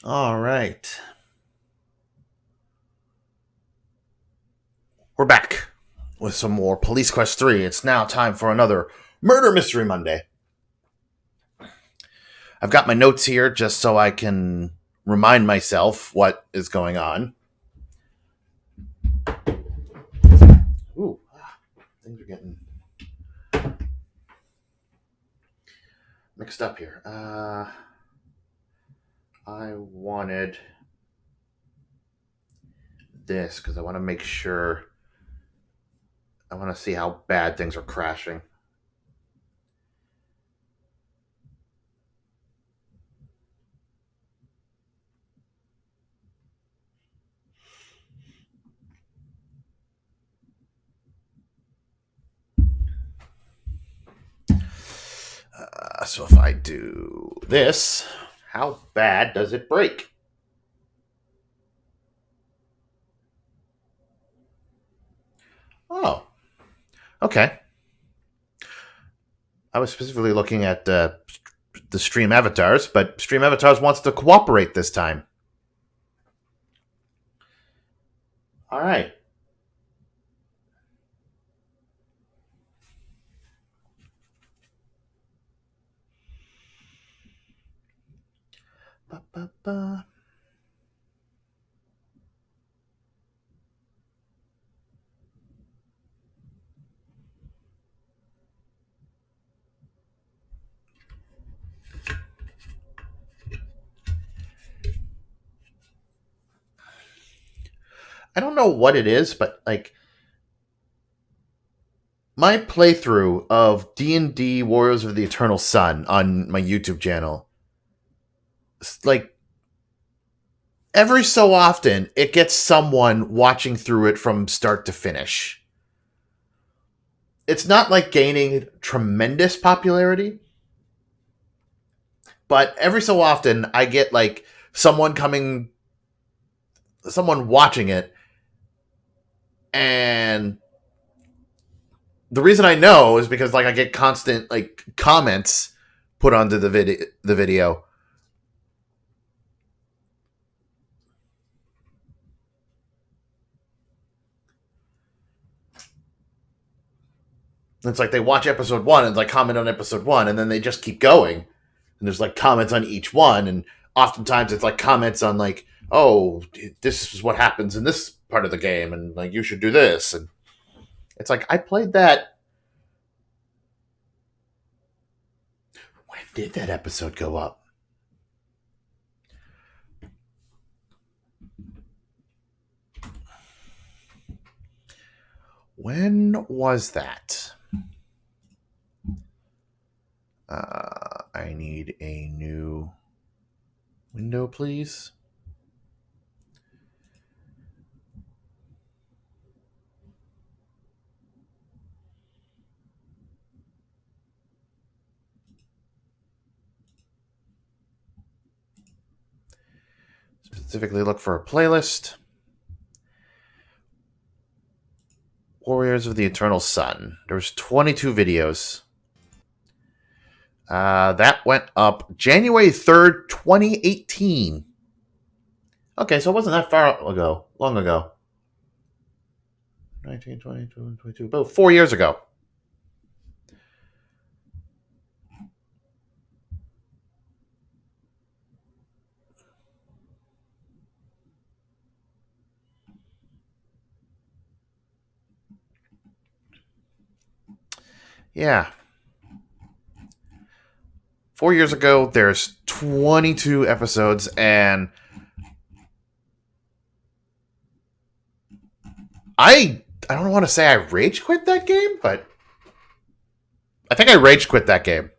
All right. We're back with some more Police Quest 3. It's now time for another Murder Mystery Monday. I've got my notes here just so I can remind myself what is going on. Ooh, things are getting mixed up here. I wanted this because I want to make sure. I want to see how bad things are crashing. So if I do this, how bad does it break? Oh, okay. I was specifically looking at the Stream Avatars, but Stream Avatars wants to cooperate this time. All right. Ba, ba, ba. I don't know what it is, but like my playthrough of D&D Warriors of the Eternal Sun on my YouTube channel, like every so often it gets someone watching through it from start to finish. It's not like gaining tremendous popularity, but every so often I get like someone watching it, and the reason I know is because like I get constant like comments put onto the video. It's like they watch episode one and like comment on episode one, and then they just keep going. And there's like comments on each one, and oftentimes it's like comments on like, oh, this is what happens in this part of the game, and like you should do this. And it's like I played that. When did that episode go up? When was that? I need a new window, please. Specifically look for a playlist. Warriors of the Eternal Sun. There's 22 videos. That went up January 3rd, 2018. Okay, so it wasn't that far ago. Long ago. 19, 20, 22, about 4 years ago. Yeah. 4 years ago, there's 22 episodes, and I don't want to say I rage quit that game, but I think I rage quit that game.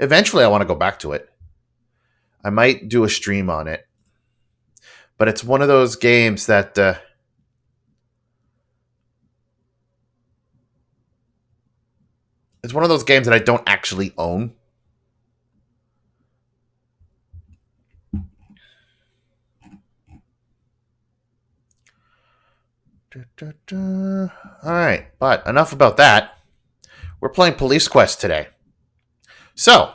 Eventually, I want to go back to it. I might do a stream on it, but it's one of those games that it's one of those games that I don't actually own. All right, but enough about that. We're playing Police Quest today. So,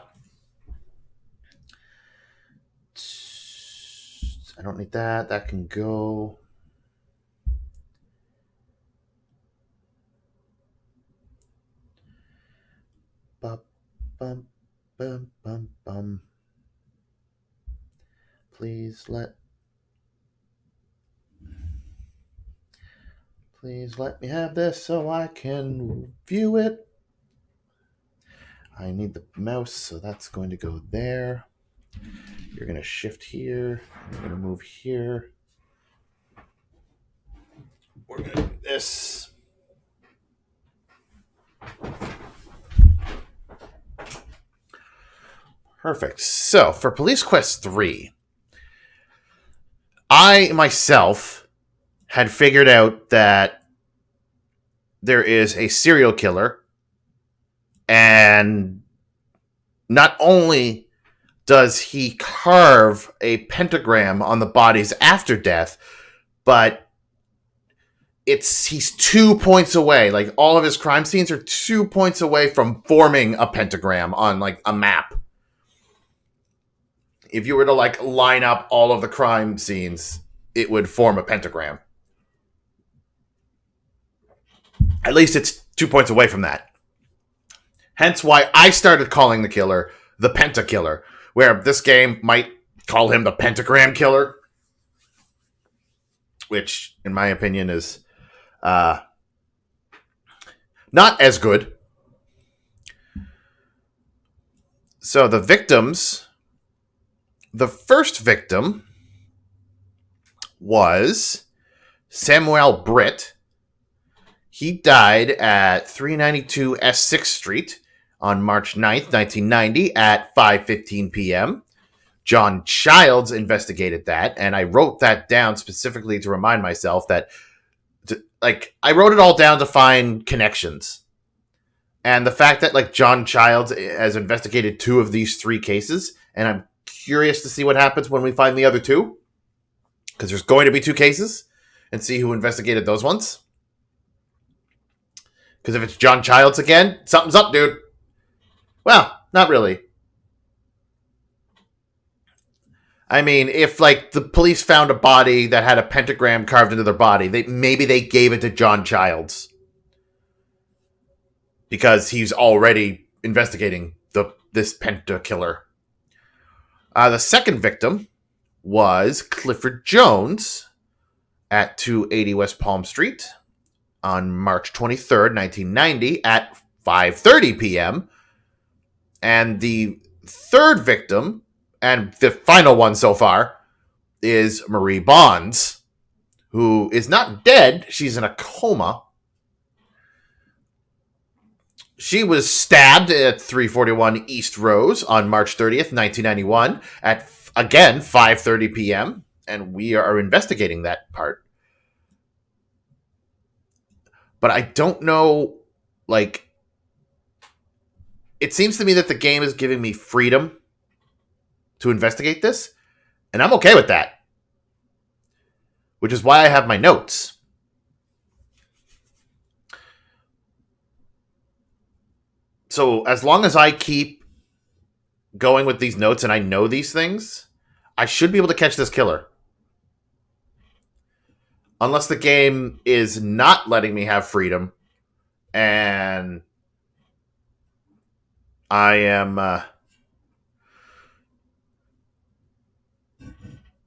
I don't need that. That can go. Bum, bum, bum, bum, bum. Please let me have this so I can view it. I need the mouse, so that's going to go there. You're going to shift here. You're going to move here. We're going to do this. Perfect. So for Police Quest 3, I myself had figured out that there is a serial killer, and not only does he carve a pentagram on the bodies after death, but he's 2 points away. Like, all of his crime scenes are 2 points away from forming a pentagram on, like, a map. If you were to, like, line up all of the crime scenes, it would form a pentagram. At least it's 2 points away from that. Hence why I started calling the killer the Pentakiller, where this game might call him the Pentagram Killer, which, in my opinion, is not as good. So the victims, the first victim was Samuel Britt. He died at 392 S6th Street on March 9th, 1990 at 5:15 p.m. John Childs investigated that, and I wrote that down specifically to remind myself that, I wrote it all down to find connections. And the fact that, John Childs has investigated 2 of these 3 cases, and I'm curious to see what happens when we find the other 2, because there's going to be 2 cases, and see who investigated those ones. Because if it's John Childs again, something's up, dude. Well, not really. I mean, if, the police found a body that had a pentagram carved into their body, maybe they gave it to John Childs. Because he's already investigating this Pentakiller. The second victim was Clifford Jones at 280 West Palm Street on March 23rd, 1990 at 5:30 p.m. And the third victim, and the final one so far, is Marie Bonds, who is not dead. She's in a coma. She was stabbed at 341 East Rose on March 30th, 1991 at, again, 5:30 p.m. And we are investigating that part. But I don't know, it seems to me that the game is giving me freedom to investigate this, and I'm okay with that. Which is why I have my notes. So as long as I keep going with these notes and I know these things, I should be able to catch this killer. Unless the game is not letting me have freedom, and I am...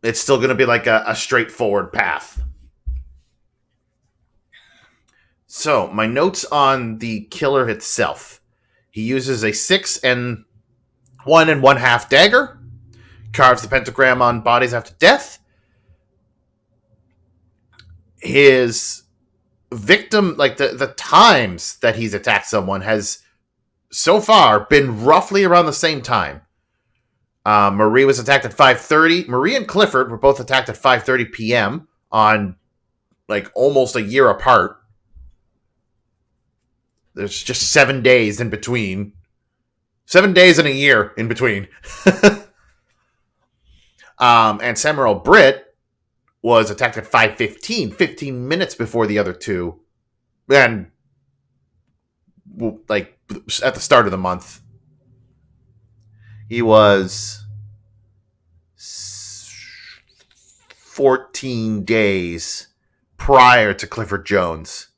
it's still going to be like a straightforward path. So, my notes on the killer itself. He uses a 6 and 1 1/2 dagger, carves the pentagram on bodies after death. His victim, the times that he's attacked someone has so far been roughly around the same time. Marie was attacked at 5:30. Marie and Clifford were both attacked at 5:30 p.m. on almost a year apart. There's just 7 days in between. 7 days and a year in between. And Samuel Britt was attacked at 5:15, 15 minutes before the other 2. And, at the start of the month. He was 14 days prior to Clifford Jones.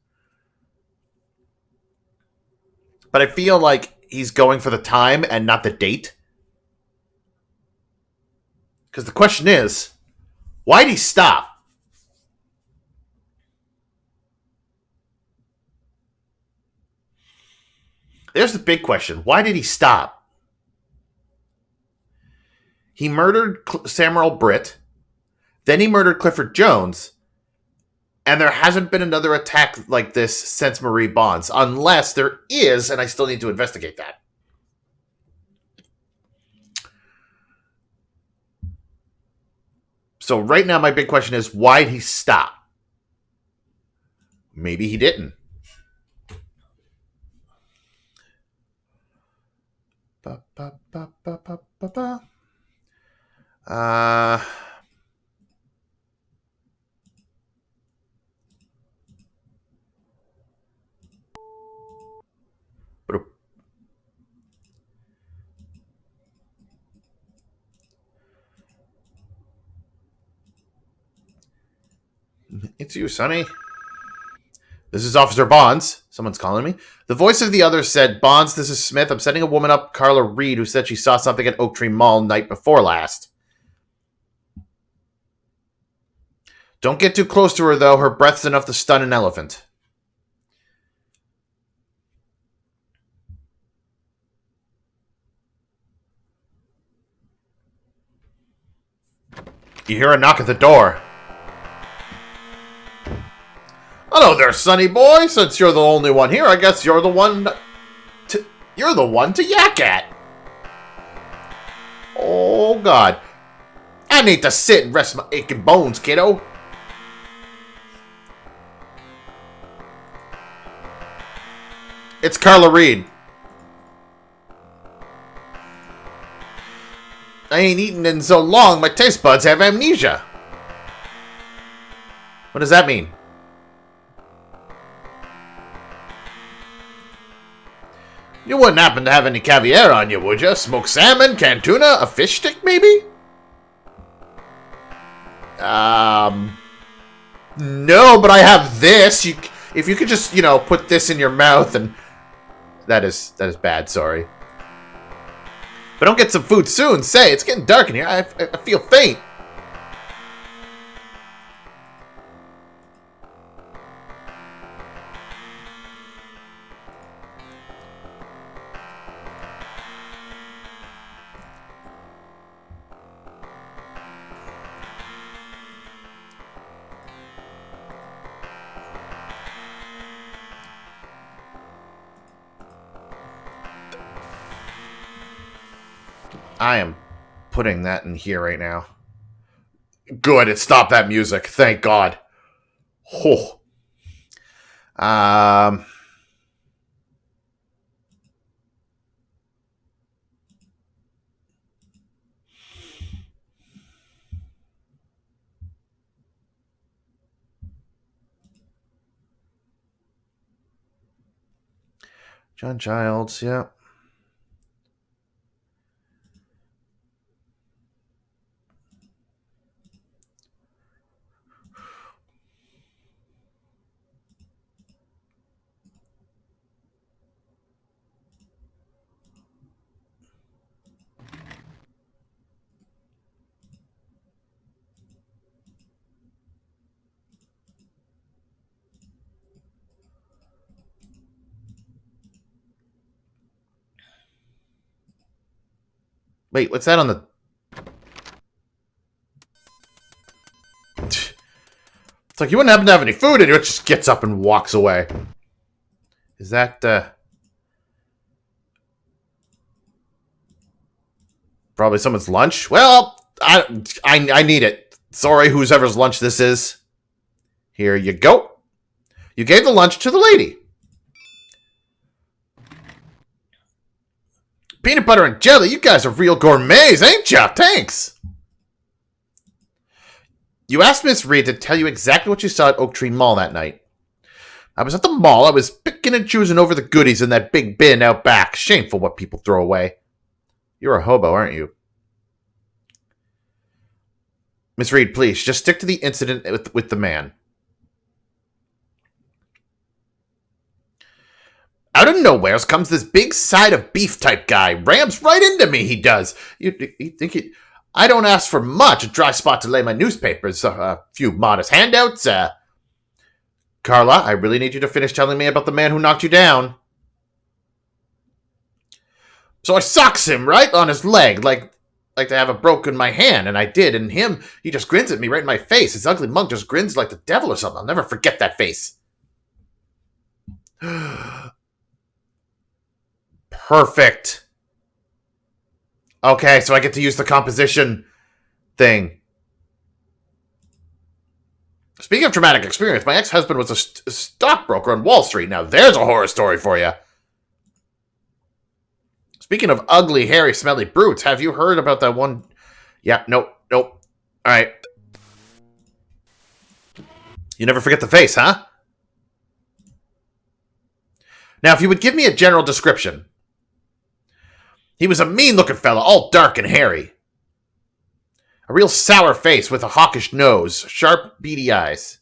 But I feel like he's going for the time and not the date. Because the question is, why'd he stop? There's the big question. Why did he stop? He murdered Samuel Britt. Then he murdered Clifford Jones. And there hasn't been another attack like this since Marie Bonds. Unless there is, and I still need to investigate that. So right now my big question is, why'd he stop? Maybe he didn't. Ba, ba, ba, ba, ba, ba, ba. It's you, Sonny. This is Officer Bonds. Someone's calling me. The voice of the other said, Bonds, this is Smith. I'm setting a woman up, Carla Reed, who said she saw something at Oak Tree Mall night before last. Don't get too close to her, though. Her breath's enough to stun an elephant. You hear a knock at the door. Hello there, Sonny boy. Since you're the only one here, I guess you're the one to yak at. Oh, God. I need to sit and rest my aching bones, kiddo. It's Carla Reed. I ain't eaten in so long, my taste buds have amnesia. What does that mean? You wouldn't happen to have any caviar on you, would you? Smoked salmon, canned tuna, a fish stick, maybe? No, but I have this. If you could just, put this in your mouth and... That is bad, sorry. But don't get some food soon. Say, it's getting dark in here. I feel faint. I am putting that in here right now. Good, it stopped that music. Thank God. Oh. John Childs, yeah. Wait, what's that on the... It's like you wouldn't happen to have any food and it just gets up and walks away. Is that, probably someone's lunch? Well, I need it. Sorry, whoever's lunch this is. Here you go. You gave the lunch to the lady. Peanut butter and jelly, you guys are real gourmets, ain't ya? Thanks. You asked Miss Reed to tell you exactly what you saw at Oak Tree Mall that night. I was at the mall. I was picking and choosing over the goodies in that big bin out back. Shameful what people throw away. You're a hobo, aren't you? Miss Reed, please, just stick to the incident with the man. Out of nowhere comes this big side of beef type guy. Rams right into me, he does. You think he... I don't ask for much. A dry spot to lay my newspapers. A few modest handouts. Carla, I really need you to finish telling me about the man who knocked you down. So I socks him right on his leg, like to have a broken my hand, and I did. And him, he just grins at me right in my face. His ugly mug just grins like the devil or something. I'll never forget that face. Perfect. Okay, so I get to use the composition thing. Speaking of traumatic experience, my ex-husband was a stockbroker on Wall Street. Now there's a horror story for you. Speaking of ugly, hairy, smelly brutes, have you heard about that one? Yeah, nope. All right. You never forget the face, huh? Now, if you would give me a general description. He was a mean-looking fella, all dark and hairy. A real sour face with a hawkish nose, sharp, beady eyes.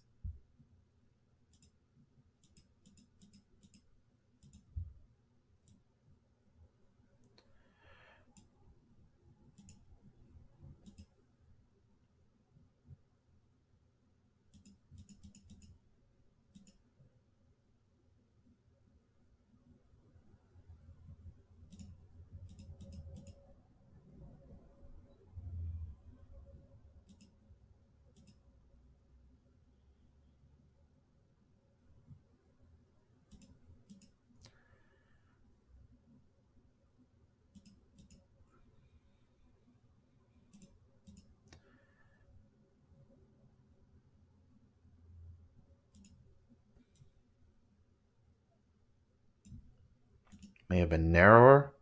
May have been narrower.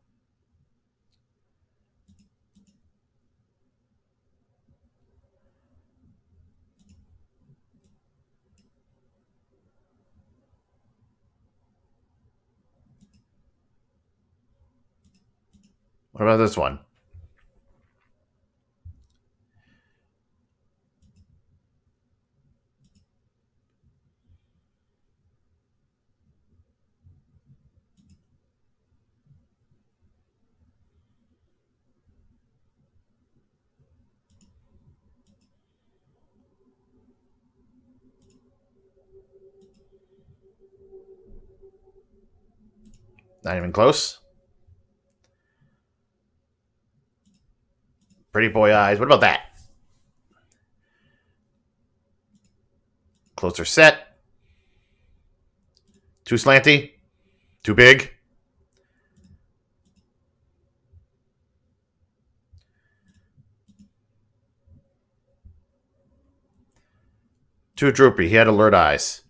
What about this one? Not even close. Pretty boy eyes. What about that? Closer set. Too slanty. Too big. Too droopy. He had alert eyes.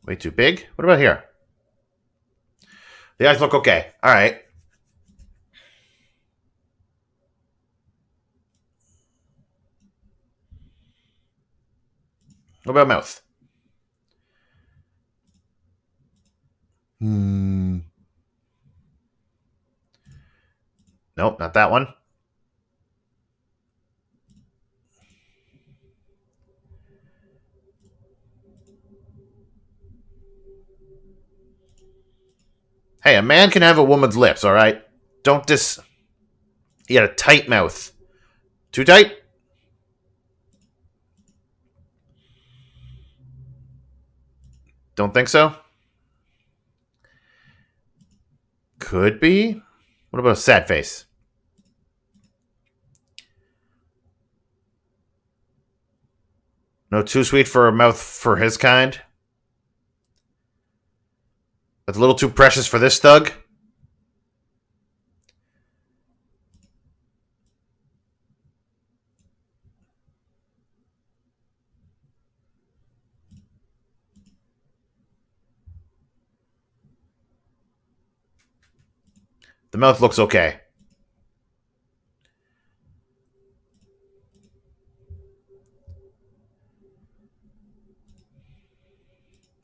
Way too big. What about here? The eyes look okay. All right. What about mouth? Nope, not that one. Hey, a man can have a woman's lips, all right? Don't dis... He had a tight mouth. Too tight? Don't think so? Could be. What about a sad face? No, too sweet for a mouth for his kind? That's a little too precious for this thug? The mouth looks okay.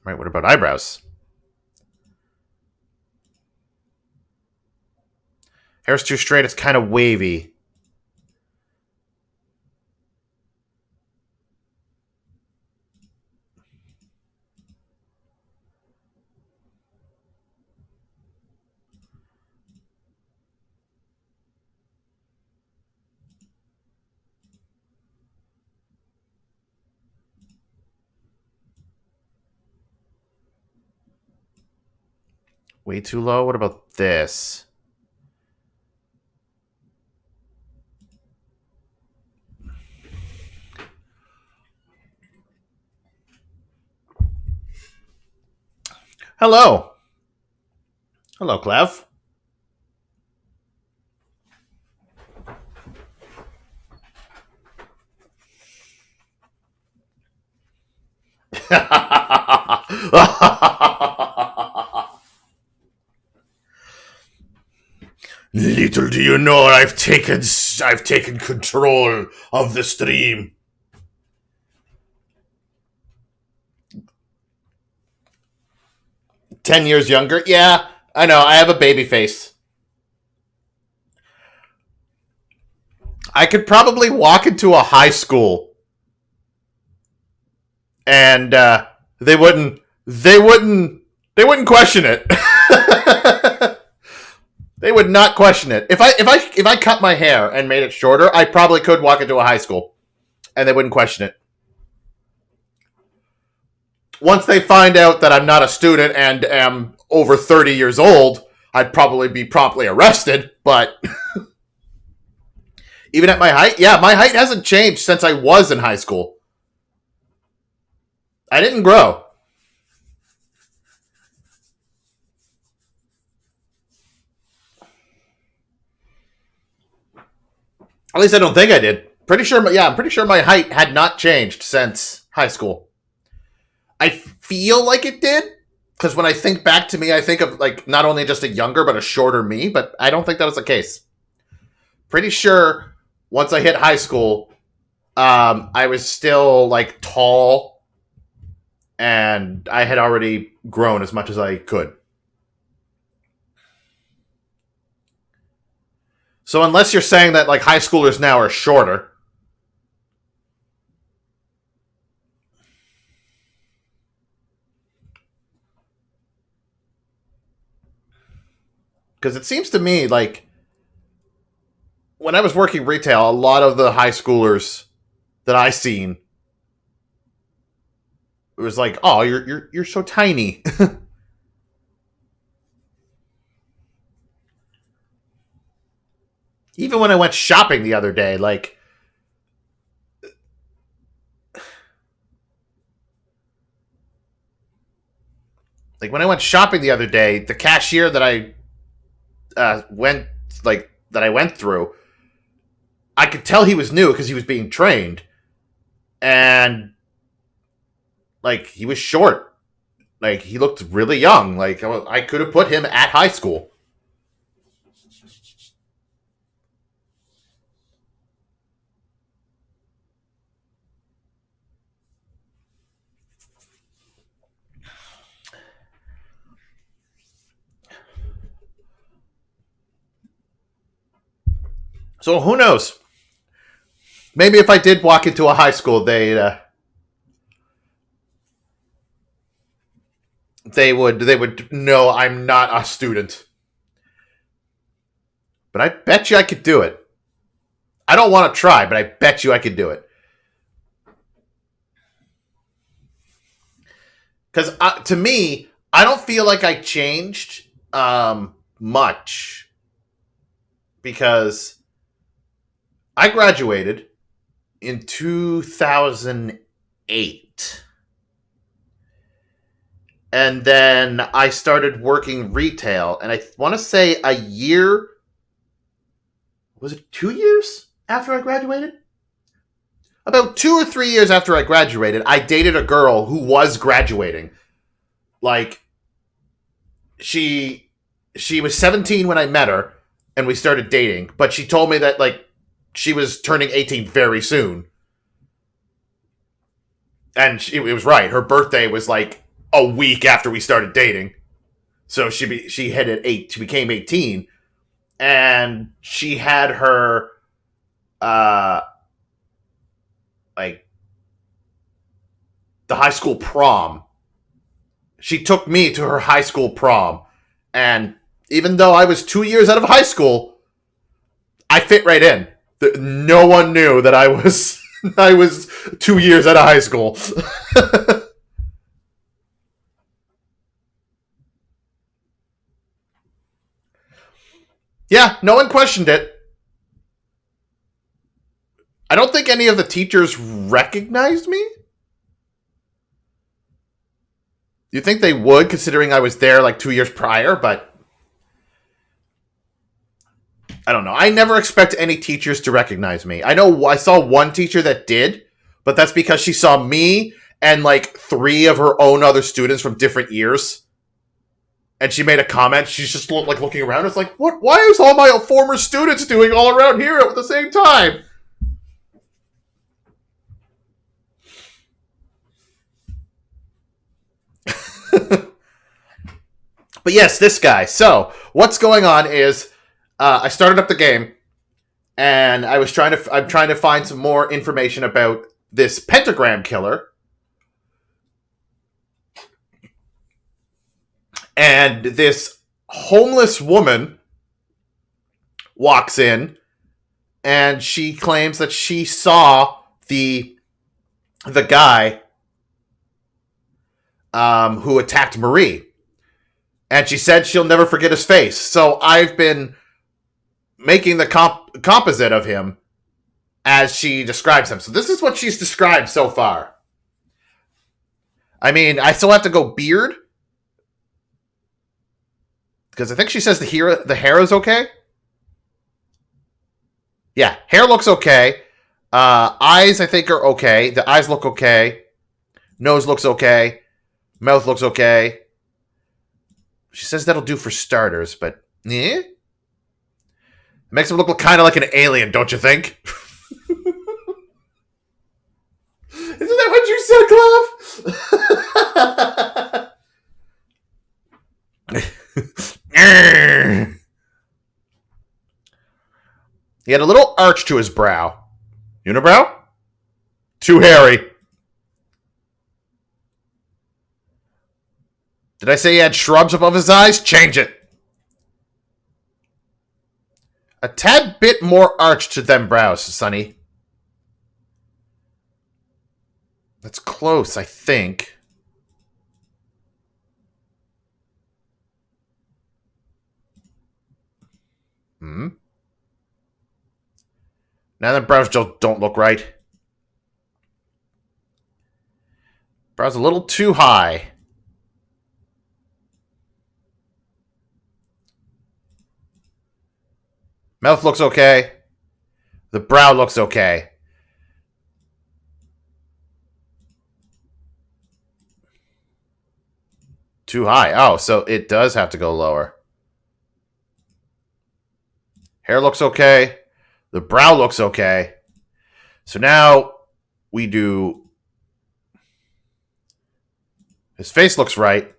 Right, what about eyebrows? Hair's too straight, it's kind of wavy. Way too low? What about this? Hello. Hello, Clev. Little do you know, I've taken control of the stream. 10 years younger? Yeah, I know. I have a baby face. I could probably walk into a high school and they wouldn't question it. They would not question it. If I cut my hair and made it shorter, I probably could walk into a high school and they wouldn't question it. Once they find out that I'm not a student and am over 30 years old, I'd probably be promptly arrested, but even at my height, yeah, my height hasn't changed since I was in high school. I didn't grow. At least I don't think I did. I'm pretty sure my height had not changed since high school. I feel like it did, because when I think back to me, I think of like not only just a younger but a shorter me, but I don't think that was the case. Pretty sure once I hit high school, I was still like tall, and I had already grown as much as I could. So unless you're saying that like high schoolers now are shorter, because it seems to me like when I was working retail, a lot of the high schoolers that I seen, it was like, oh, you're so tiny. Even when I went shopping the other day, like when I went shopping the other day, the cashier that I went like that I went through, I could tell he was new because he was being trained, and like he was short. Like he looked really young. Like I could have put him at high school. So who knows? Maybe if I did walk into a high school, they would know I'm not a student. But I bet you I could do it. I don't want to try, but I bet you I could do it. Because to me, I don't feel like I changed much because I graduated in 2008. And then I started working retail, and I want to say a year, was it 2 years after I graduated? About 2 or 3 years after I graduated, I dated a girl who was graduating. Like, she was 17 when I met her, and we started dating. But she told me that, like, she was turning 18 very soon. And it was right. Her birthday was like a week after we started dating. So she hit at 8. She became 18, and she had her uh like the high school prom. She took me to her high school prom, and even though I was 2 years out of high school, I fit right in. No one knew that I was I was 2 years out of high school. Yeah, no one questioned it. I don't think any of the teachers recognized me. You think they would, considering I was there like 2 years prior, but I don't know. I never expect any teachers to recognize me. I know I saw one teacher that did, but that's because she saw me and like 3 of her own other students from different years. And she made a comment. She's just like looking around. It's like, what? Why is all my former students doing all around here at the same time? But yes, this guy. So what's going on is I started up the game, and I'm trying to find some more information about this pentagram killer. And this homeless woman walks in, and she claims that she saw the guy who attacked Marie. And she said she'll never forget his face. So I've been making the composite of him as she describes him. So this is what she's described so far. I mean, I still have to go beard, because I think she says the hair is okay. Yeah, hair looks okay. Eyes, I think, are okay. The eyes look okay. Nose looks okay. Mouth looks okay. She says that'll do for starters, but yeah, it makes him look kind of like an alien, don't you think? Isn't that what you said, Cliff? He had a little arch to his brow. Unibrow? Too hairy. Did I say he had shrubs above his eyes? Change it. A tad bit more arch to them brows, Sonny. That's close, I think. Now the brows just don't look right. Brows a little too high. Mouth looks okay. The brow looks okay. Too high. Oh, so it does have to go lower. Hair looks okay. The brow looks okay. So now we do... His face looks right.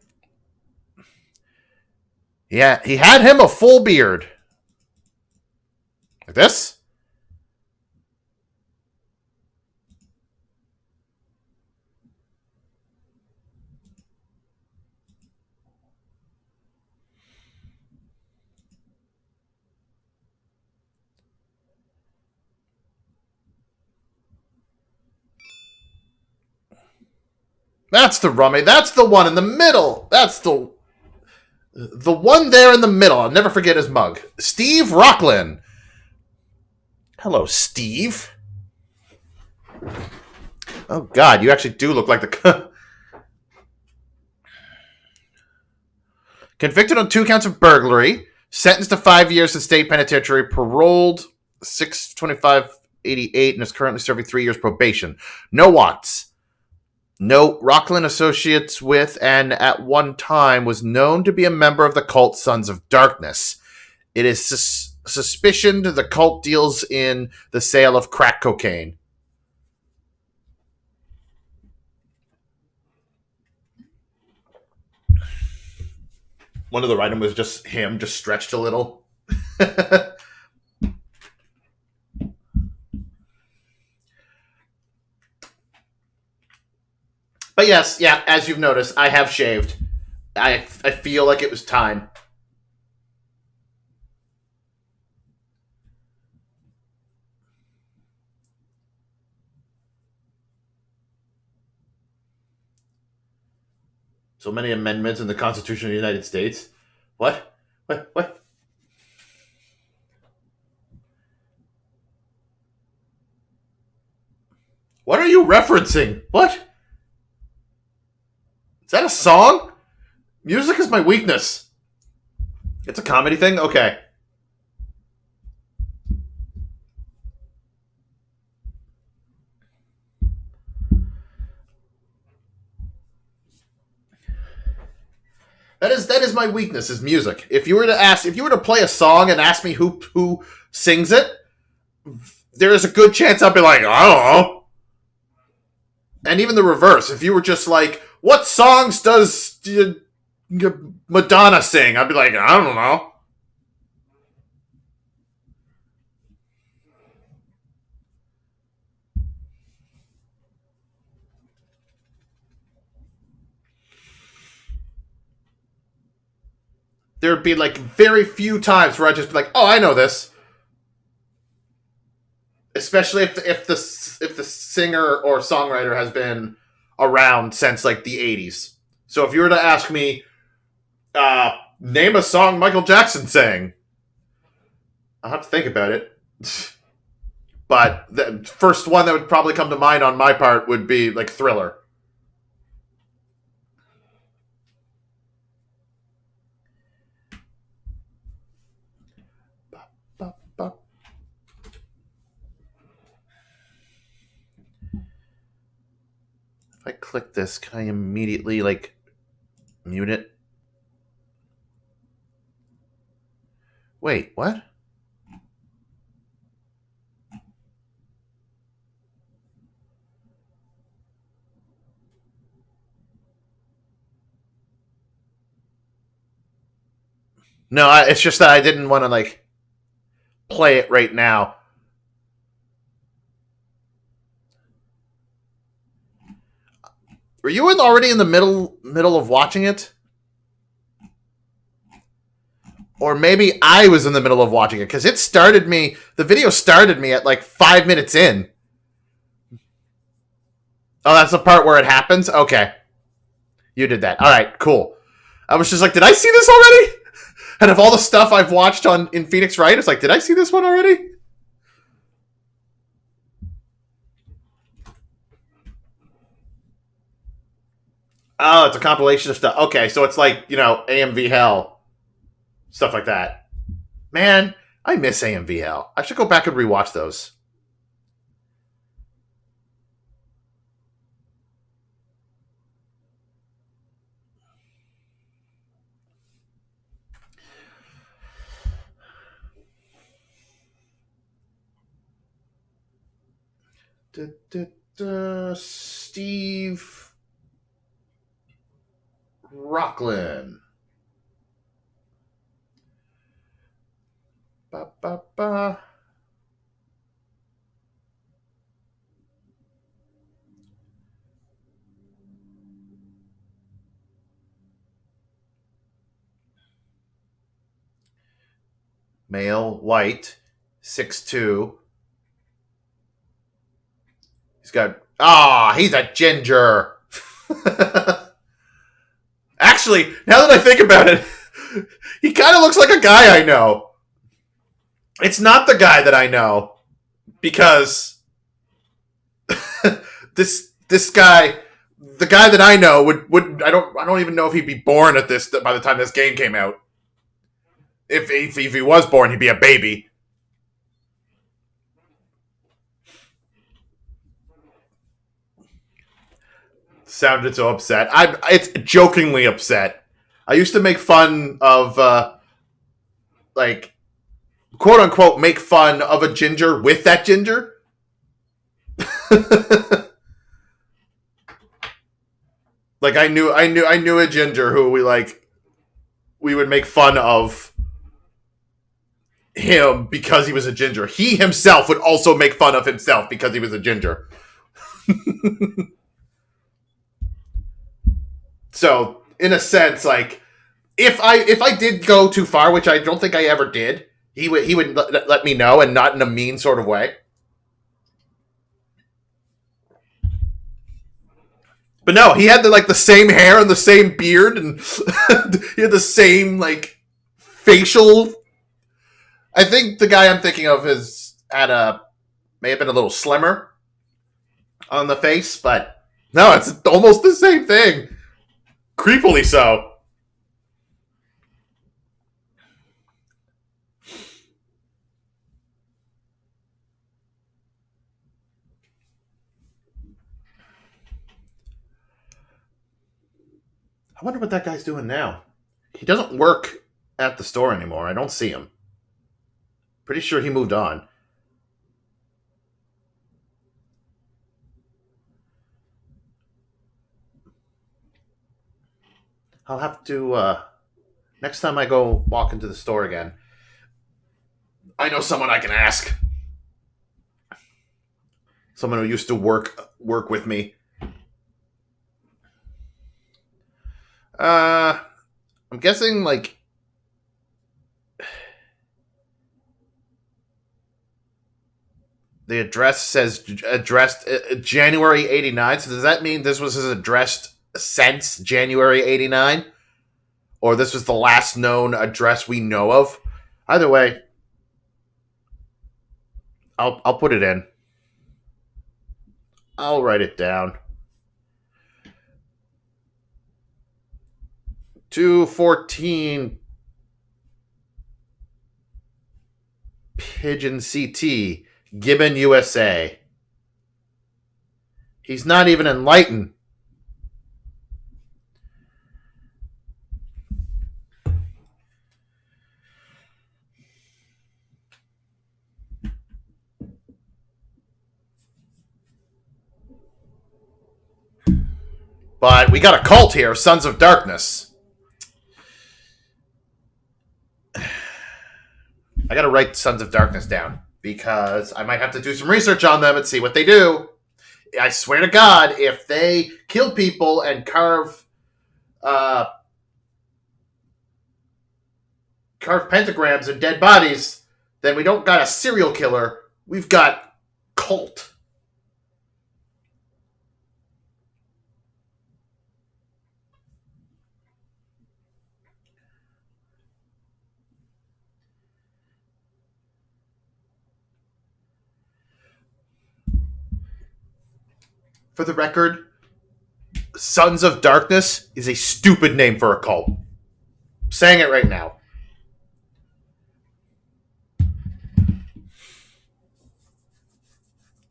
Yeah, he had him a full beard. Like this? That's the rummy. That's the one in the middle. That's the one there in the middle. I'll never forget his mug. Steve Rocklin. Hello, Steve. Oh, God, you actually do look like the... Convicted on 2 counts of burglary. Sentenced to 5 years in state penitentiary. Paroled 6/25/88 and is currently serving 3 years probation. No wants. No, Rocklin associates with and at one time was known to be a member of the cult Sons of Darkness. It is suspicioned the cult deals in the sale of crack cocaine. One of the writing was just him, just stretched a little. But yes, yeah, as you've noticed, I have shaved. I feel like it was time. So many amendments in the Constitution of the United States. What? What? What are you referencing? What? Is that a song? Music is my weakness. It's a comedy thing? Okay. That is my weakness is music. If you were to play a song and ask me who sings it, there is a good chance I'd be like, I don't know. And even the reverse, if you were just like, what songs does Madonna sing? I'd be like, I don't know. There'd be like very few times where I'd just be like, oh, I know this. Especially if the singer or songwriter has been around since like the 80s. So if you were to ask me, name a song Michael Jackson sang, I'll have to think about it. But the first one that would probably come to mind on my part would be like Thriller. If I click this, can I immediately like mute it? Wait, what? No, it's just that I didn't want to like play it right now. Were you already in the middle of watching it? Or maybe I was in the middle of watching it because the video started me at like 5 minutes in. Oh, that's the part where it happens? Okay. You did that. All right, cool. I was just like, did I see this already? And of all the stuff I've watched in Phoenix Wright, it's like, did I see this one already? Oh, it's a compilation of stuff. Okay, so it's like, AMV Hell, stuff like that. Man, I miss AMV Hell. I should go back and rewatch those. Steve Rocklin. Ba, ba, ba. Male, white, 6'2". He's a ginger. Actually, now that I think about it, he kind of looks like a guy I know. It's not the guy that I know because this guy, the guy that I know would I don't even know if he'd be born at this by the time this game came out. If he was born, he'd be a baby. Sounded so upset. It's jokingly upset. I used to make fun of like quote unquote make fun of a ginger with that ginger. Like I knew a ginger who we would make fun of him because he was a ginger. He himself would also make fun of himself because he was a ginger. So, in a sense, like if I did go too far, which I don't think I ever did, he would let me know, and not in a mean sort of way. But no, he had the same hair and the same beard, and he had the same facial. I think the guy I'm thinking of may have been a little slimmer on the face, but no, it's almost the same thing. Creepily so. I wonder what that guy's doing now. He doesn't work at the store anymore. I don't see him. Pretty sure he moved on. I'll have to next time I go walk into the store again. I know someone I can ask. Someone who used to work with me. I'm guessing the address says addressed January 89. So does that mean this was his address since January 89? Or this was the last known address we know of? Either way, I'll put it in. I'll write it down. 214 Pigeon CT, Gibbon, USA. He's not even enlightened. But we got a cult here, Sons of Darkness. I gotta write Sons of Darkness down because I might have to do some research on them and see what they do. I swear to God, if they kill people and carve pentagrams and dead bodies, then we don't got a serial killer. We've got cult. For the record, Sons of Darkness is a stupid name for a cult. I'm saying it right now.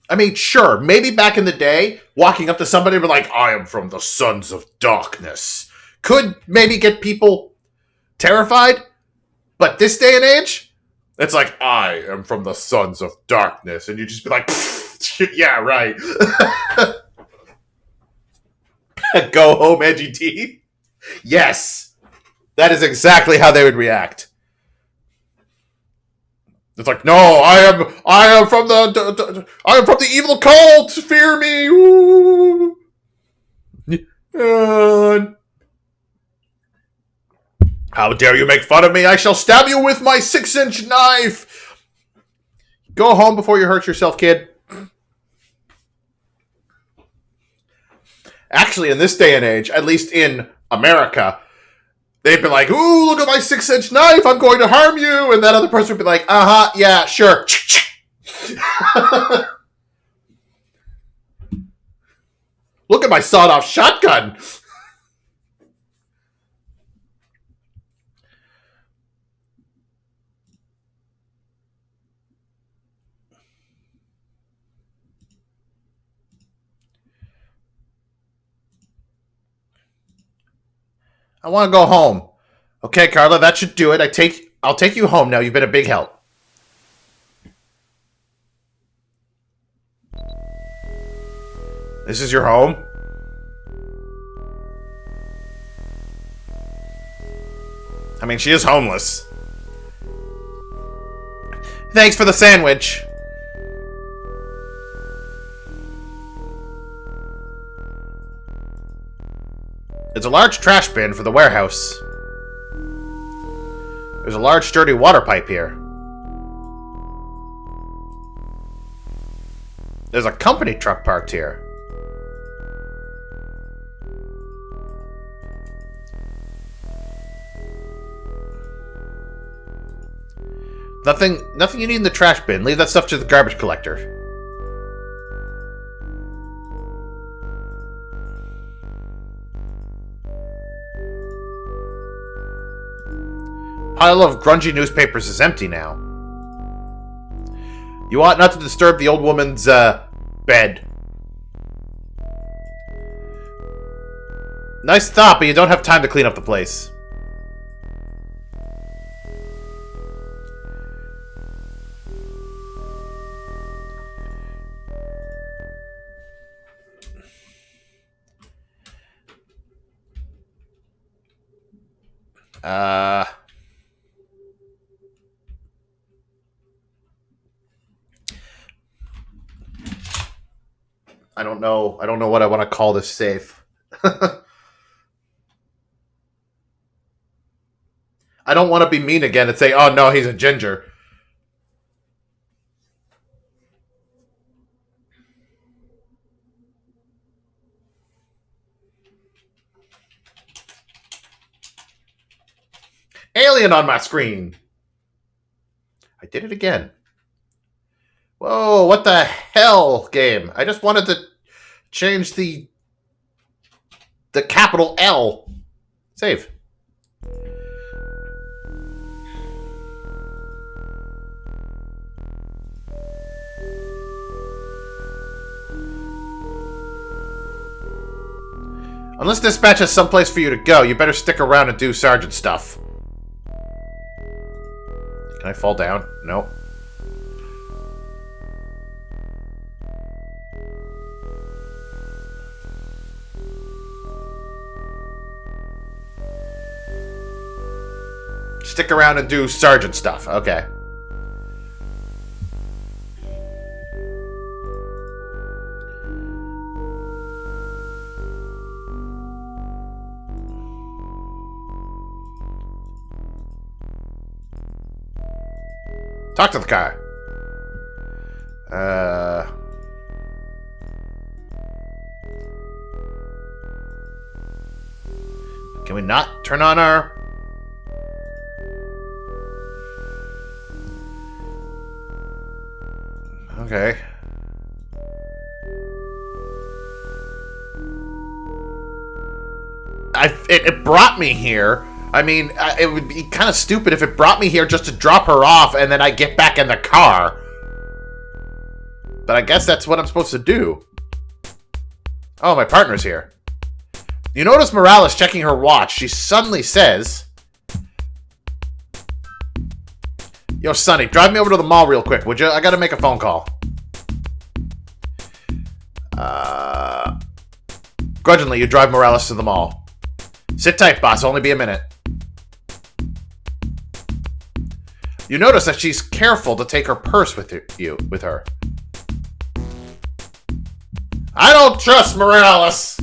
I mean, sure, maybe back in the day, walking up to somebody and be like, I am from the Sons of Darkness, could maybe get people terrified. But this day and age, it's like, I am from the Sons of Darkness. And you just be like, yeah, right. Go home, edgy T. Yes. That is exactly how they would react. It's like, no, I am from the evil cult. Fear me. Ooh. How dare you make fun of me? I shall stab you with my 6-inch knife. Go home before you hurt yourself, kid. Actually, in this day and age, at least in America, they'd be like, ooh, look at my 6-inch knife. I'm going to harm you. And that other person would be like, uh-huh, yeah, sure. Look at my sawed-off shotgun. I want to go home. Okay, Carla, that should do it. I'll take you home now. You've been a big help. This is your home? I mean, she is homeless. Thanks for the sandwich. It's a large trash bin for the warehouse. There's a large, sturdy water pipe here. There's a company truck parked here. Nothing you need in the trash bin. Leave that stuff to the garbage collector. Pile of grungy newspapers is empty now. You ought not to disturb the old woman's, bed. Nice thought, but you don't have time to clean up the place. I don't know. I don't know what I want to call this safe. I don't want to be mean again and say, oh no, he's a ginger. Alien on my screen. I did it again. Whoa, what the hell, game? I just wanted to change the capital L. Save. Unless dispatch has someplace for you to go, you better stick around and do sergeant stuff. Can I fall down? Nope. Stick around and do sergeant stuff. Okay. Talk to the car. Can we not turn on our... Okay. It brought me here. I mean, it would be kind of stupid if it brought me here just to drop her off and then I get back in the car. But I guess that's what I'm supposed to do. Oh, my partner's here. You notice Morales checking her watch. She suddenly says... Yo, Sonny, drive me over to the mall real quick, would you? I gotta make a phone call. Grudgingly, you drive Morales to the mall. Sit tight, boss. Only be a minute. You notice that she's careful to take her purse with her. I don't trust Morales!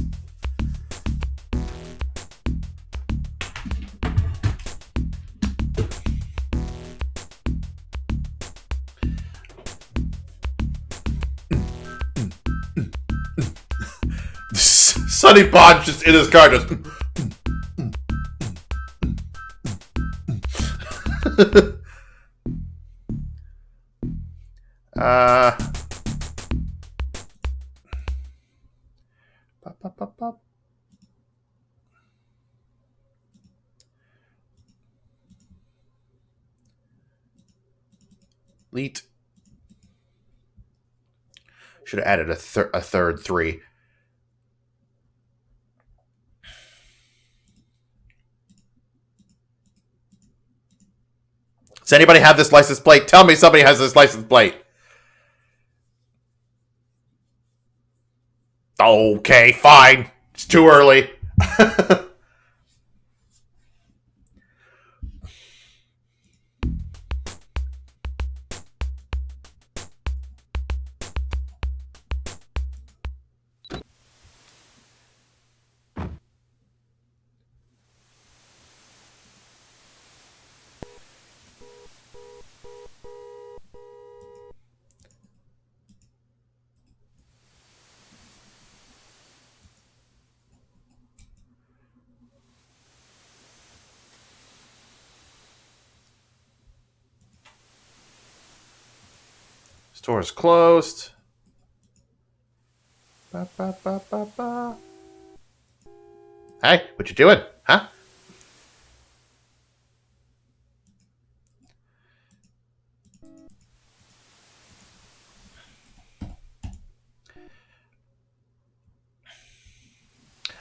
Sonny Bond just in his car just... Leet. Should have added a third 3. Does anybody have this license plate? Tell me somebody has this license plate. Okay, fine. It's too early. Store is closed. Ba, ba, ba, ba, ba. Hey, what you doing? Huh?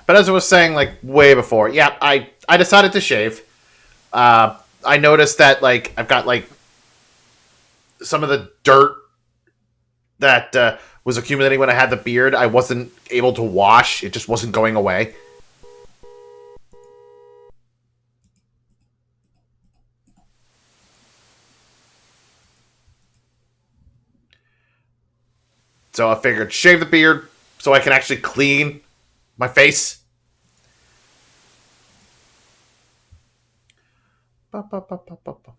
But as I was saying, like, way before, yeah, I decided to shave. I noticed that, like, I've got, like, some of the dirt that was accumulating when I had the beard. I wasn't able to wash. It just wasn't going away. So I figured shave the beard so I can actually clean my face. Ba, ba, ba, ba, ba, ba.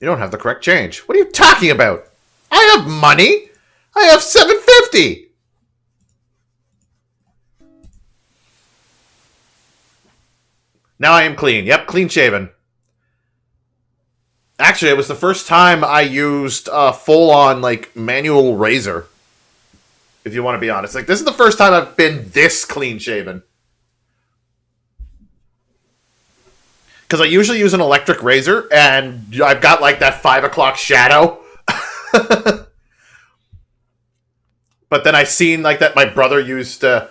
You don't have the correct change. What are you talking about? I have money. I have $750. Now I am clean. Yep, clean shaven. Actually, it was the first time I used a full-on, like, manual razor. If you want to be honest. Like, this is the first time I've been this clean shaven. Because I usually use an electric razor, and I've got, like, that 5 o'clock shadow. But then I seen, like, that my brother used, I'm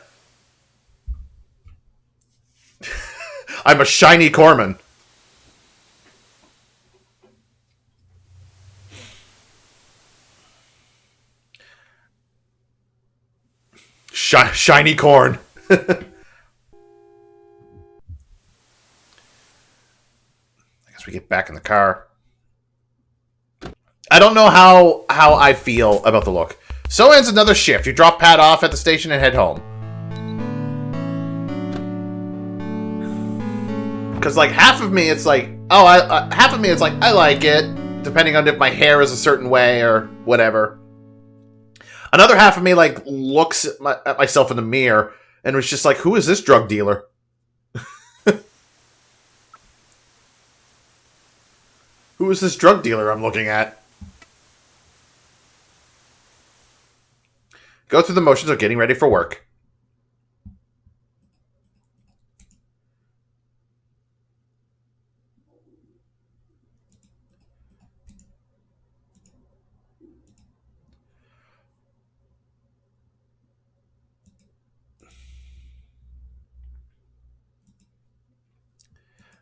a shiny Corman. Shiny corn. I guess we get back in the car. I don't know how I feel about the look. So ends another shift. You drop Pat off at the station and head home. Because, like, half of me, it's like, oh, half of me, it's like, I like it, depending on if my hair is a certain way or whatever. Another half of me, like, looks at myself in the mirror and was just like, who is this drug dealer? Who is this drug dealer I'm looking at? Go through the motions of getting ready for work.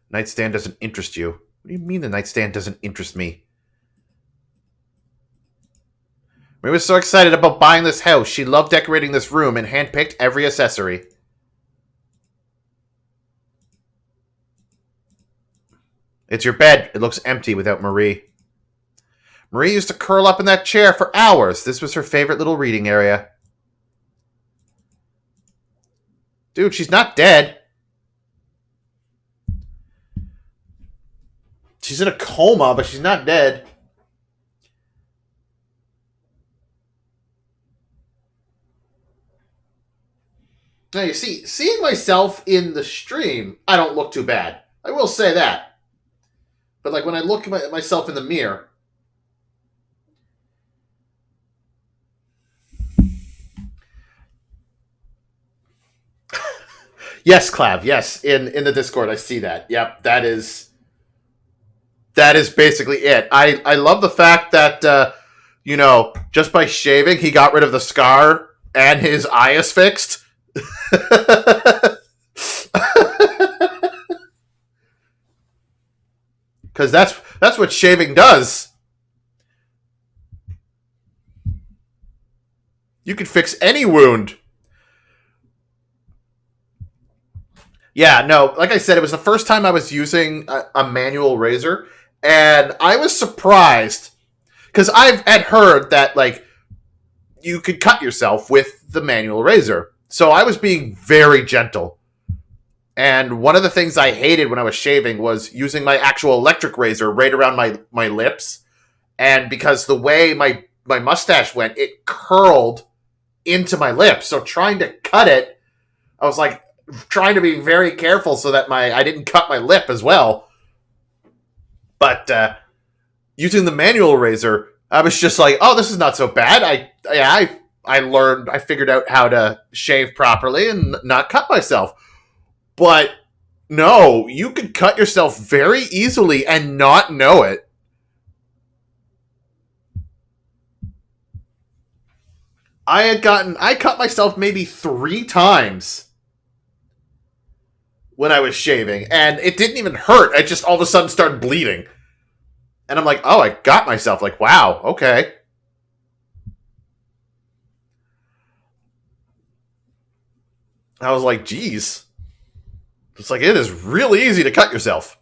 Nightstand doesn't interest you. What do you mean the nightstand doesn't interest me? Marie was so excited about buying this house. She loved decorating this room and handpicked every accessory. It's your bed. It looks empty without Marie. Marie used to curl up in that chair for hours. This was her favorite little reading area. Dude, she's not dead. She's in a coma, but she's not dead. Now, you see, seeing myself in the stream, I don't look too bad. I will say that. But, like, when I look at myself in the mirror... Yes, Clav, yes. In the Discord, I see that. Yep, that is basically it. I love the fact that, just by shaving, he got rid of the scar and his eye is fixed. Because that's what shaving does. You can fix any wound. Yeah, no, like I said, it was the first time I was using a manual razor, and I was surprised because I've had heard that like you could cut yourself with the manual razor. So I was being very gentle. And one of the things I hated when I was shaving was using my actual electric razor right around my lips. And because the way my mustache went, it curled into my lips. So trying to cut it, I was like trying to be very careful so that I didn't cut my lip as well. But using the manual razor, I was just like, oh, this is not so bad. I learned, I figured out how to shave properly and not cut myself. But no, you could cut yourself very easily and not know it. I cut myself maybe 3 times when I was shaving, and it didn't even hurt. I just all of a sudden started bleeding. And I'm like, oh, I got myself. Like, wow, okay. I was like, geez. It's like, it is really easy to cut yourself.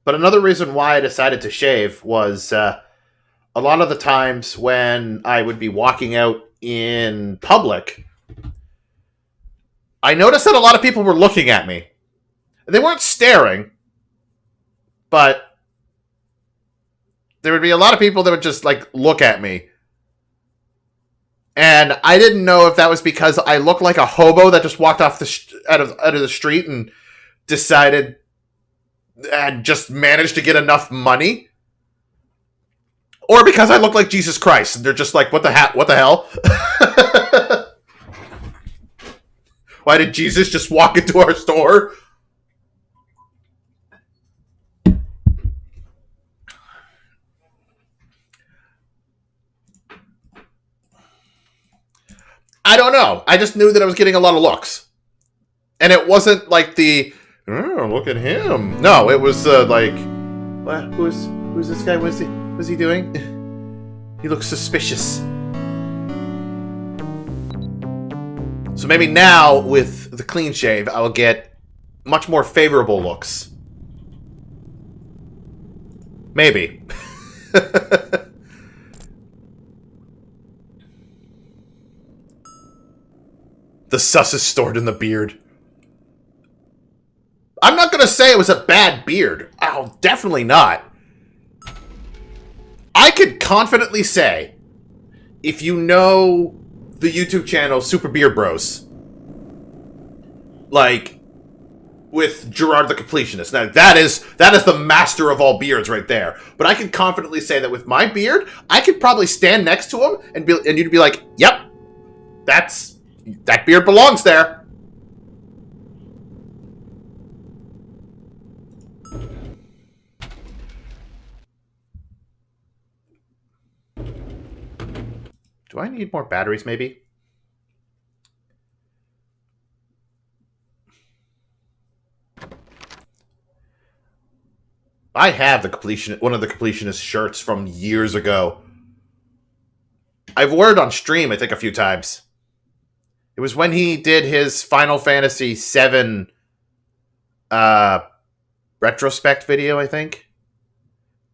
But another reason why I decided to shave was a lot of the times when I would be walking out in public, I noticed that a lot of people were looking at me. They weren't staring, but there would be a lot of people that would just like look at me. And I didn't know if that was because I looked like a hobo that just walked off out of the street and decided and just managed to get enough money, or because I look like Jesus Christ and they're just like, what the hell? Why did Jesus just walk into our store? I don't know. I just knew that I was getting a lot of looks. And it wasn't like the, oh, look at him. No, it was like, what? Who's this guy? What's he doing? He looks suspicious. So maybe now, with the clean shave, I will get much more favorable looks. Maybe. The sus is stored in the beard. I'm not going to say it was a bad beard. Oh, definitely not. I could confidently say, if you know the YouTube channel Super Beard Bros, like with Gerard the Completionist. Now that is the master of all beards right there. But I can confidently say that with my beard, I could probably stand next to him and you'd be like, "Yep, that beard belongs there." Do I need more batteries, maybe? I have one of the completionist shirts from years ago. I've worn it on stream, I think, a few times. It was when he did his Final Fantasy VII retrospect video, I think.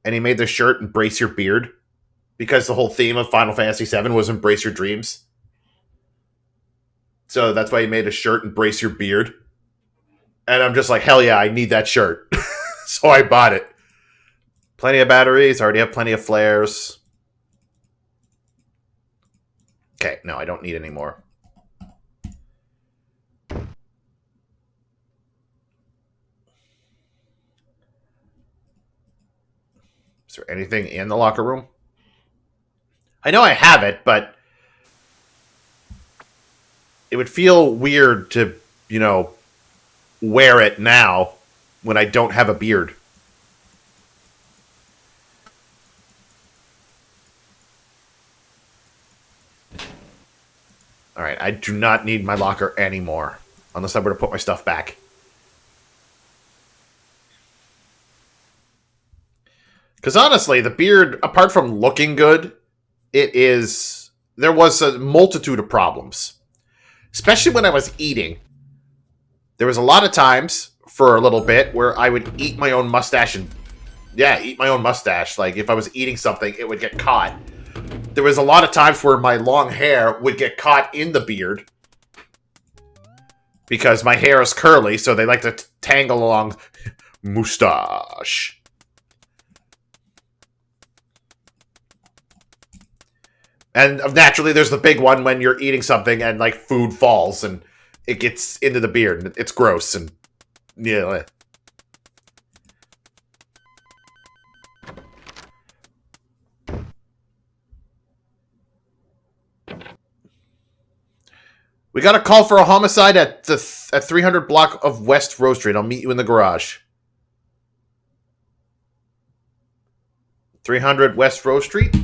And he made the shirt "Embrace Your Beard," because the whole theme of Final Fantasy VII was embrace your dreams. So that's why he made a shirt "Embrace Your Beard." And I'm just like, hell yeah, I need that shirt. So I bought it. Plenty of batteries. I already have plenty of flares. Okay, no, I don't need any more. Is there anything in the locker room? I know I have it, but it would feel weird to, wear it now when I don't have a beard. Alright, I do not need my locker anymore. Unless I were to put my stuff back. Because honestly, the beard, apart from looking good, there was a multitude of problems. Especially when I was eating. There was a lot of times for a little bit where I would eat my own mustache and eat my own mustache. Like if I was eating something, it would get caught. There was a lot of times where my long hair would get caught in the beard because my hair is curly, so they like to tangle along mustache. And naturally, there's the big one when you're eating something and like food falls and it gets into the beard and it's gross and yeah. We got a call for a homicide at 300 block of West Rose Street. I'll meet you in the garage. 300 West Rose Street.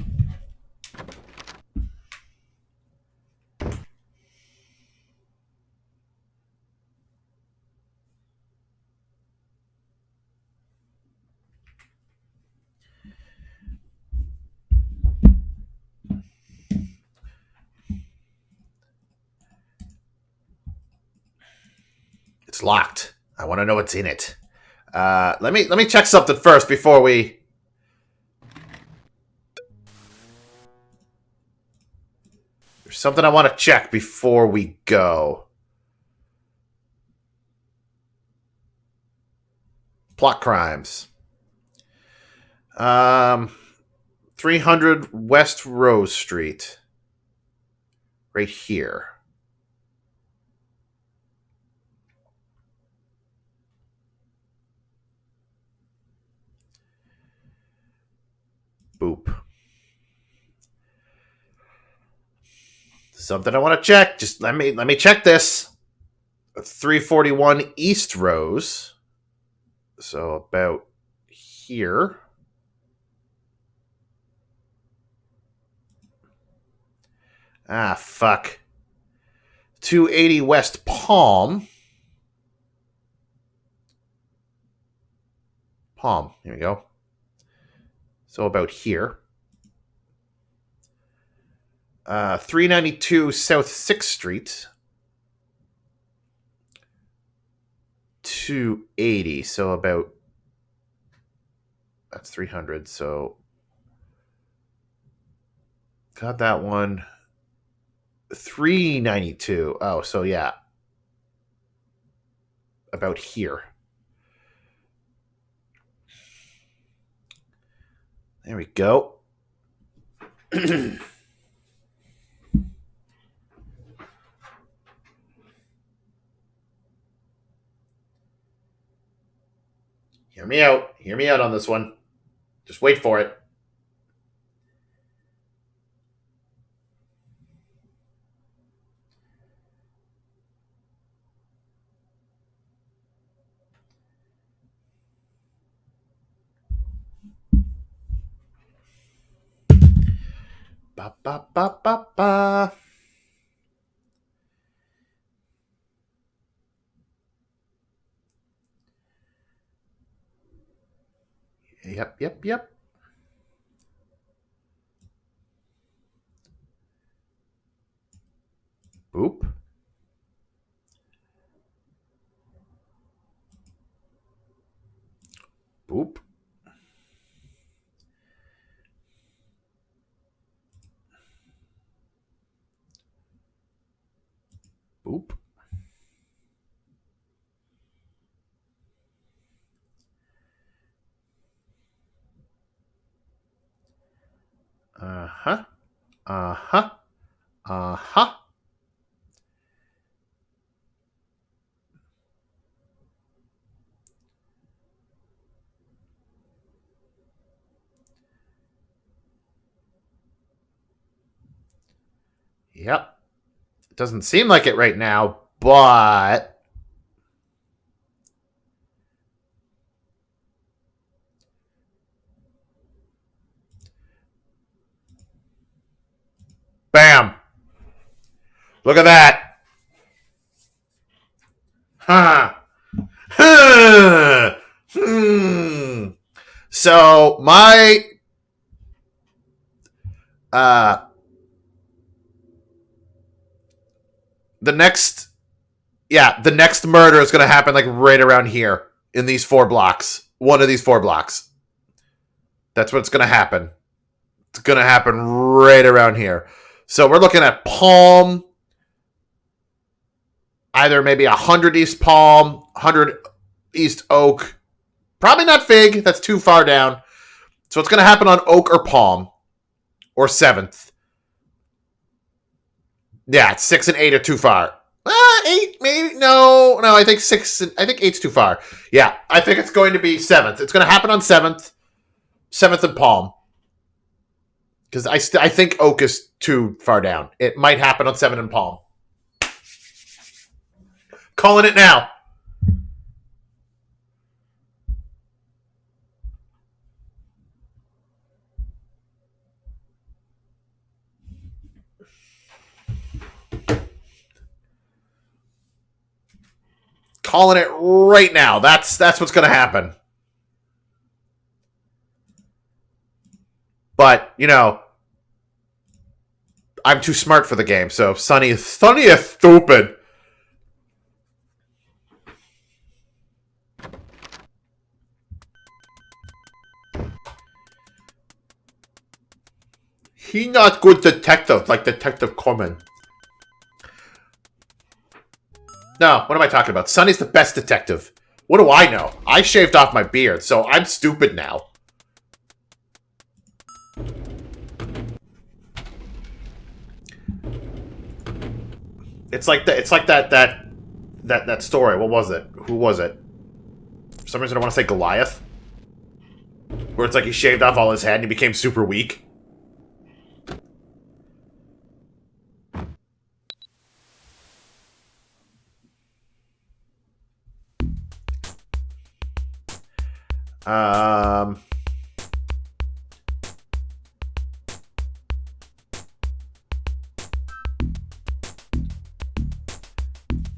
It's locked. I want to know what's in it. Let me check something first before we. There's something I want to check before we go. Plot crimes. 300 West Rose Street. Right here. Boop. Something I want to check. Just let me check this. 341 East Rose. So about here. Ah, fuck. 280 West Palm. Palm. Here we go. So about here. 392 South 6th Street. 280. So about... That's 300. So... Got that one. 392. Oh, so yeah. About here. There we go. Hear me out. Hear me out on this one. Just wait for it. Ba ba ba ba ba. Yep. Boop. Boop. Boop. Uh-huh. Uh-huh. Uh-huh. Yep. It doesn't seem like it right now, but... Bam! Look at that! Huh! Huh! So my the next murder is going to happen like right around here in these 4 blocks. One of these 4 blocks. That's what's going to happen. It's going to happen right around here. So we're looking at Palm, either maybe 100 East Palm, 100 East Oak. Probably not Fig. That's too far down. So it's going to happen on Oak or Palm or 7th. Yeah, 6 and 8 are too far. 8, maybe? No, I think 6. I think 8's too far. Yeah, I think it's going to be 7th. It's going to happen on 7th. 7th and Palm. Because I think Oak is too far down. It might happen on 7 and Palm. Calling it now. Calling it right now. That's what's going to happen. But, I'm too smart for the game, so Sonny is stupid. He not good detective like Detective Corman. No, what am I talking about? Sonny's the best detective. What do I know? I shaved off my beard, so I'm stupid now. It's like that story. What was it? Who was it? For some reason I want to say Goliath. Where it's like he shaved off all his head and he became super weak. I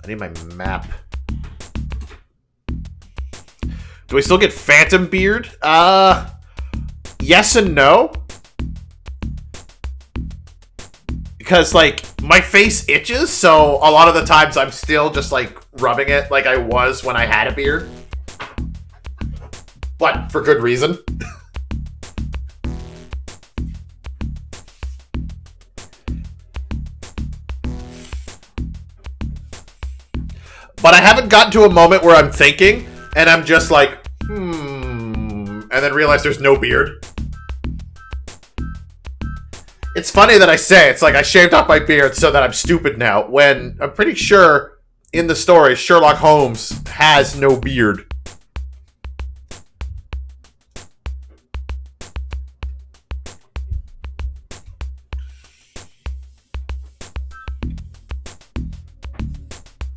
need my map. Do I still get Phantom Beard? Yes and no. Because, like, my face itches, so a lot of the times I'm still just, like, rubbing it like I was when I had a beard. But for good reason. But I haven't gotten to a moment where I'm thinking, and I'm just like, and then realize there's no beard. It's funny that I say, it's like I shaved off my beard so that I'm stupid now, when I'm pretty sure in the story, Sherlock Holmes has no beard.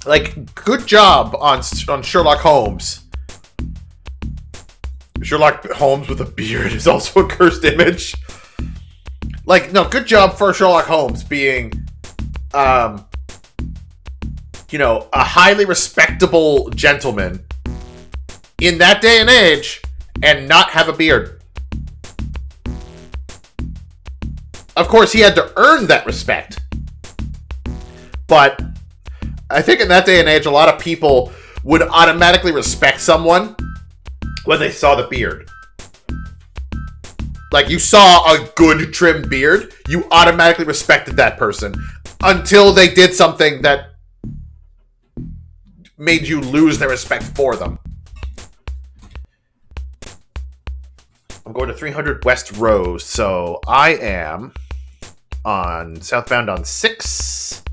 Like, good job on Sherlock Holmes. Sherlock Holmes with a beard is also a cursed image. Like, no, good job for Sherlock Holmes being, a highly respectable gentleman in that day and age and not have a beard. Of course, he had to earn that respect. But I think in that day and age, a lot of people would automatically respect someone when they saw the beard. Like, you saw a good trimmed beard, you automatically respected that person until they did something that made you lose their respect for them. I'm going to 300 West Rose, so I am on southbound on 6.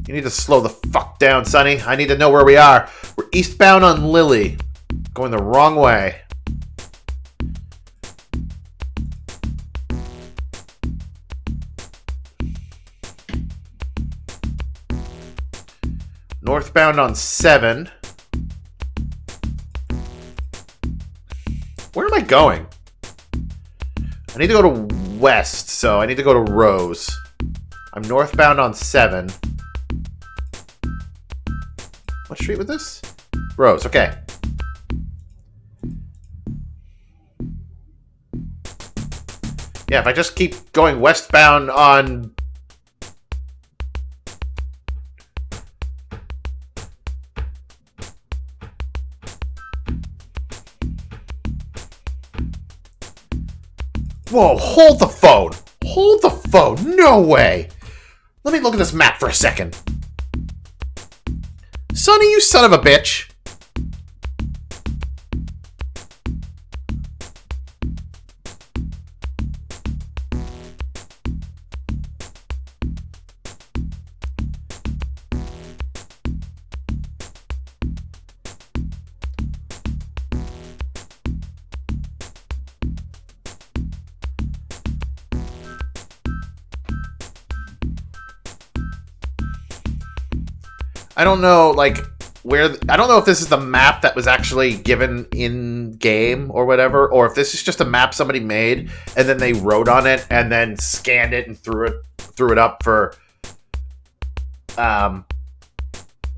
You need to slow the fuck down, Sonny. I need to know where we are. We're eastbound on Lily. Going the wrong way. Northbound on 7. Where am I going? I need to go to west, so I need to go to Rose. I'm northbound on 7. What street was this? Rose, okay. Yeah, if I just keep going westbound on... Whoa, hold the phone! Hold the phone! No way! Let me look at this map for a second. Sonny, you son of a bitch! I don't know, like, where... I don't know if this is the map that was actually given in-game or whatever, or if this is just a map somebody made, and then they wrote on it, and then scanned it and threw it up for...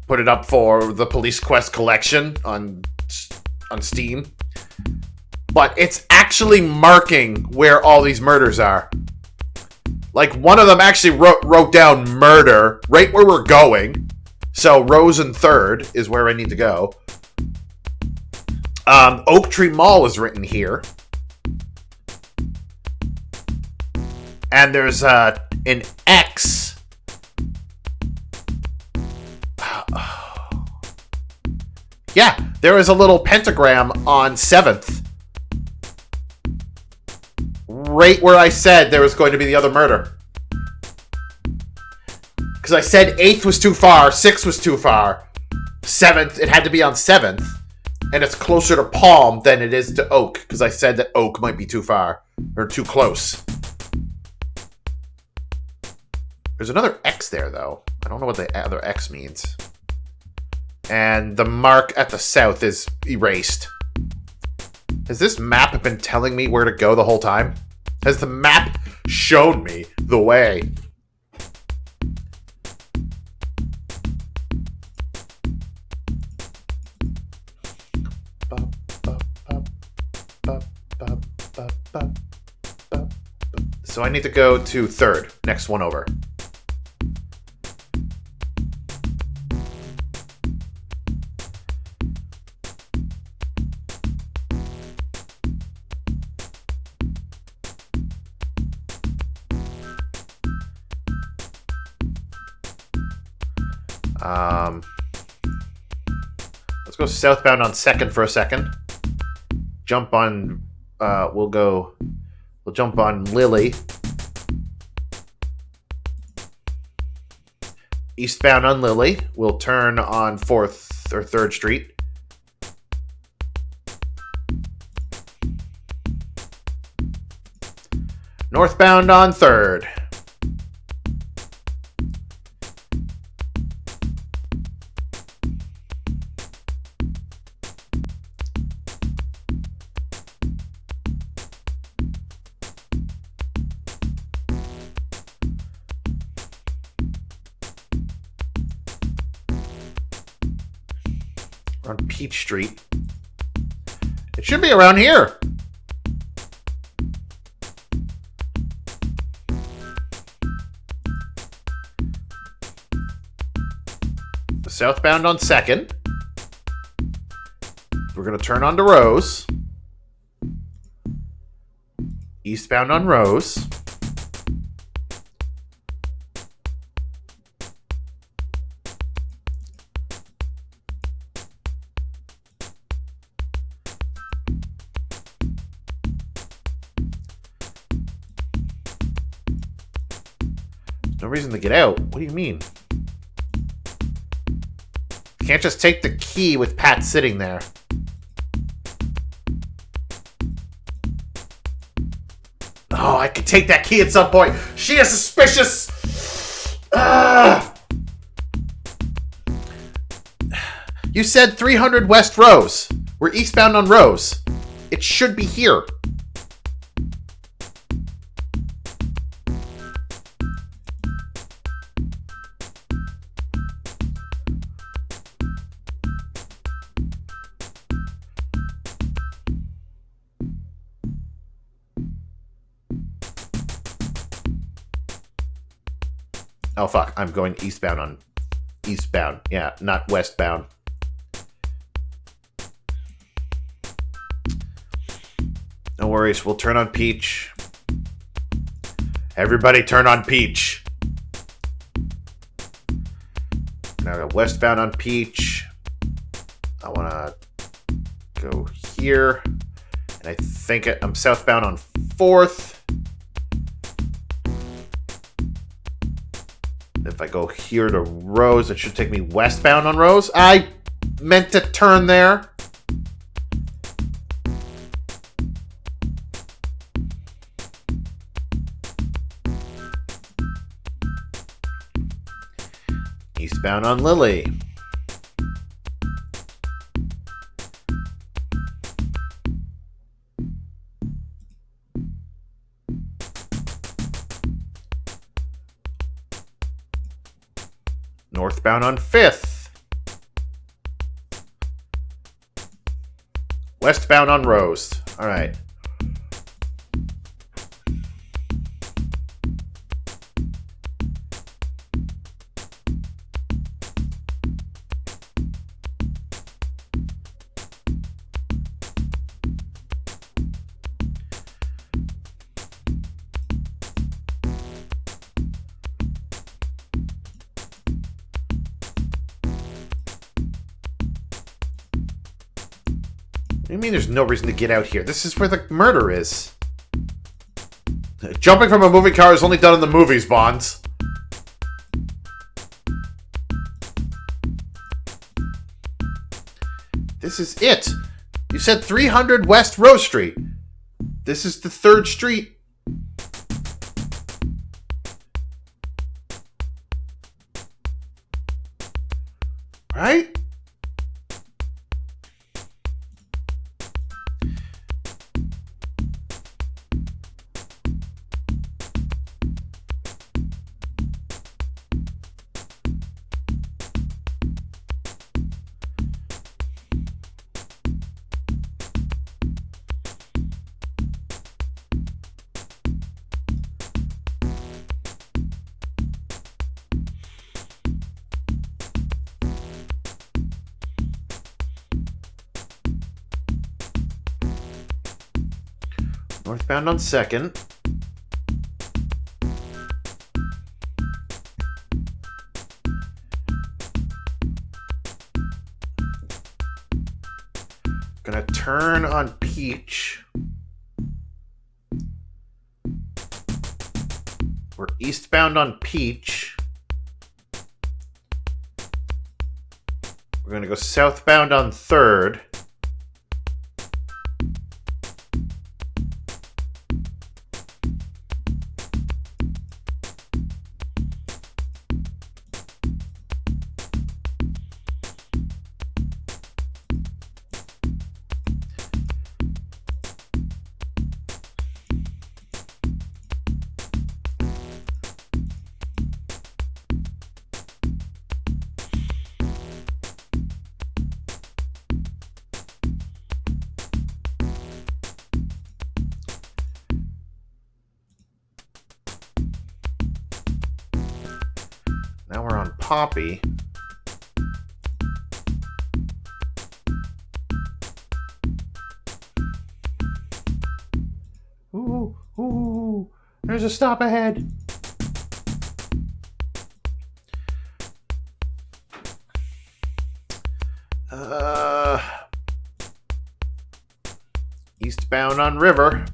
put it up for the Police Quest collection on Steam. But it's actually marking where all these murders are. Like, one of them actually wrote down murder right where we're going. So, Rose and 3rd is where I need to go. Oak Tree Mall is written here. And there's an X. Yeah, there is a little pentagram on 7th. Right where I said there was going to be the other murder. Because I said 8th was too far, 6th was too far. 7th, it had to be on 7th. And it's closer to Palm than it is to Oak. Because I said that Oak might be too far. Or too close. There's another X there, though. I don't know what the other X means. And the mark at the south is erased. Has this map been telling me where to go the whole time? Has the map shown me the way? So I need to go to 3rd, next one over. Let's go southbound on 2nd for a second. Jump on, we'll jump on Lily. Eastbound on Lily. We'll turn on 4th or 3rd Street. Northbound on 3rd. On Peach Street. It should be around here. Southbound on 2nd. We're going to turn onto Rose. Eastbound on Rose. No reason to get out. What do you mean? Can't just take the key with Pat sitting there. Oh, I could take that key at some point. She is suspicious. You said 300 West Rose. We're eastbound on Rose. It should be here. Oh, fuck. I'm going eastbound on... Eastbound. Yeah, not westbound. No worries. We'll turn on Peach. Everybody turn on Peach. Now I got westbound on Peach. I want to go here. And I think I'm southbound on 4th. If I go here to Rose, it should take me westbound on Rose. I meant to turn there. Eastbound on Lily. Northbound on 5th. Westbound on Rose. All right. What do you mean there's no reason to get out here? This is where the murder is. Jumping from a moving car is only done in the movies, Bonds. This is it. You said 300 West Rose Street. This is the 3rd street. Right? Northbound on 2nd. Gonna turn on Peach. We're eastbound on Peach. We're gonna go southbound on 3rd. Now we're on Poppy. Ooh, ooh, there's a stop ahead. Eastbound on River.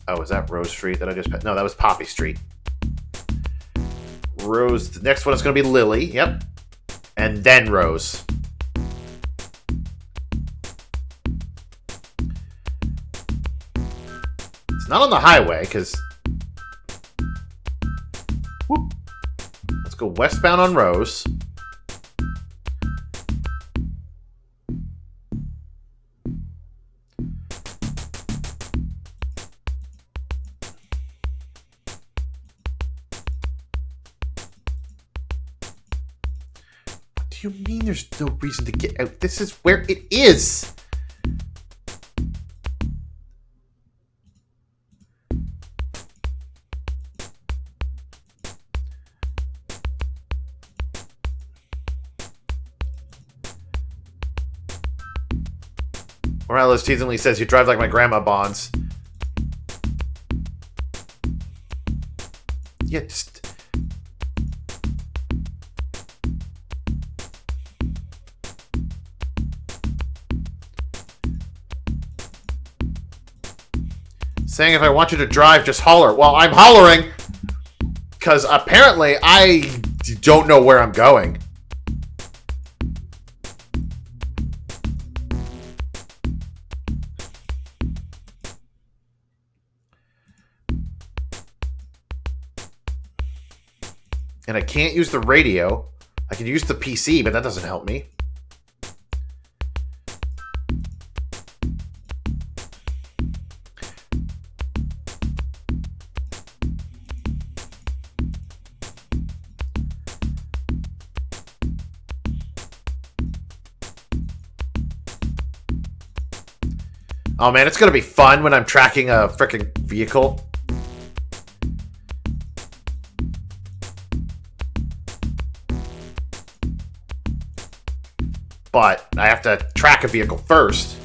Oh, was that Rose Street that I just... No, that was Poppy Street. Rose... The next one is going to be Lily. Yep. And then Rose. It's not on the highway, because... Whoop. Let's go westbound on Rose. do you mean there's no reason to get out? This is where it is. Morales teasingly says, you drive like my grandma, Bonds. Yeah, just... Saying if I want you to drive, just holler. Well, I'm hollering because apparently I don't know where I'm going. And I can't use the radio. I can use the PC, but that doesn't help me. Oh man, it's gonna be fun when I'm tracking a freaking vehicle. But I have to track a vehicle first.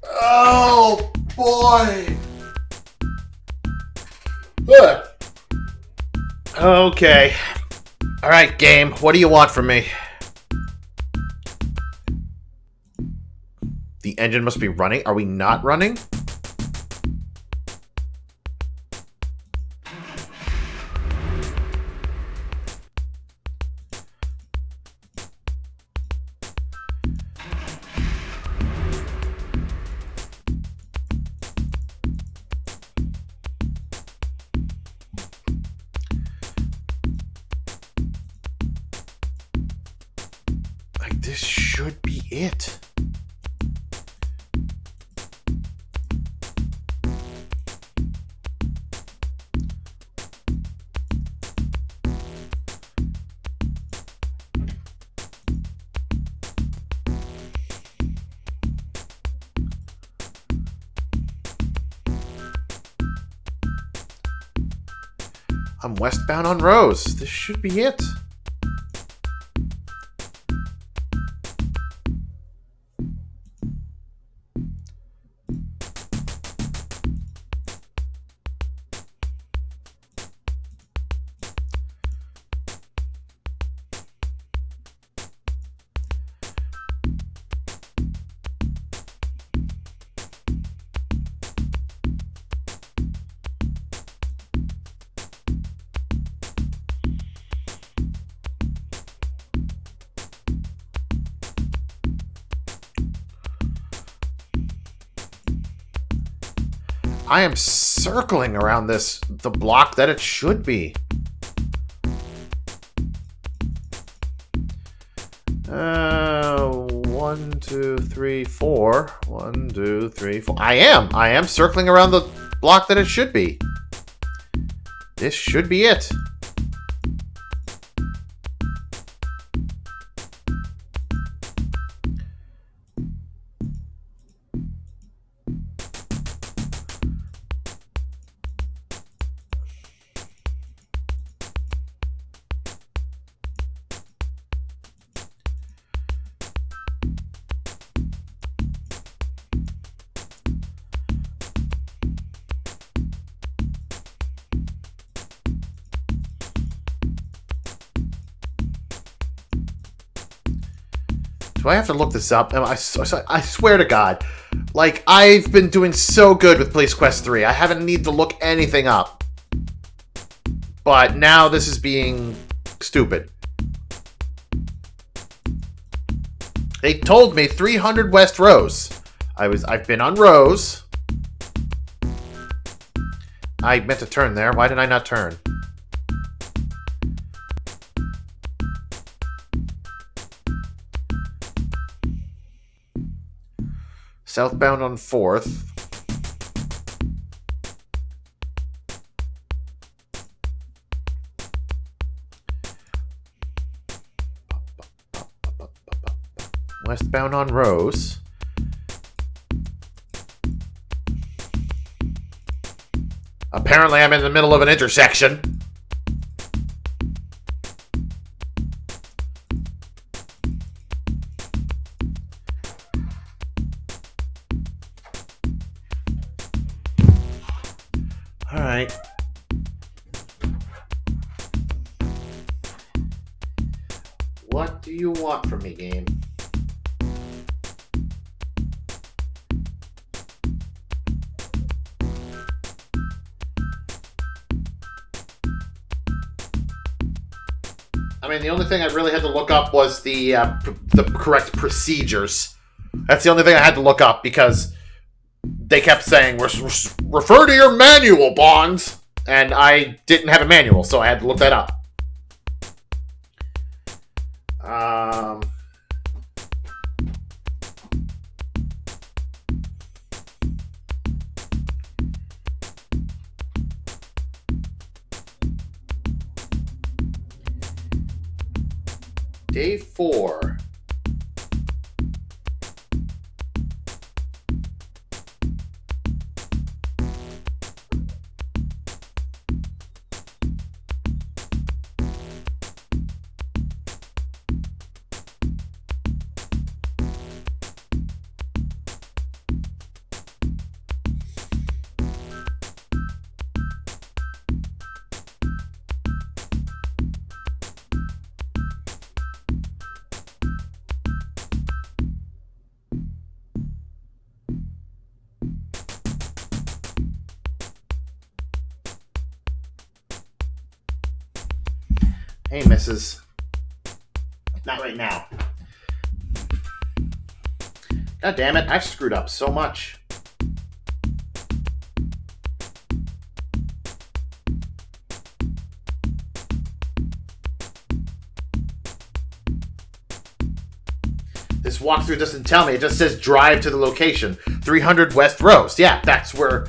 Oh boy! Ugh. Okay. Alright, game. What do you want from me? The engine must be running. Are we not running? Like, this should be it. I'm westbound on Rose. This should be it. I am circling around the block that it should be. 1, 2, 3, 4. 1, 2, 3, 4. I am circling around the block that it should be. This should be it. Do I have to look this up? I swear to God. Like, I've been doing so good with Police Quest 3. I haven't need to look anything up. But now this is being stupid. They told me 300 West Rose. I've been on Rose. I meant to turn there. Why did I not turn? Southbound on 4th. Westbound on Rose. Apparently I'm in the middle of an intersection. Alright. What do you want from me, game? I mean, the only thing I really had to look up was the correct procedures. That's the only thing I had to look up because they kept saying, refer to your manual, Bonds. And I didn't have a manual, so I had to look that up. Day 4. Hey, Mrs. Not right now. God damn it, I've screwed up so much. This walkthrough doesn't tell me. It just says drive to the location. 300 West Rose. Yeah, that's where...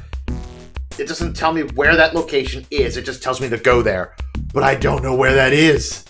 It doesn't tell me where that location is. It just tells me to go there. But I don't know where that is.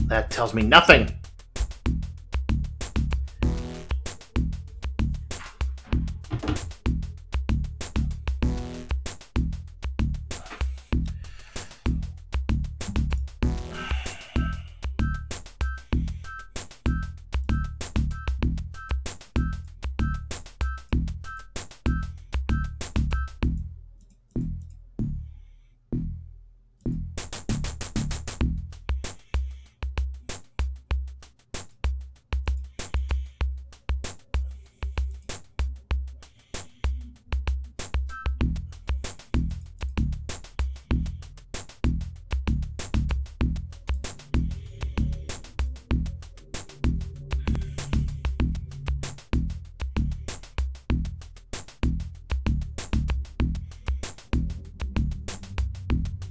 That tells me nothing.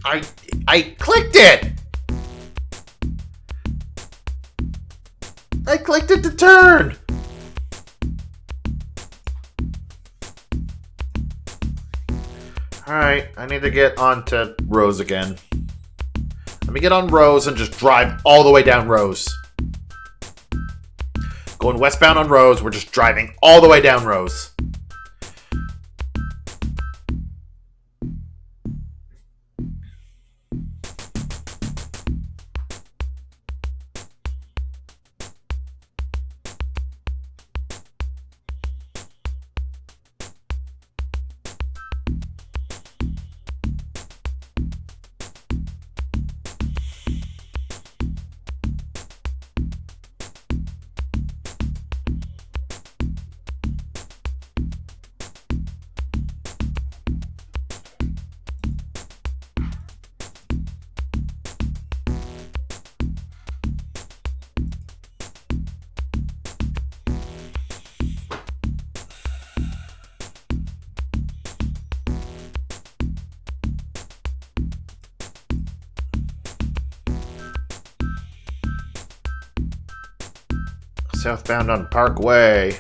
I clicked it! I clicked it to turn! Alright, I need to get onto Rose again. Let me get on Rose and just drive all the way down Rose. Going westbound on Rose, we're just driving all the way down Rose. Southbound on Parkway.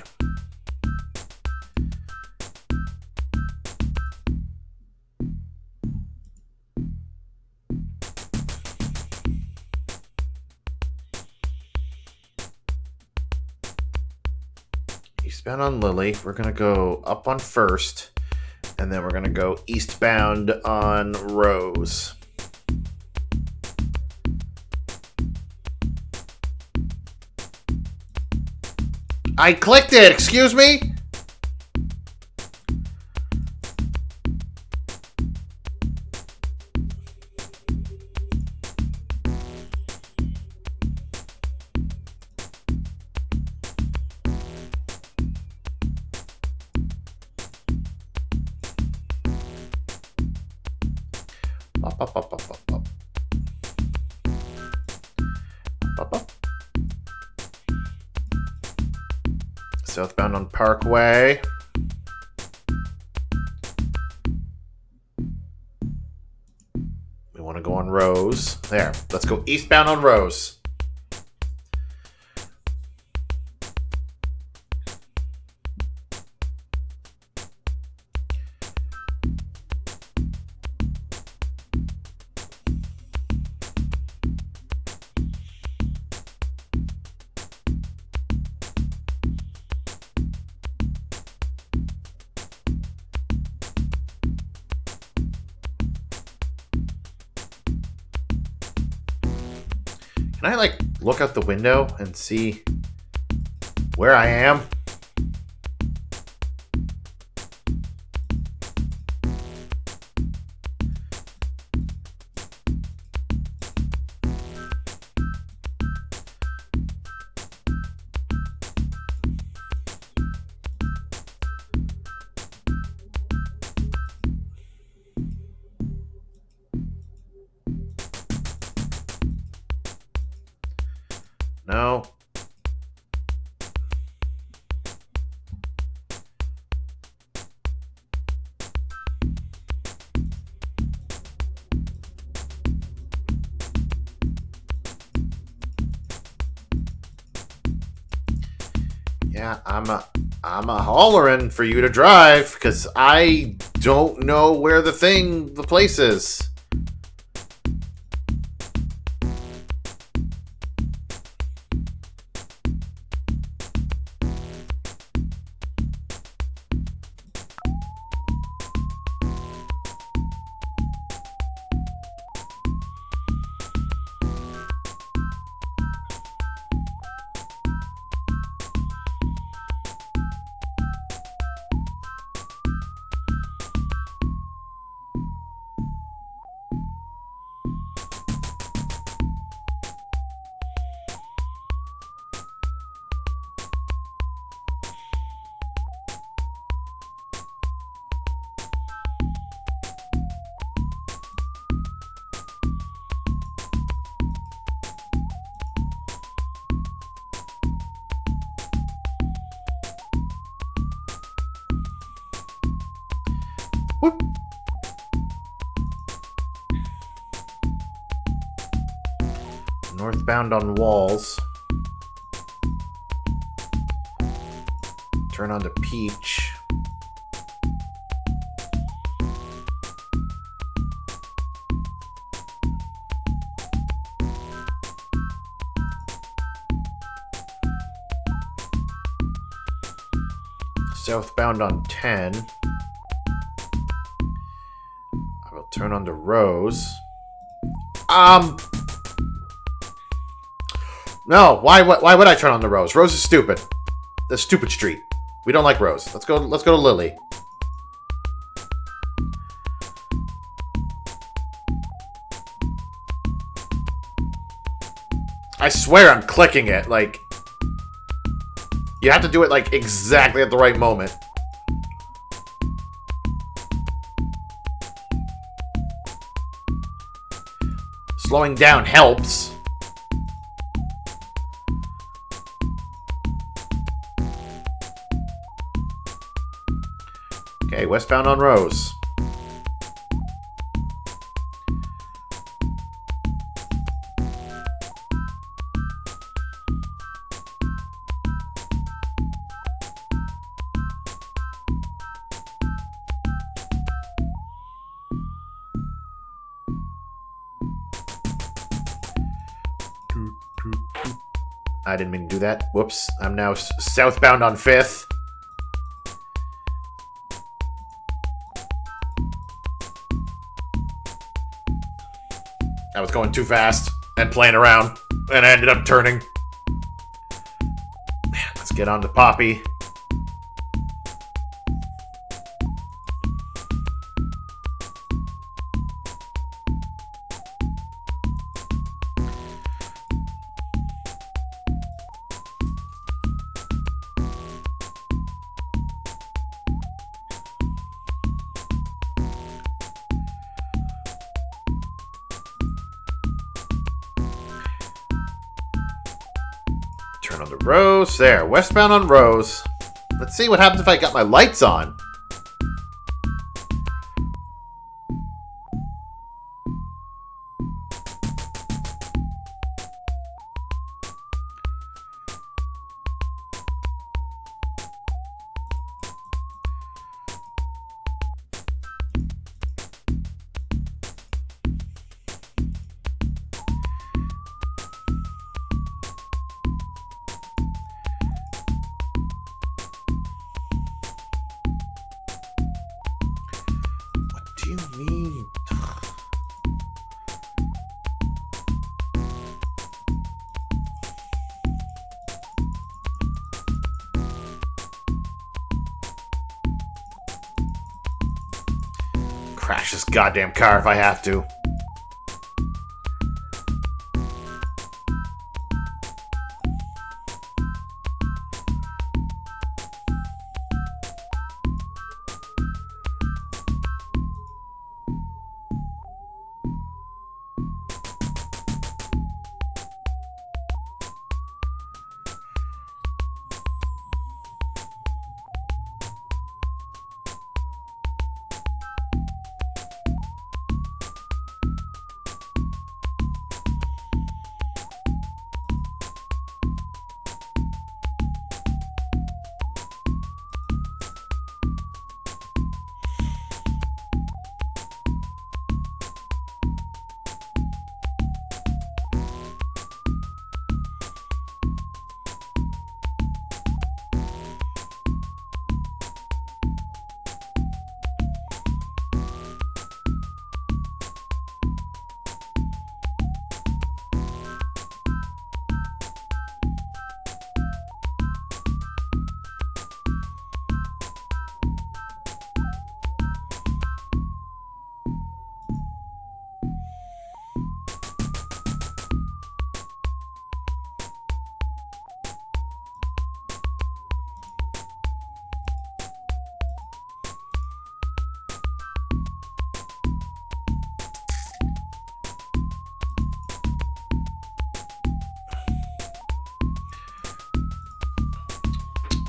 Eastbound on Lily. We're going to go up on First, and then we're going to go eastbound on Rose. I clicked it, excuse me? Up, up, up, up, up, up. Up, up. Southbound on Parkway. We want to go on Rose. There. Let's go eastbound on Rose. Can I, like, look out the window and see where I am? No. Yeah, I'm a hollering for you to drive because I don't know where the place is. Northbound on Walls. Turn onto Peach. Southbound on 10. I will turn onto Rose. No, why would I turn on the Rose? Rose is stupid. The stupid street. We don't like Rose. Let's go to Lily. I swear I'm clicking it, like... You have to do it, like, exactly at the right moment. Slowing down helps. Okay, westbound on Rose. I didn't mean to do that. Whoops. I'm now southbound on 5th. I was going too fast and playing around, and I ended up turning. Let's get on to Poppy. Turn on the Rose. There, westbound on Rose. Let's see what happens if I got my lights on. What do you mean? Crash this goddamn car if I have to.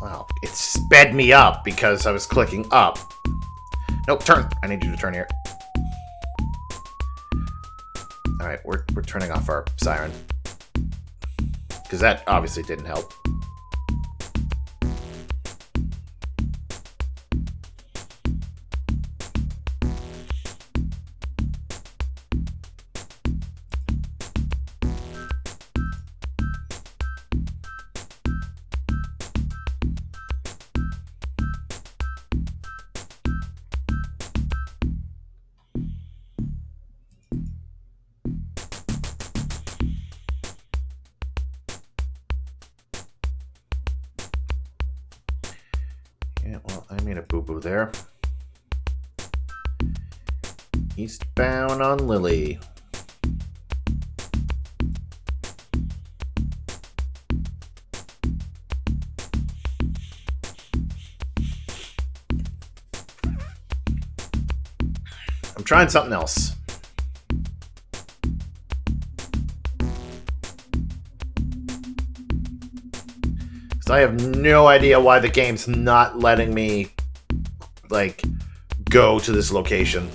Wow, it sped me up because I was clicking up. Nope, turn. I need you to turn here. Alright, we're turning off our siren. because that obviously didn't help. Well, I made a boo-boo there. Eastbound on Lily. I'm trying something else. I have no idea why the game's not letting me, like, go to this location.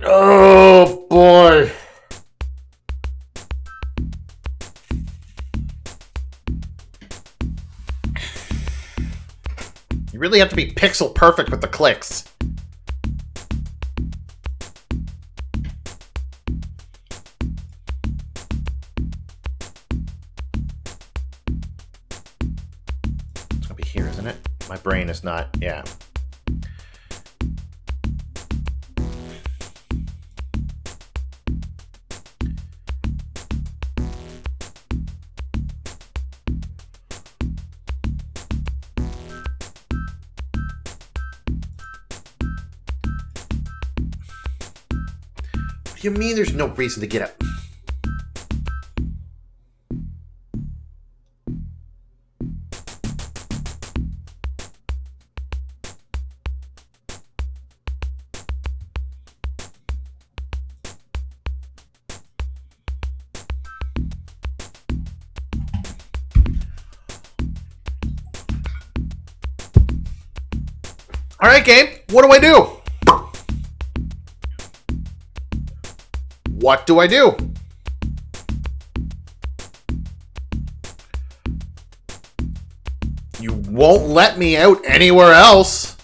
Oh, boy. You really have to be pixel perfect with the clicks. It's gonna be here, isn't it? My brain is not, yeah. What do you mean there's no reason to get up? All right, game. What do I do? What do I do? You won't let me out anywhere else.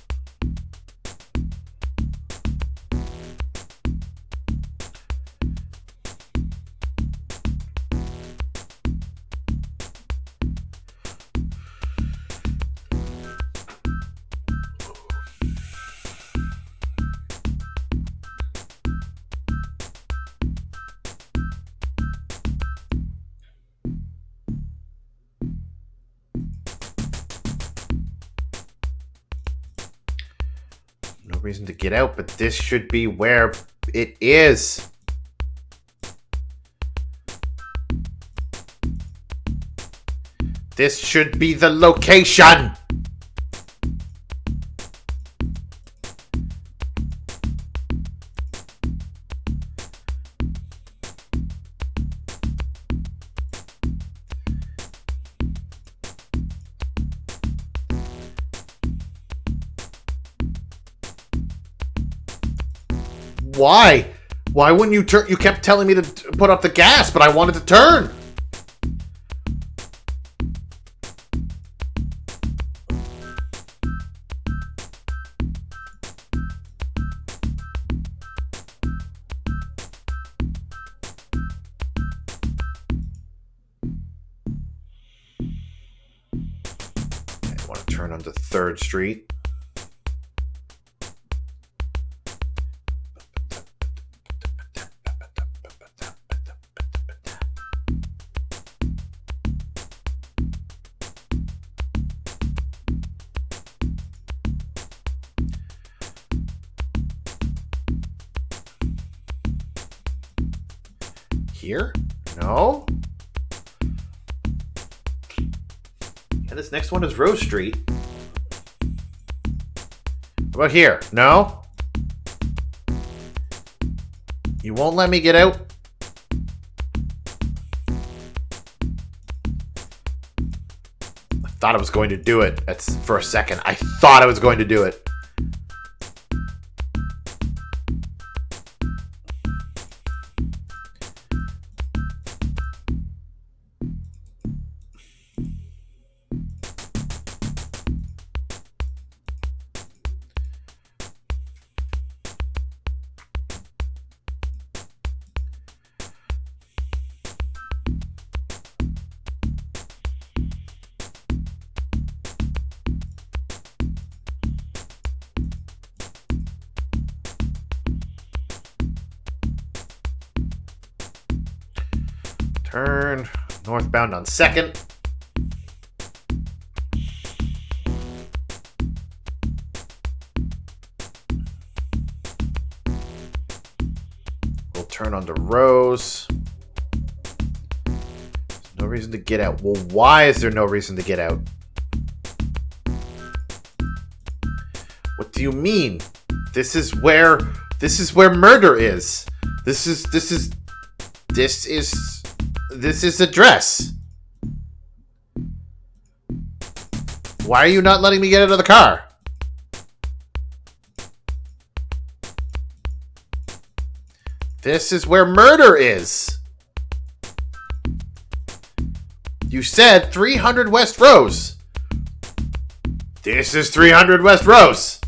No reason to get out, but this should be where it is. This should be the location. Why? Why wouldn't you turn? You kept telling me to put up the gas, but I wanted to turn. I want to turn onto 3rd Street. Here? No? And this next one is Rose Street. What about here? No? You won't let me get out? I thought I was going to do it. For a second. I thought I was going to do it. Turn northbound on 2nd. We'll turn onto Rose. There's no reason to get out. Well, why is there no reason to get out? What do you mean? This is where murder is. This is address. Why are you not letting me get out of the car? This is where murder is. You said 300 West Rose. This is 300 West Rose.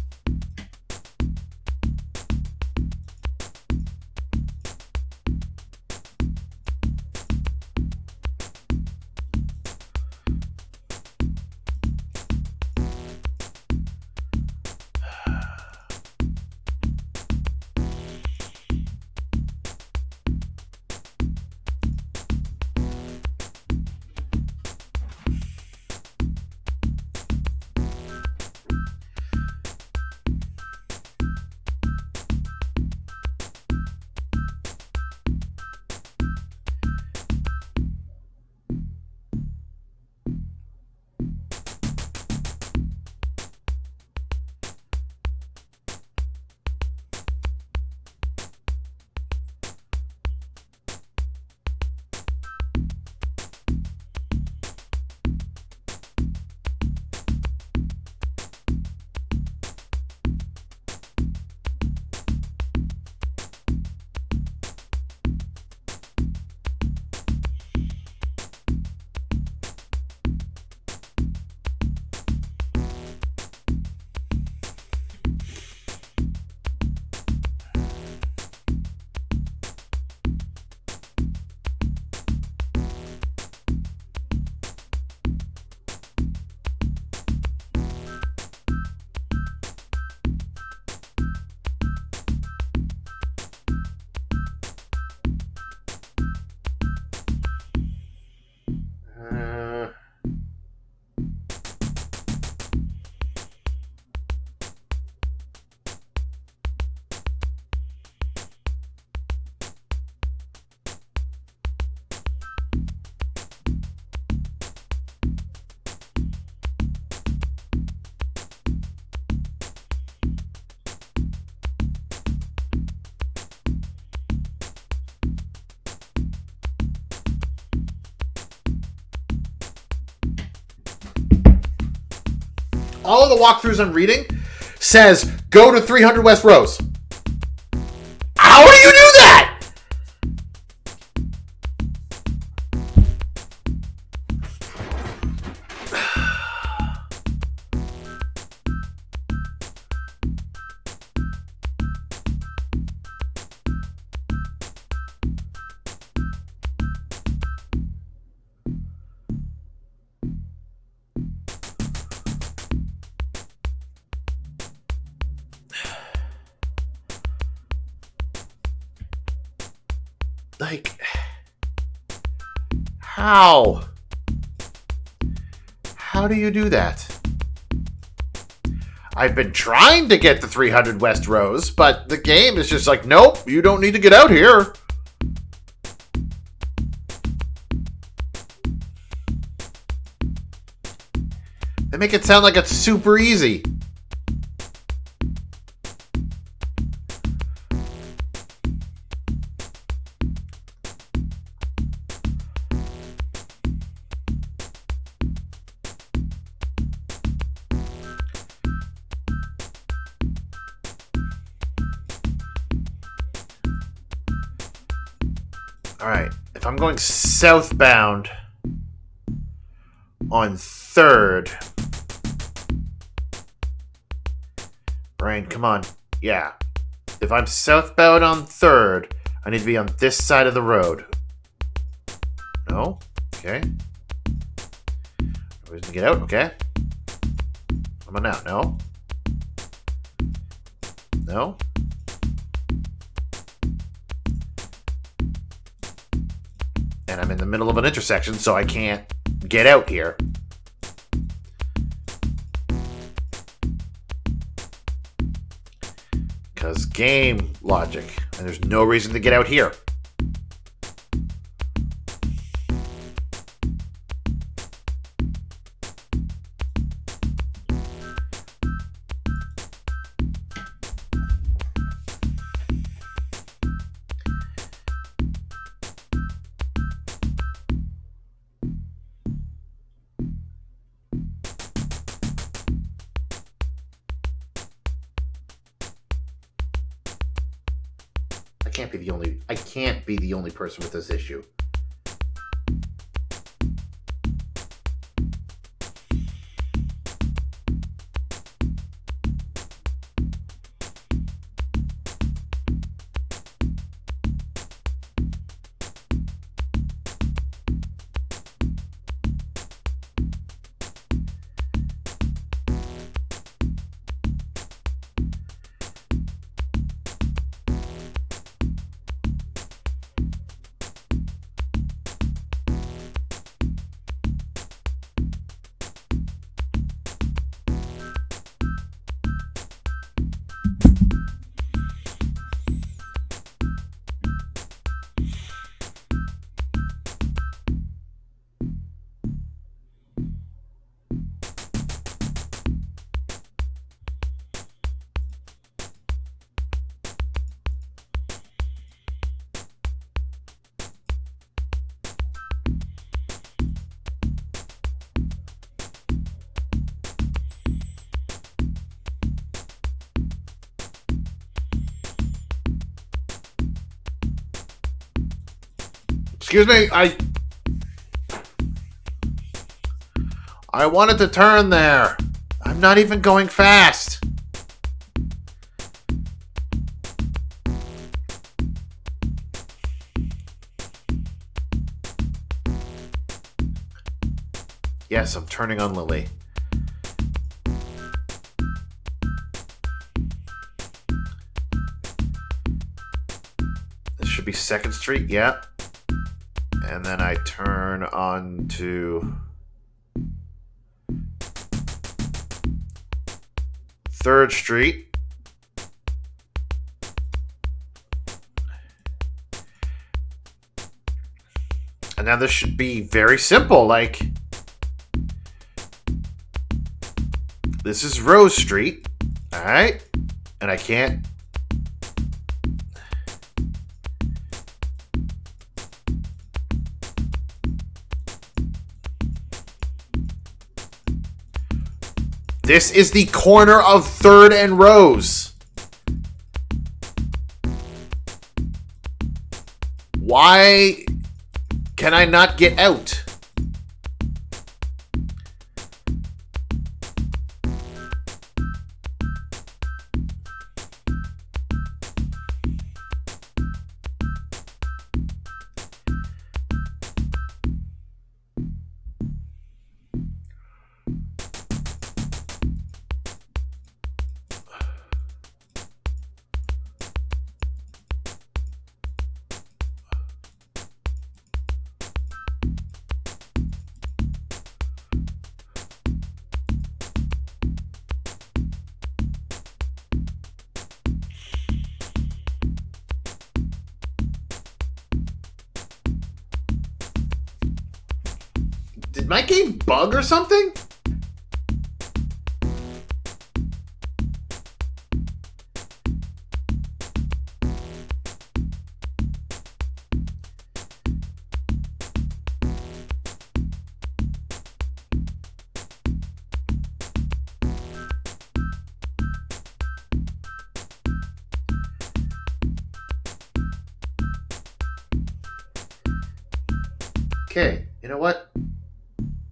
All of the walkthroughs I'm reading says go to 300 West Rose. How do you do that? Like, how? How do you do that? I've been trying to get the 300 West Rose, but the game is just like, nope, you don't need to get out here. They make it sound like it's super easy. Alright, if I'm going southbound on 3rd... Brain, come on. Yeah. If I'm southbound on 3rd, I need to be on this side of the road. No? Okay. Ways to get out, okay. Come on now, no? No? And I'm in the middle of an intersection, so I can't get out here. Because game logic. And there's no reason to get out here. I can't be the only person with this issue. Excuse me, I wanted to turn there. I'm not even going fast. Yes, I'm turning on Lily. This should be 2nd Street, yeah. And then I turn on to 3rd Street. And now this should be very simple. Like, this is Rose Street. All right. And I can't. This is the corner of 3rd and Rose. Why can I not get out? Did my game bug or something? Okay, you know what?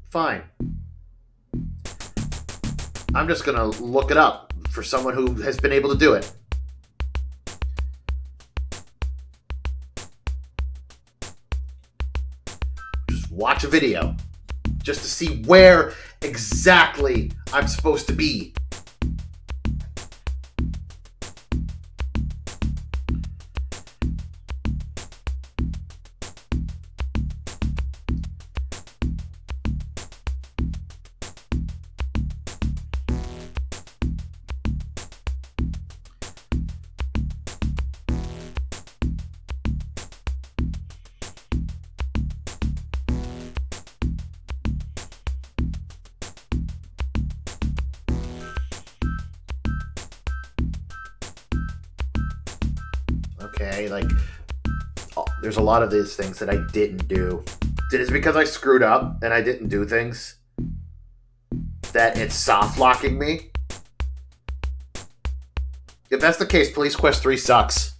Fine. I'm just gonna look it up for someone who has been able to do it. Just watch a video. Just to see where exactly I'm supposed to be. Okay, like, there's a lot of these things that I didn't do. Is it because I screwed up and I didn't do things that it's soft locking me? If that's the case, Police Quest 3 sucks.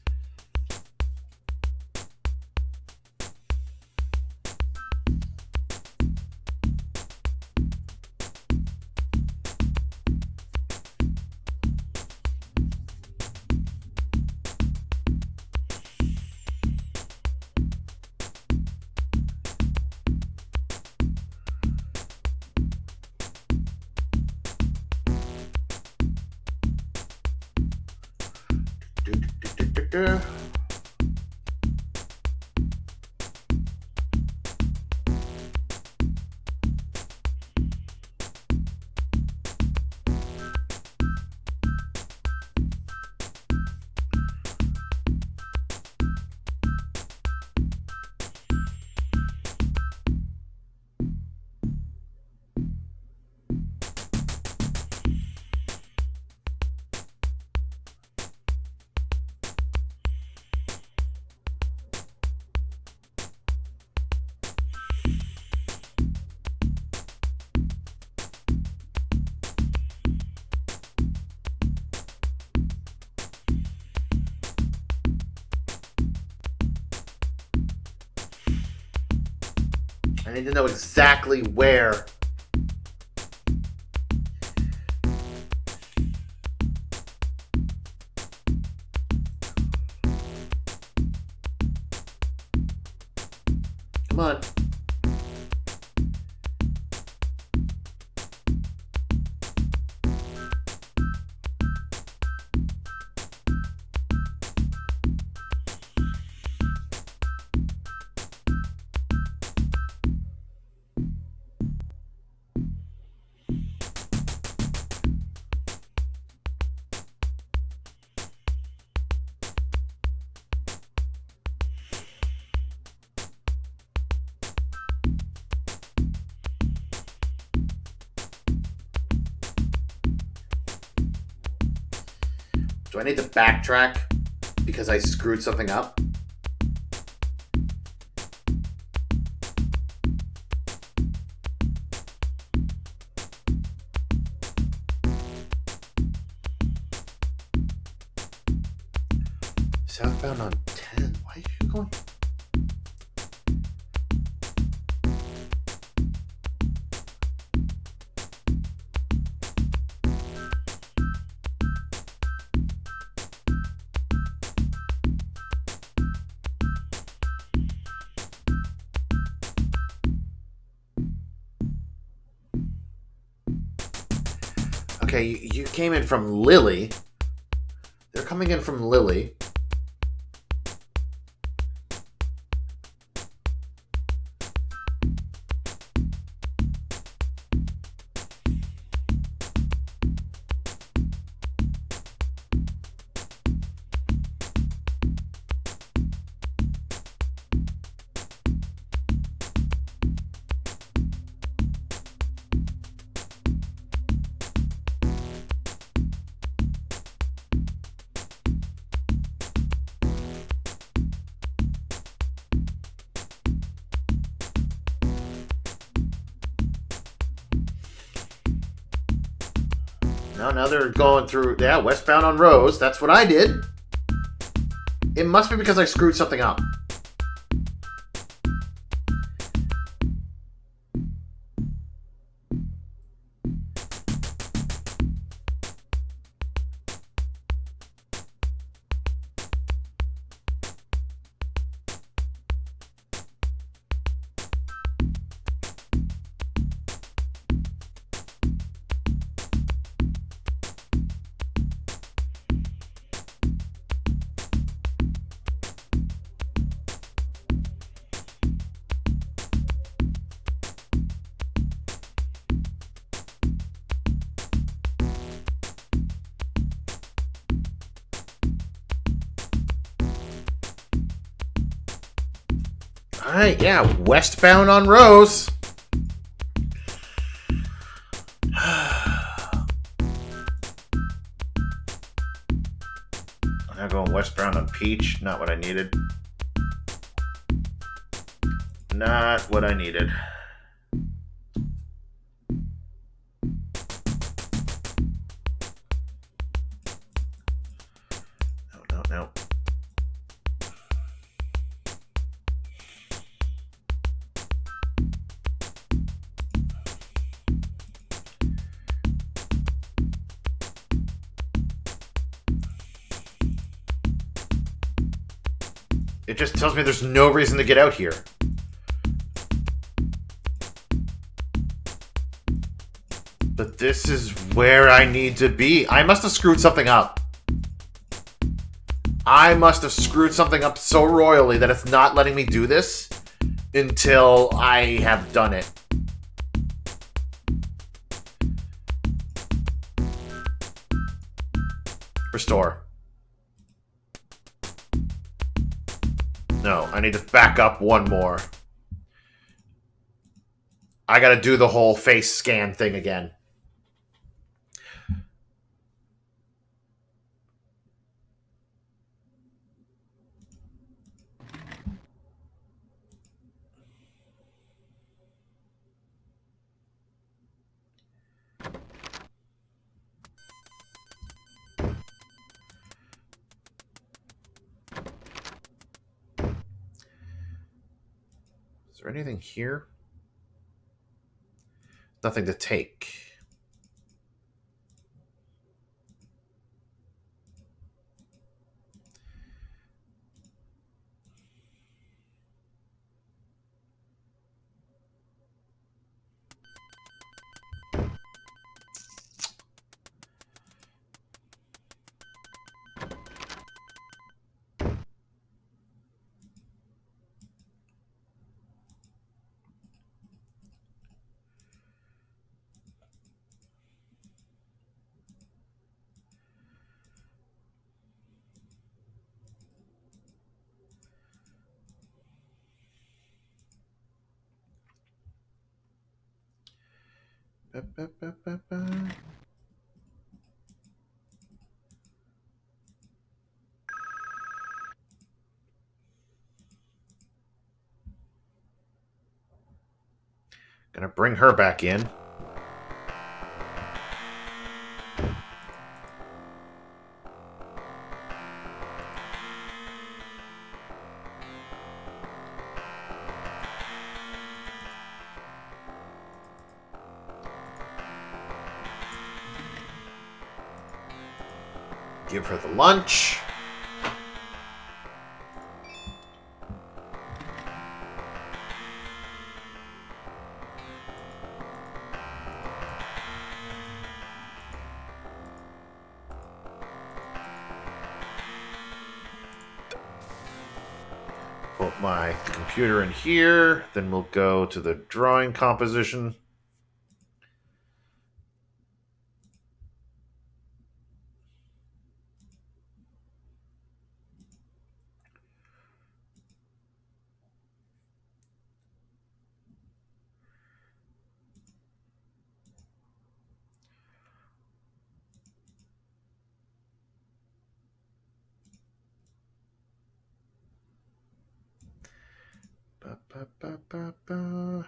I need to know exactly where. Come on. Do I need to backtrack because I screwed something up? Southbound on 10. Why are you going? Okay, you came in from Lily. They're coming in from Lily. Now they're going through, yeah, westbound on Rose. That's what I did. It must be because I screwed something up. Alright, yeah, westbound on Rose. I'm going westbound on Peach. Not what I needed. Not what I needed. No. It just tells me there's no reason to get out here. But this is where I need to be. I must have screwed something up. I must have screwed something up so royally that it's not letting me do this until I have done it. Restore. No, I need to back up one more. I gotta do the whole face scan thing again. Is there anything here? Nothing to take. Gonna bring her back in. Give her the lunch. Put my computer in here. Then we'll go to the drawing composition. Ba.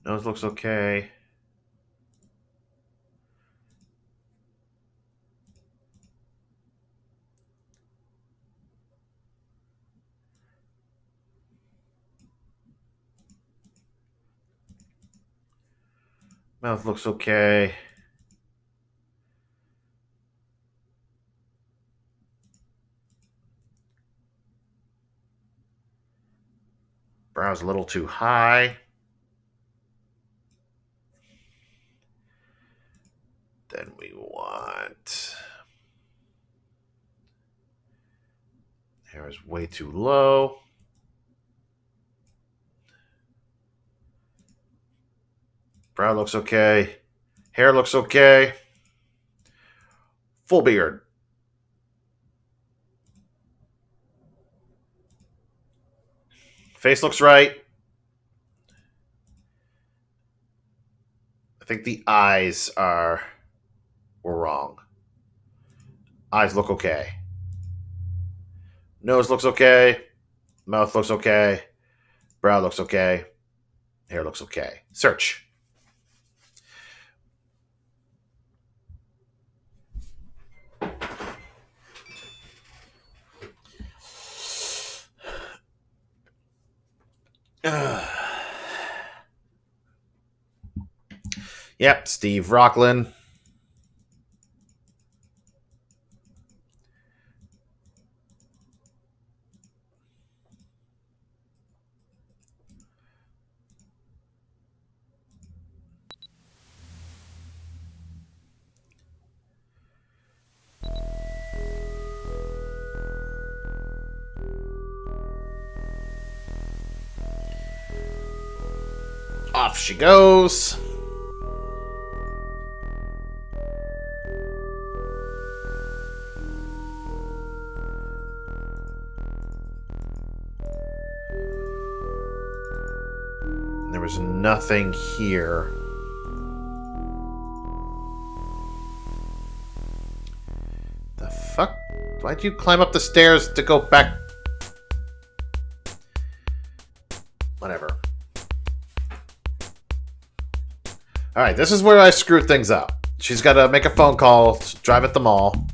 Nose looks okay. Mouth looks okay. Brow's a little too high. Then we want... Hair is way too low. Brow looks okay. Hair looks okay. Full beard. Face looks right. I think the eyes were wrong. Eyes look okay. Nose looks okay. Mouth looks okay. Brow looks okay. Hair looks okay. Search. Yep, Steve Rocklin. Off she goes. There was nothing here. The fuck? Why'd you climb up the stairs to go back? Whatever. Alright, this is where I screwed things up. She's got to make a phone call, drive at the mall.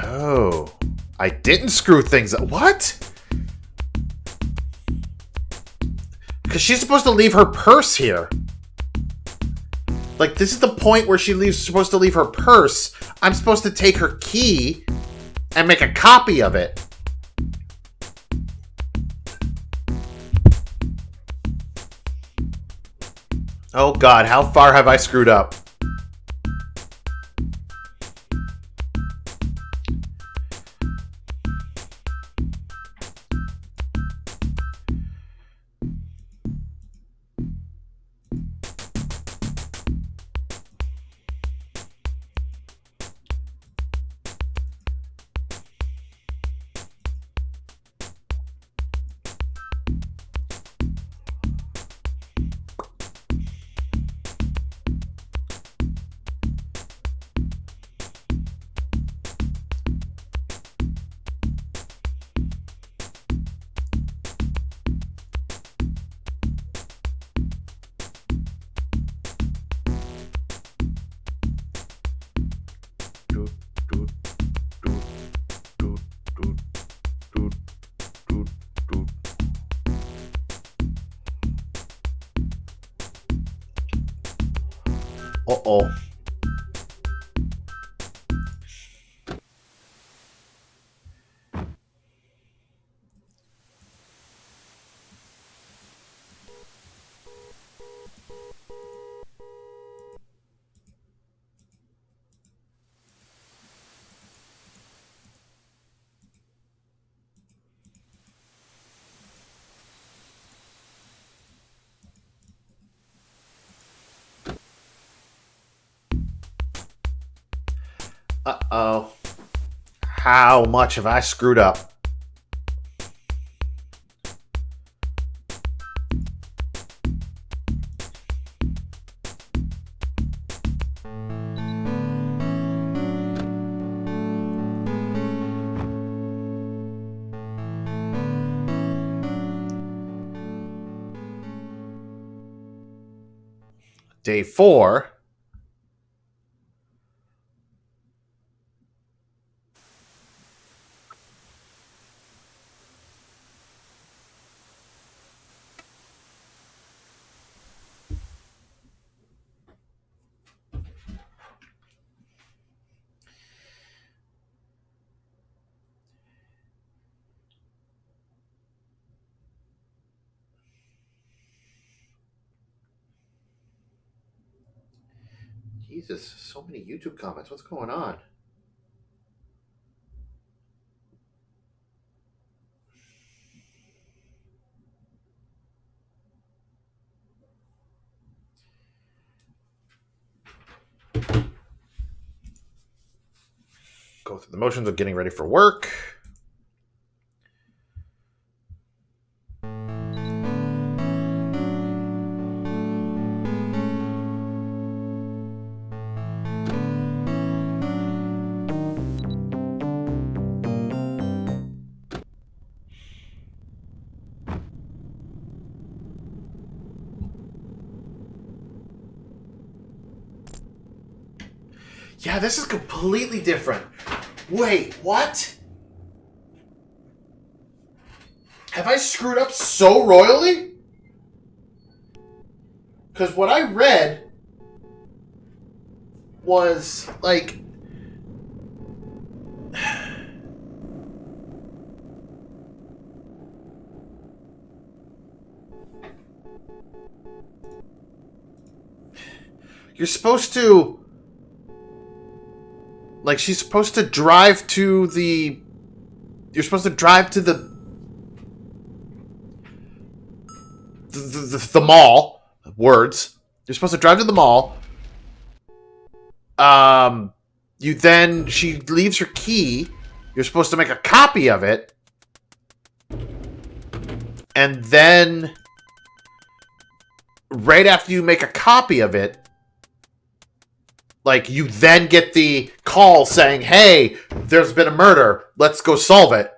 Oh. I didn't screw things up. What? Because she's supposed to leave her purse here. Like, this is the point where supposed to leave her purse. I'm supposed to take her key and make a copy of it. Oh god, how far have I screwed up? Uh-oh. Uh-oh. How much have I screwed up? Day 4. Jesus, so many YouTube comments. What's going on? Go through the motions of getting ready for work. Yeah, this is completely different. Wait, what? Have I screwed up so royally? Because what I read was, like... You're supposed to... Like, she's supposed to drive to the... You're supposed to drive to the mall. Words. You're supposed to drive to the mall. You then... She leaves her key. You're supposed to make a copy of it. And then... Right after you make a copy of it... Like, you then get the call saying, hey, there's been a murder. Let's go solve it.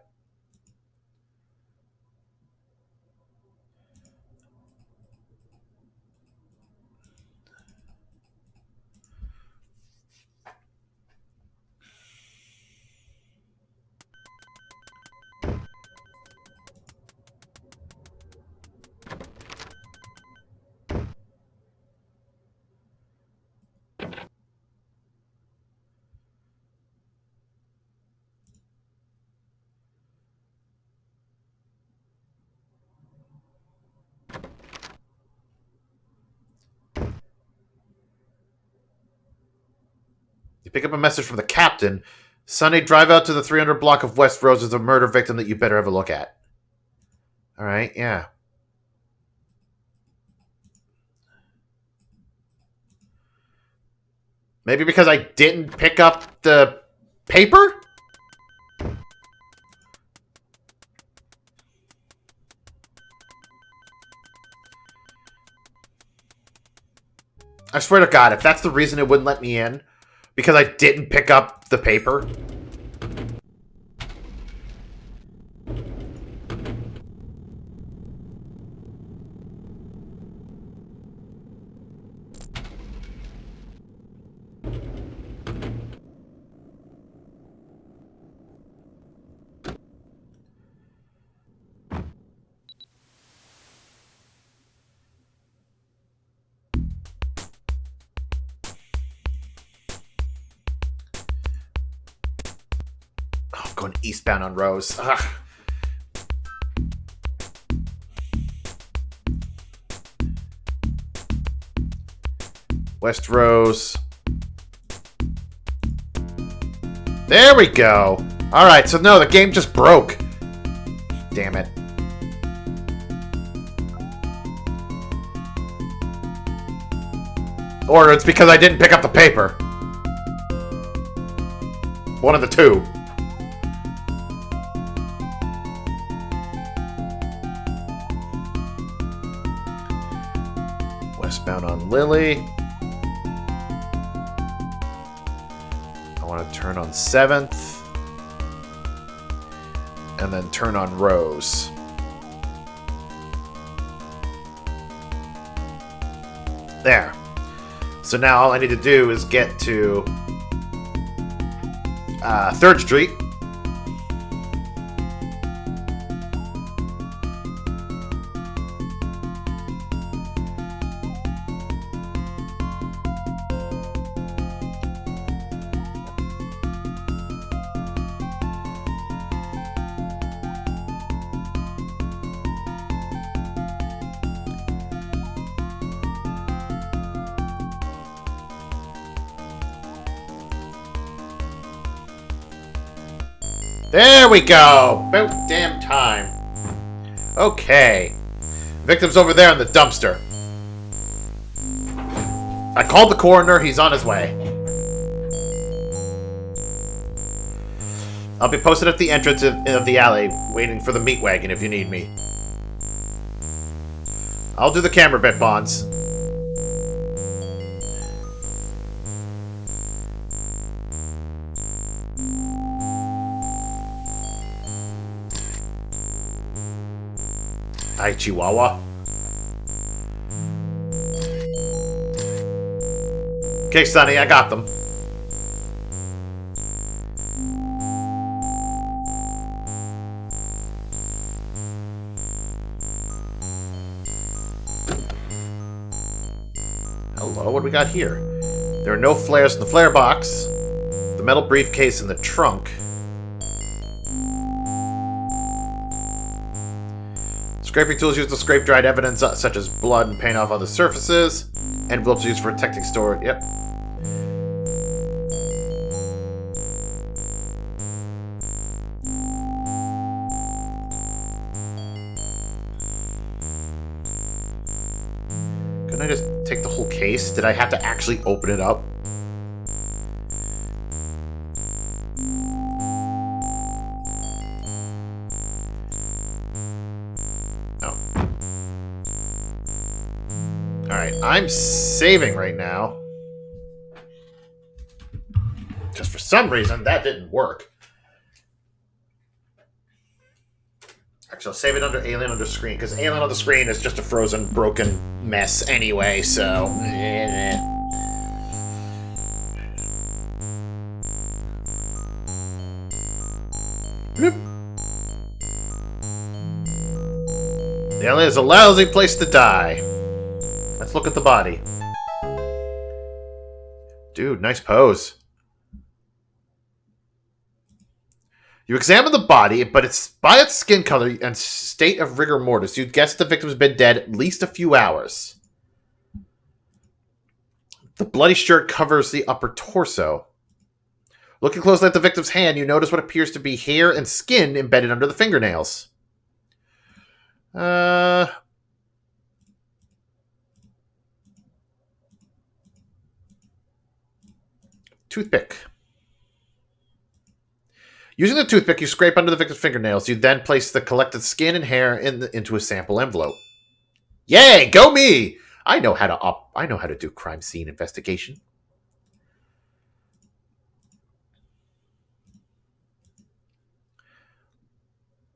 You pick up a message from the captain. Sunday, drive out to the 300 block of West Rose. There's a murder victim that you better have a look at. All right, yeah. Maybe because I didn't pick up the paper? I swear to God, if that's the reason it wouldn't let me in, because I didn't pick up the paper. Going eastbound on Rose. Ugh. West Rose. There we go. Alright, so no, the game just broke. Damn it. Or it's because I didn't pick up the paper. One of the two. Westbound on Lily. I want to turn on 7th. And then turn on Rose. There. So now all I need to do is get to 3rd Street. There we go! About damn time. Okay. Victim's over there in the dumpster. I called the coroner, he's on his way. I'll be posted at the entrance of the alley, waiting for the meat wagon if you need me. I'll do the camera bit, Bonds. Hi, Chihuahua. Okay, Sonny, I got them. Hello, what do we got here? There are no flares in the flare box. The metal briefcase in the trunk. Scraping tools used to scrape dried evidence such as blood and paint off other surfaces. Envelopes used for protecting storage. Yep. Couldn't I just take the whole case? Did I have to actually open it up? Alright, I'm saving right now. Just for some reason, that didn't work. Actually, I'll save it under Alien under Screen, because Alien on the Screen is just a frozen, broken mess anyway, so... Bloop. The alley is a lousy place to die. Let's look at the body. Dude, nice pose. You examine the body, but it's by its skin color and state of rigor mortis, you'd guess the victim's been dead at least a few hours. The bloody shirt covers the upper torso. Looking closely at the victim's hand, you notice what appears to be hair and skin embedded under the fingernails. Toothpick. Using the toothpick, you scrape under the victim's fingernails. You then place the collected skin and hair into a sample envelope. Yay! Go me! I know how to do crime scene investigation.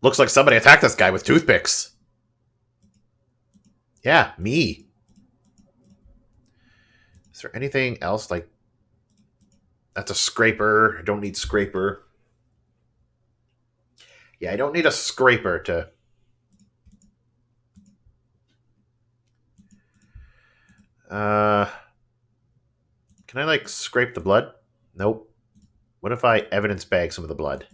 Looks like somebody attacked this guy with toothpicks. Yeah, me. Is there anything else like... That's a scraper. I don't need scraper. Yeah, I don't need a scraper to... Can I, like, scrape the blood? Nope. What if I evidence bag some of the blood?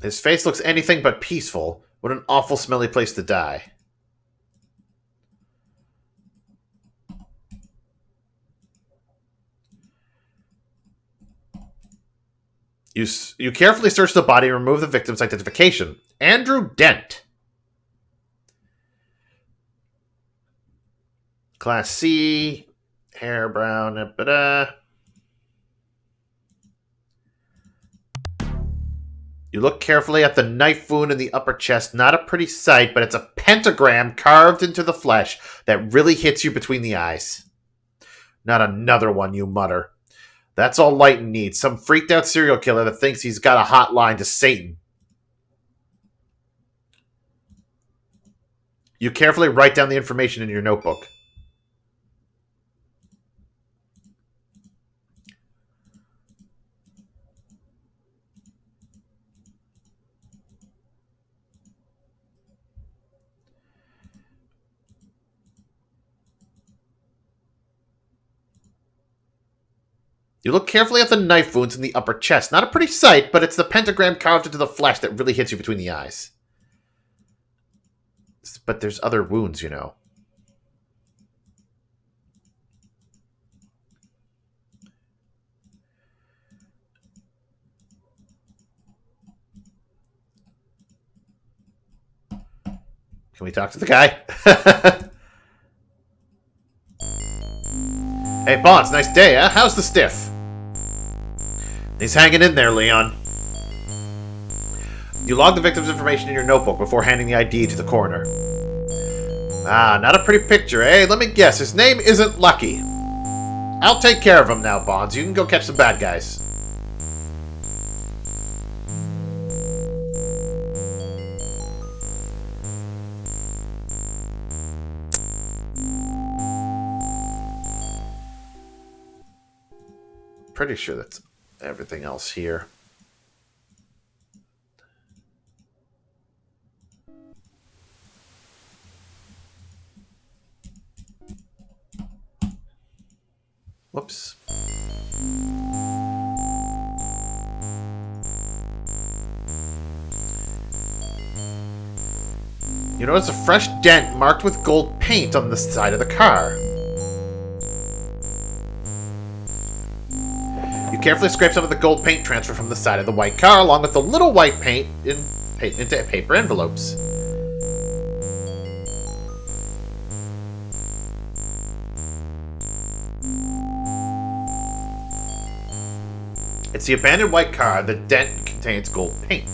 His face looks anything but peaceful. What an awful smelly place to die. You carefully search the body and remove the victim's identification. Andrew Dent. Class C. Hair brown. You look carefully at the knife wound in the upper chest. Not a pretty sight, but it's a pentagram carved into the flesh that really hits you between the eyes. Not another one, you mutter. That's all Lighton needs. Some freaked out serial killer that thinks he's got a hotline to Satan. You carefully write down the information in your notebook. You look carefully at the knife wounds in the upper chest. Not a pretty sight, but it's the pentagram carved into the flesh that really hits you between the eyes. But there's other wounds, you know. Can we talk to the guy? Hey, Bonds, nice day, huh? How's the stiff? He's hanging in there, Leon. You log the victim's information in your notebook before handing the ID to the coroner. Ah, not a pretty picture, eh? Let me guess, his name isn't Lucky. I'll take care of him now, Bonds. You can go catch the bad guys. Pretty sure that's everything else here. Whoops. You notice a fresh dent marked with gold paint on the side of the car. You carefully scrape some of the gold paint transfer from the side of the white car along with the little white paint into paper envelopes. It's the abandoned white car. The dent contains gold paint.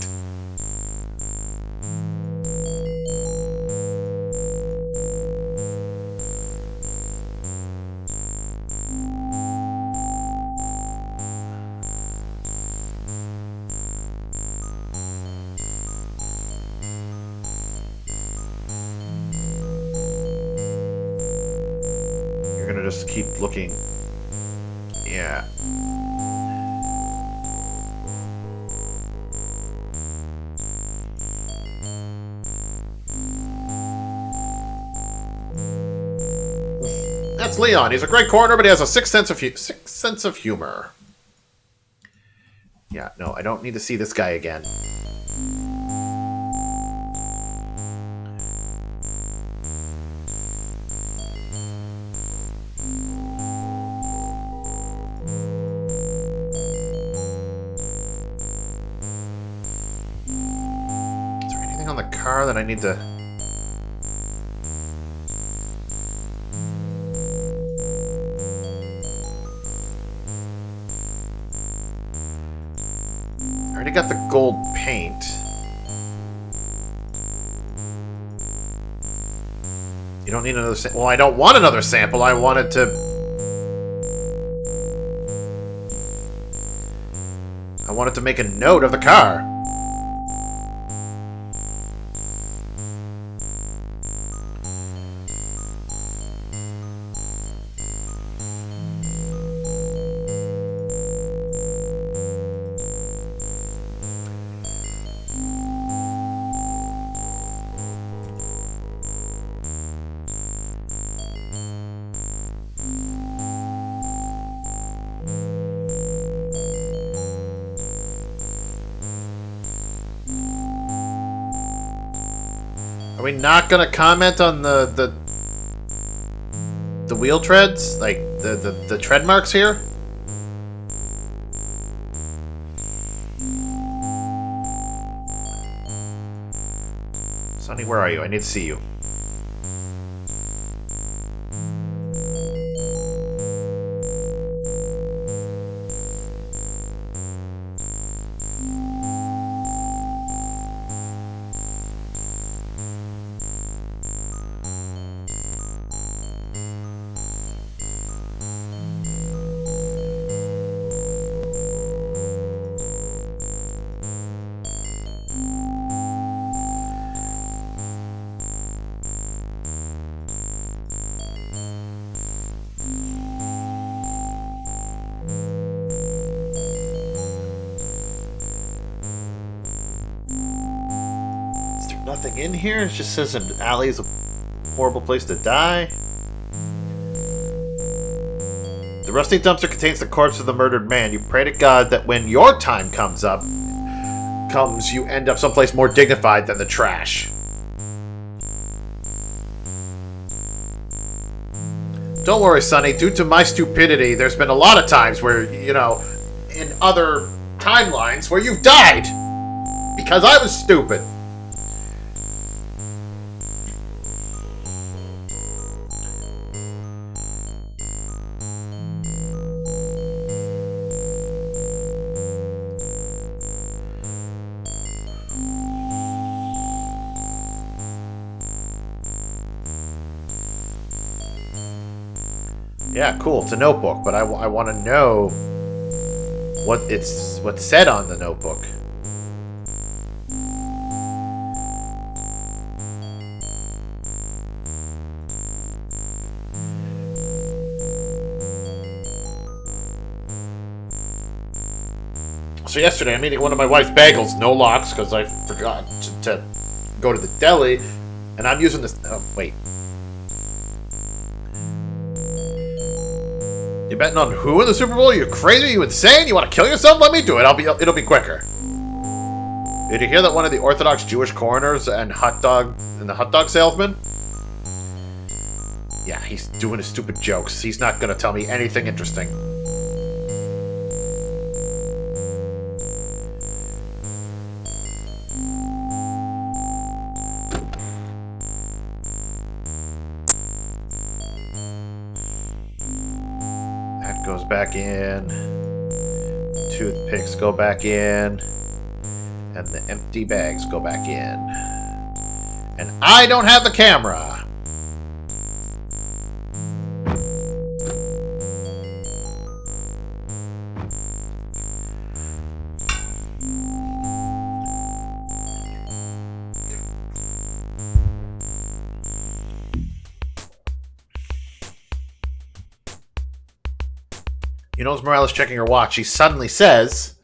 You're gonna just keep looking. Yeah. That's Leon. He's a great coroner, but he has a sixth sense of humor. Yeah, no, I don't need to see this guy again. Is there anything on the car that I need to... I got the gold paint. You don't need another sample. Well, I don't want another sample. I wanted to... I wanted to make a note of the car. Are we not gonna comment on the wheel treads? Like, the tread marks here? Sonny, where are you? I need to see you. Nothing in here. It just says an alley is a horrible place to die. The rusty dumpster contains the corpse of the murdered man. You pray to God that when your time comes, you end up someplace more dignified than the trash. Don't worry, Sonny. Due to my stupidity, there's been a lot of times where, you know, in other timelines where you've died because I was stupid. Yeah, cool. It's a notebook, but I want to know what's said on the notebook. So yesterday I'm eating one of my wife's bagels, no locks, because I forgot to go to the deli, and I'm using this. Oh, wait. You betting on who in the Super Bowl? You crazy? You insane? You want to kill yourself? Let me do it. It'll be quicker. Did you hear that one of the Orthodox Jewish coroners and the hot dog salesman? Yeah, he's doing his stupid jokes. He's not going to tell me anything interesting. That goes back in. Toothpicks go back in. And the empty bags go back in. And I don't have the camera. You know, as Morales checking her watch, she suddenly says,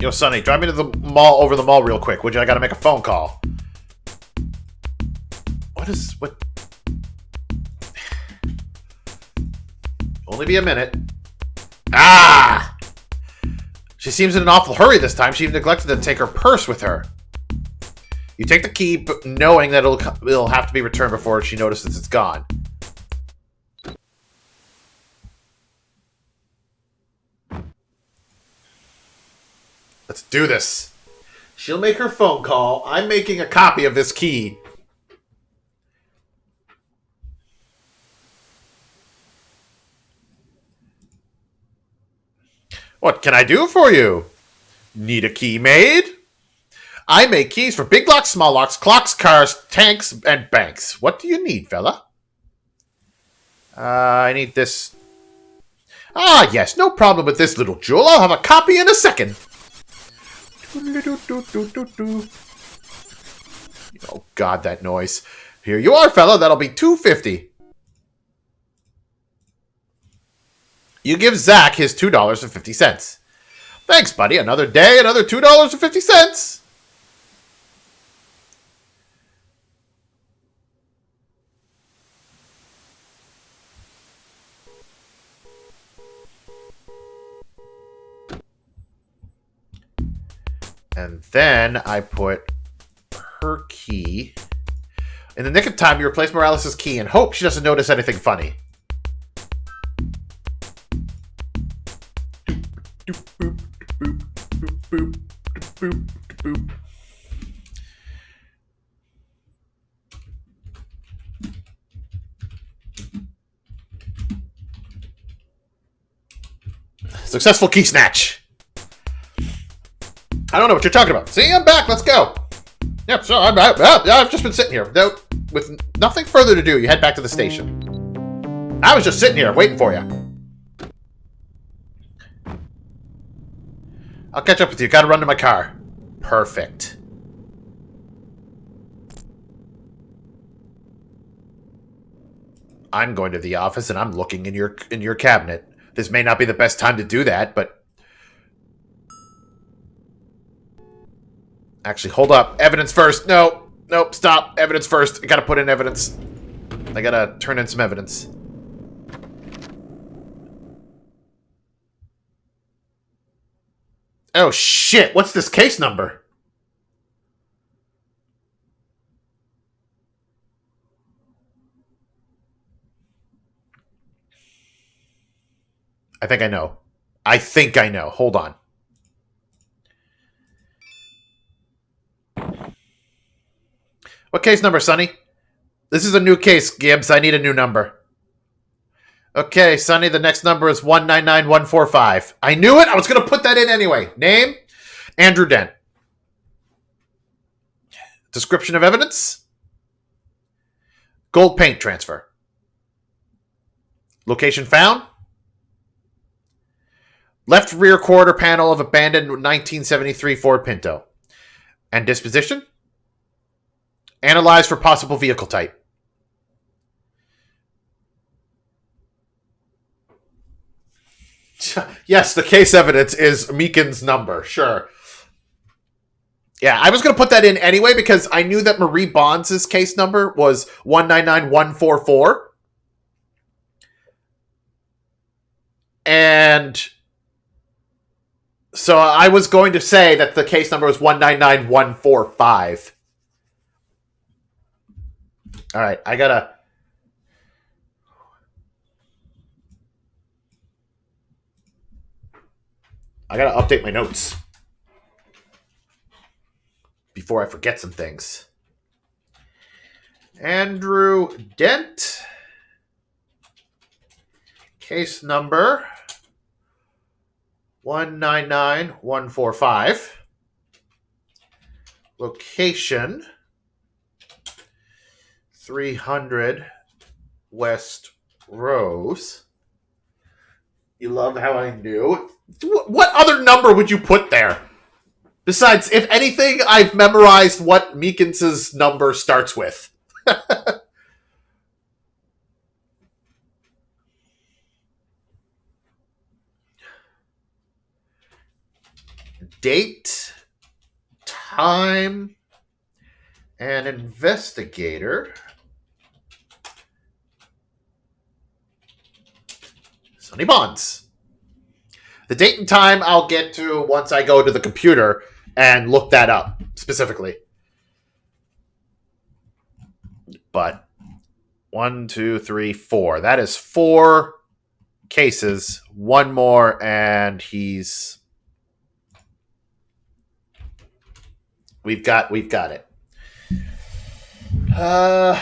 "Yo, Sonny, drive me to the mall, over the mall real quick, would you? I gotta make a phone call." What? Only be a minute. Ah! She seems in an awful hurry this time. She even neglected to take her purse with her. You take the key, but knowing that it'll have to be returned before she notices it's gone. Let's do this. She'll make her phone call. I'm making a copy of this key. What can I do for you? Need a key made? I make keys for big locks, small locks, clocks, cars, tanks, and banks. What do you need, fella? I need this. Ah, yes, no problem with this little jewel. I'll have a copy in a second. Oh, God, that noise. Here you are, fella. That'll be $2.50. You give Zach his $2.50. Thanks, buddy. Another day, another $2.50. And then I put her key. In the nick of time, you replace Morales' key and hope she doesn't notice anything funny. Successful key snatch. I don't know what you're talking about. See, I'm back. Let's go. Yep, so I've just been sitting here with nothing further to do. You head back to the station. I was just sitting here waiting for you. I'll catch up with you. Gotta run to my car. Perfect. I'm going to the office and I'm looking in your cabinet. This may not be the best time to do that, but actually, hold up. Evidence first. No, nope, stop. Evidence first. I gotta put in evidence. I gotta turn in some evidence. Oh, shit. What's this case number? I think I know. I think I know. Hold on. What case number, Sonny? This is a new case, Gibbs. I need a new number. Okay, Sonny, the next number is 199145. I knew it. I was going to put that in anyway. Name? Andrew Dent. Description of evidence. Gold paint transfer. Location found. Left rear quarter panel of abandoned 1973 Ford Pinto. And disposition. Analyzed for possible vehicle type. Yes, the case evidence is Meekin's number. Sure. Yeah, I was going to put that in anyway because I knew that Marie Bonds' case number was 199144. And so I was going to say that the case number was 199145. All right, I gotta update my notes before I forget some things. Andrew Dent, case number 199145. Location 300 West Rose. You love how I knew. What other number would you put there? Besides, if anything, I've memorized what Meekins' number starts with. Date, time, and investigator. Sonny Bonds. The date and time I'll get to once I go to the computer and look that up specifically. But 1, 2, 3, 4. That is 4 cases. One more, and we've got it. I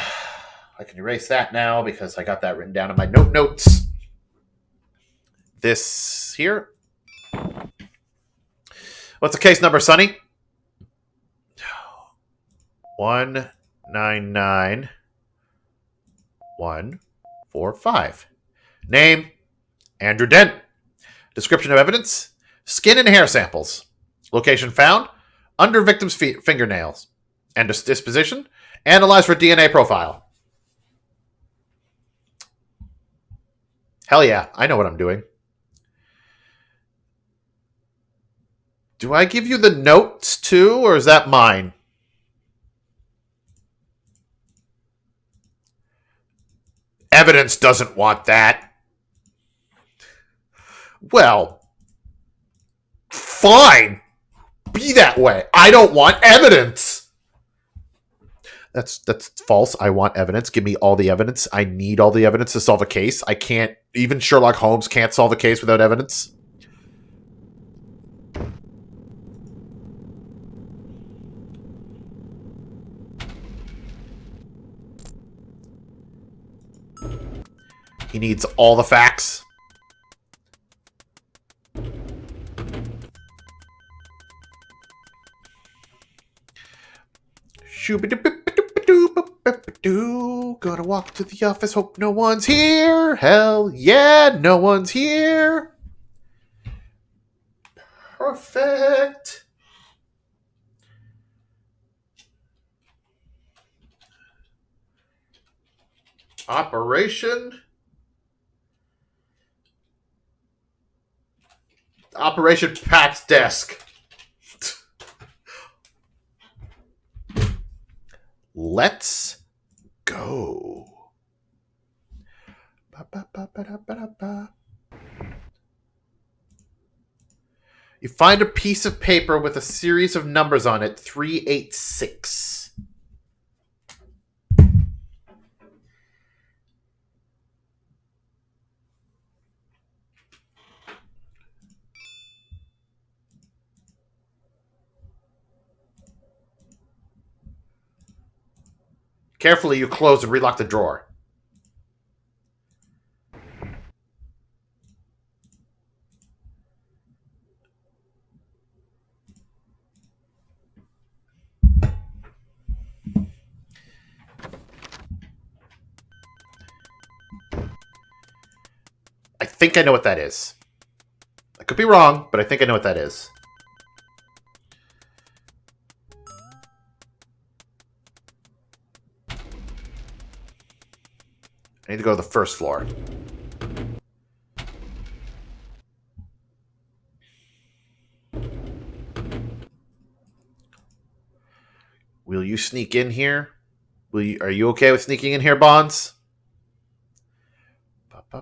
can erase that now because I got that written down in my notes. This here. What's the case number, Sonny? 199145. Name, Andrew Dent. Description of evidence, skin and hair samples. Location found, under victim's fingernails. And disposition, analyzed for DNA profile. Hell yeah, I know what I'm doing. Do I give you the notes too, or is that mine? Evidence doesn't want that. Well, fine. Be that way. I don't want evidence. That's false. I want evidence. Give me all the evidence. I need all the evidence to solve a case. I can't, even Sherlock Holmes can't solve a case without evidence. He needs all the facts. Gonna walk to the office, hope no one's here. Hell yeah, no one's here. Perfect. Operation Pat's desk. Let's go. You find a piece of paper with a series of numbers on it, 386. Carefully, you close and relock the drawer. think I know what that is. I could be wrong, but I think I know what that is. I need to go to the first floor. Will you sneak in here? Are you okay with sneaking in here, Bonds? Oh!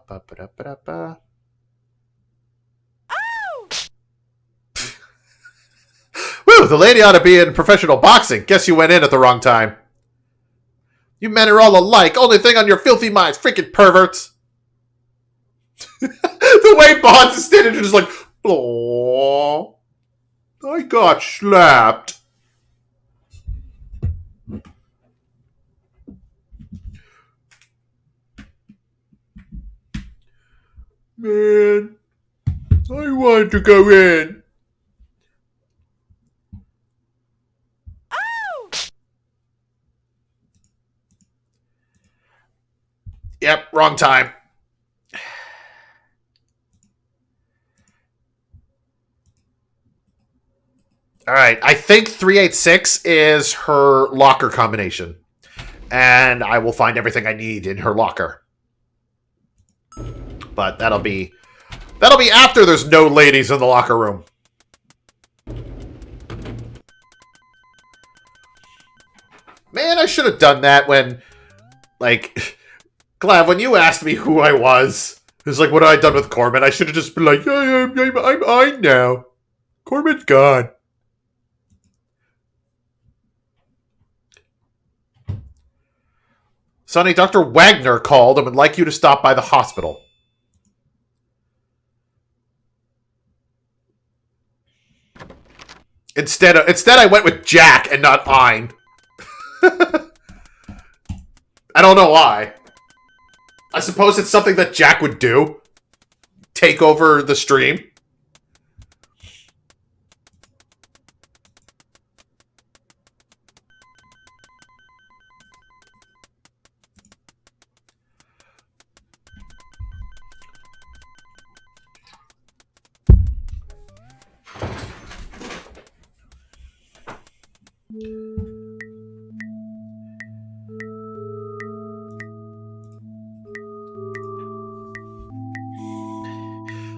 Woo! The lady ought to be in professional boxing. Guess you went in at the wrong time. You men are all alike. Only thing on your filthy minds, freaking perverts. The way Bonds is standing there just like, oh, I got slapped. Man, I want to go in. Oh! Yep, wrong time. All right, I think 386 is her locker combination. And I will find everything I need in her locker. But that'll be after there's no ladies in the locker room. Man, I should have done that when, like, Glav, when you asked me who I was, it's like, what have I done with Corbin? I should have just been like, I'm I now. Corbin's gone. Sonny, Dr. Wagner called and would like you to stop by the hospital. Instead, I went with Jack and not Ein. I don't know why. I suppose it's something that Jack would do. Take over the stream.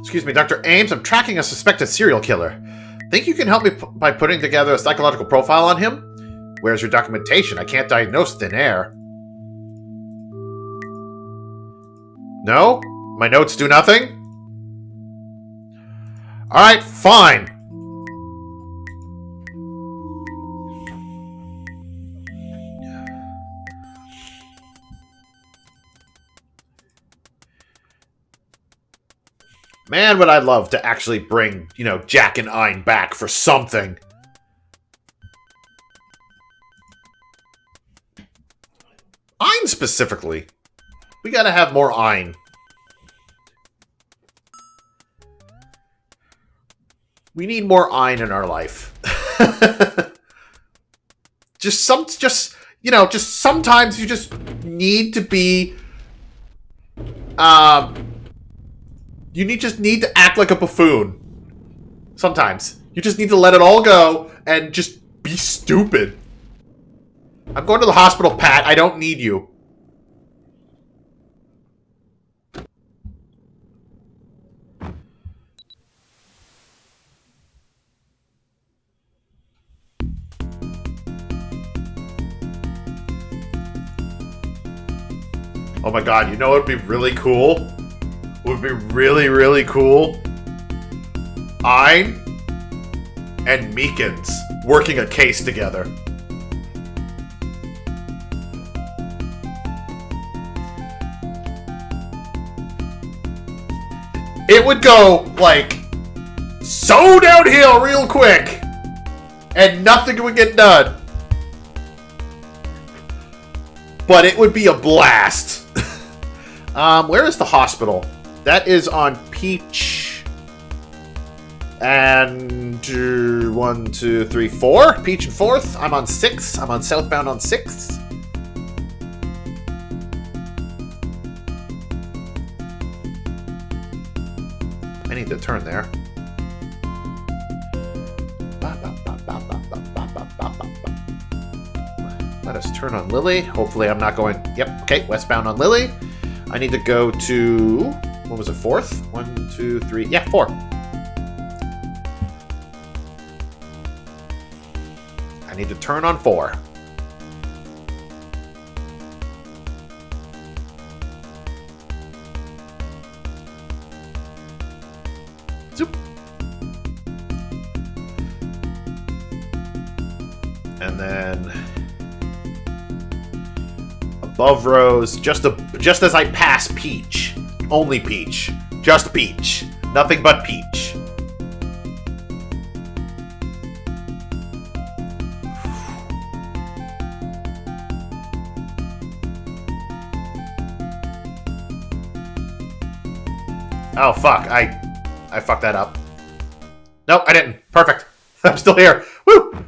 Excuse me, Dr. Ames, I'm tracking a suspected serial killer. Think you can help me by putting together a psychological profile on him? Where's your documentation? I can't diagnose thin air. No? My notes do nothing? Alright, fine. Man, would I love to actually bring, Jack and Ein back for something. Ein specifically. We gotta have more Ein. We need more Ein in our life. just sometimes you just need to be, you just need to act like a buffoon. Sometimes. You just need to let it all go and just be stupid. I'm going to the hospital, Pat. I don't need you. Oh my god, you know what would be really cool? Would be really, really cool? Ein and Meekins working a case together. It would go, like, so downhill real quick. And nothing would get done. But it would be a blast. Where is the hospital? That is on Peach. And 1, 2, 3, 4. Peach and 4th. I'm on 6th. I'm on southbound on 6th. I need to turn there. Let us turn on Lily. Hopefully I'm not going... Yep, okay, westbound on Lily. I need to go to... What was it, 4th? 1, 2, 3... Yeah, 4. I need to turn on 4. Zoop. And then... Above Rose, just as I pass Peach. Only Peach. Just Peach. Nothing but Peach. Oh, fuck. I fucked that up. Nope, I didn't. Perfect. I'm still here. Woo!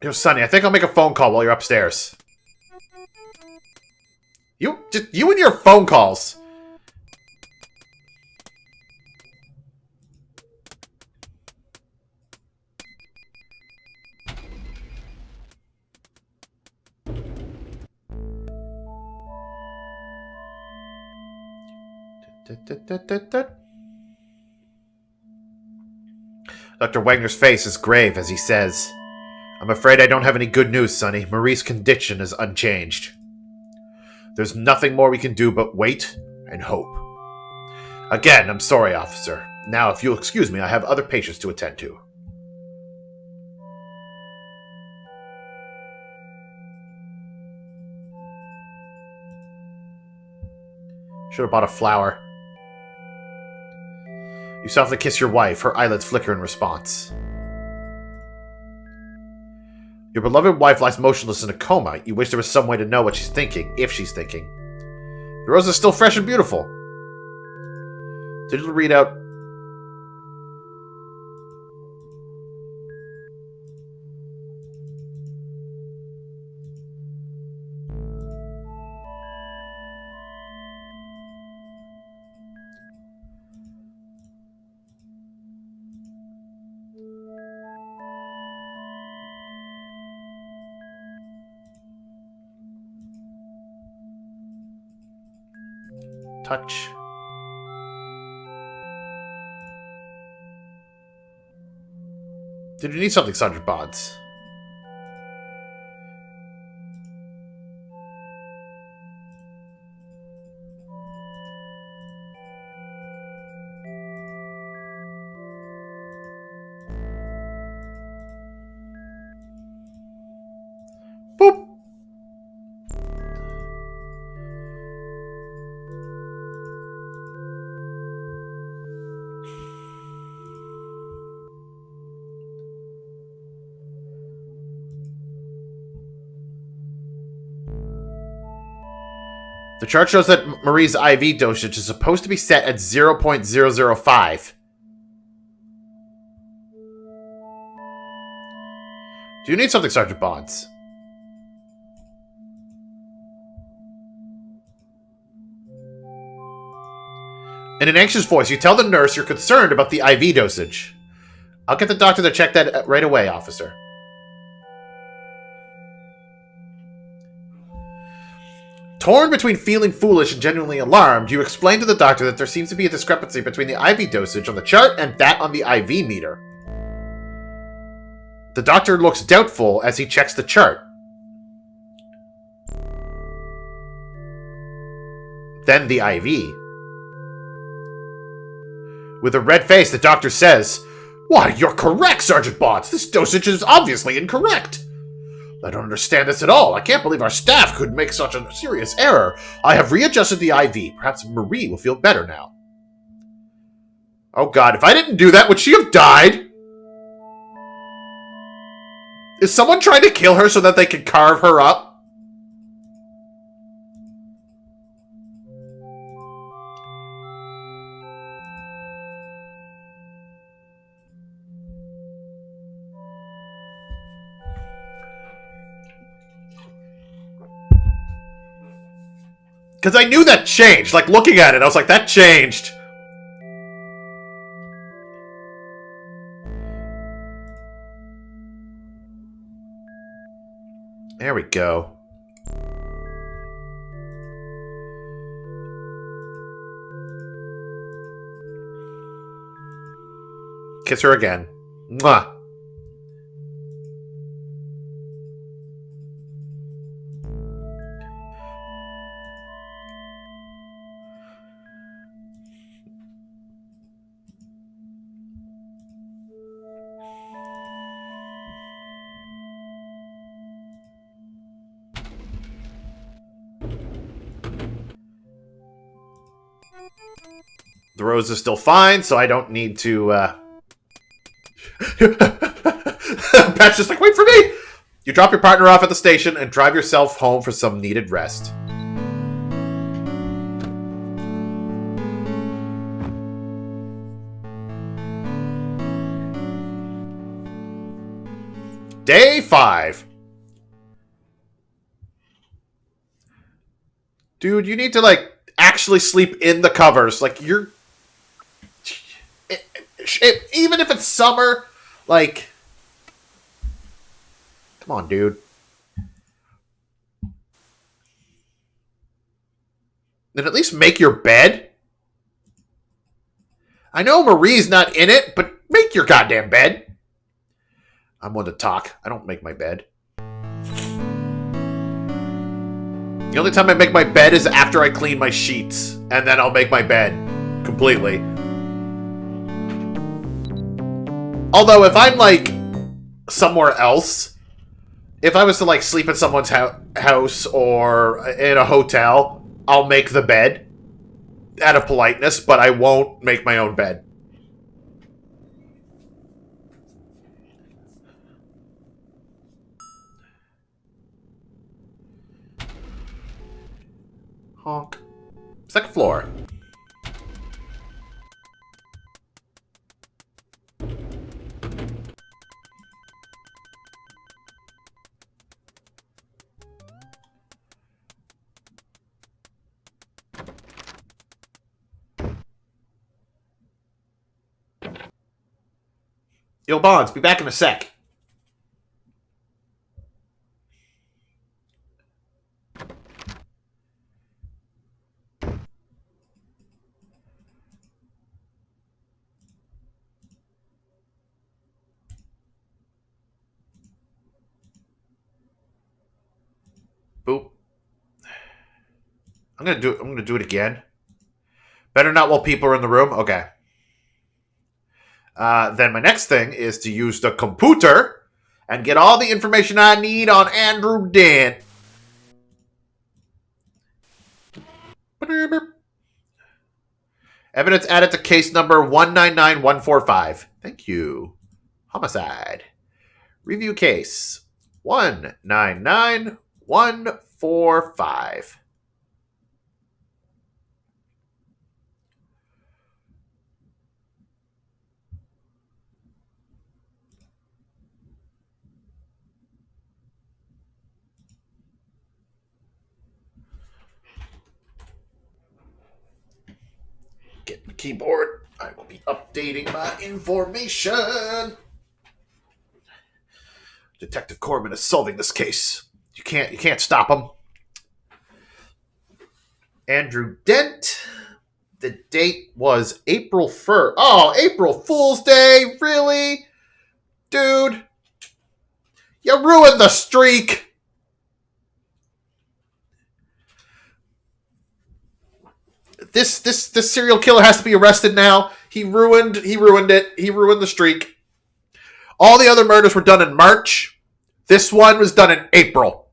Yo, Sonny, I think I'll make a phone call while you're upstairs. You and your phone calls. Dr. Wagner's face is grave as he says, I'm afraid I don't have any good news, Sonny. Marie's condition is unchanged. There's nothing more we can do but wait and hope. Again, I'm sorry, officer. Now, if you'll excuse me, I have other patients to attend to. Should have bought a flower. You softly kiss your wife. Her eyelids flicker in response. Your beloved wife lies motionless in a coma. You wish there was some way to know what she's thinking, if she's thinking. The rose is still fresh and beautiful. Digital readout. Touch. Did you need something, Sergeant Bonds? Boop. The chart shows that Marie's IV dosage is supposed to be set at 0.005. Do you need something, Sergeant Bonds? In an anxious voice, you tell the nurse you're concerned about the IV dosage. I'll get the doctor to check that right away, officer. Torn between feeling foolish and genuinely alarmed, you explain to the doctor that there seems to be a discrepancy between the IV dosage on the chart and that on the IV meter. The doctor looks doubtful as he checks the chart. Then the IV. With a red face, the doctor says, Why, you're correct, Sergeant Bonds. This dosage is obviously incorrect. I don't understand this at all. I can't believe our staff could make such a serious error. I have readjusted the IV. Perhaps Marie will feel better now. Oh god, if I didn't do that, would she have died? Is someone trying to kill her so that they can carve her up? Because I knew that changed. Like, looking at it, I was like, that changed. There we go. Kiss her again. Mwah. The rose is still fine, so I don't need to, Pat's just like, wait for me! You drop your partner off at the station and drive yourself home for some needed rest. Day 5. Dude, you need to, like, actually sleep in the covers. Like, you're... even if it's summer, like... Come on, dude. Then at least make your bed. I know Marie's not in it, but make your goddamn bed. I'm one to talk. I don't make my bed. The only time I make my bed is after I clean my sheets. And then I'll make my bed. Completely. Although, if I'm, like, somewhere else... If I was to, like, sleep at someone's house or in a hotel, I'll make the bed. Out of politeness, but I won't make my own bed. Honk. Second floor. Yo, Bonds, be back in a sec. Boop. I'm gonna do it again. Better not while people are in the room. Okay. Then my next thing is to use the computer and get all the information I need on Andrew Dent. Evidence added to case number 199145. Thank you. Homicide. Review case 199145. Get the keyboard. I will be updating my information. Detective Corman is solving this case. You can't stop him. Andrew Dent. The date was April 1st. Oh, April Fool's Day? Really? Dude. You ruined the streak. This serial killer has to be arrested now. He ruined it. He ruined the streak. All the other murders were done in March. This one was done in April.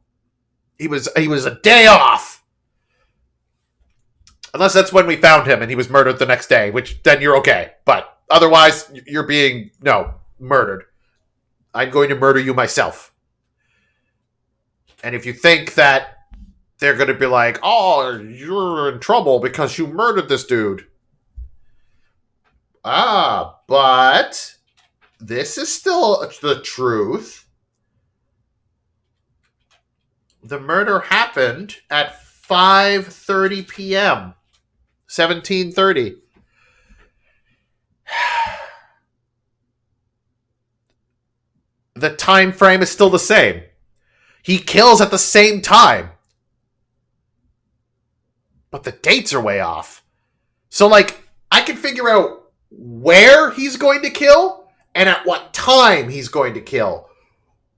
He was a day off. Unless that's when we found him and he was murdered the next day, which then you're okay. But otherwise, you're being, murdered. I'm going to murder you myself. And if you think that they're going to be like, oh, you're in trouble because you murdered this dude. But this is still the truth. The murder happened at 5:30 p.m. 17:30. The time frame is still the same. He kills at the same time. But the dates are way off. So, like, I can figure out where he's going to kill and at what time he's going to kill.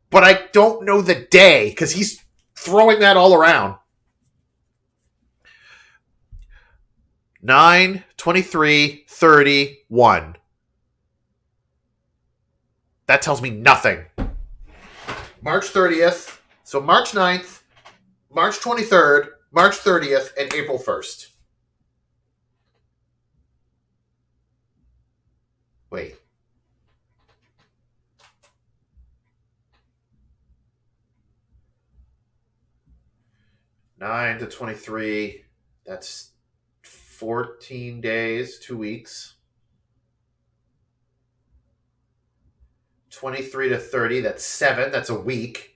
But I don't know the day because he's throwing that all around. 9/23/31. That tells me nothing. March 30th. So March 9th, March 23rd, March 30th, and April 1st. Wait. Nine to 23. That's 14 days, 2 weeks. 23 to 30, that's 7. That's a week.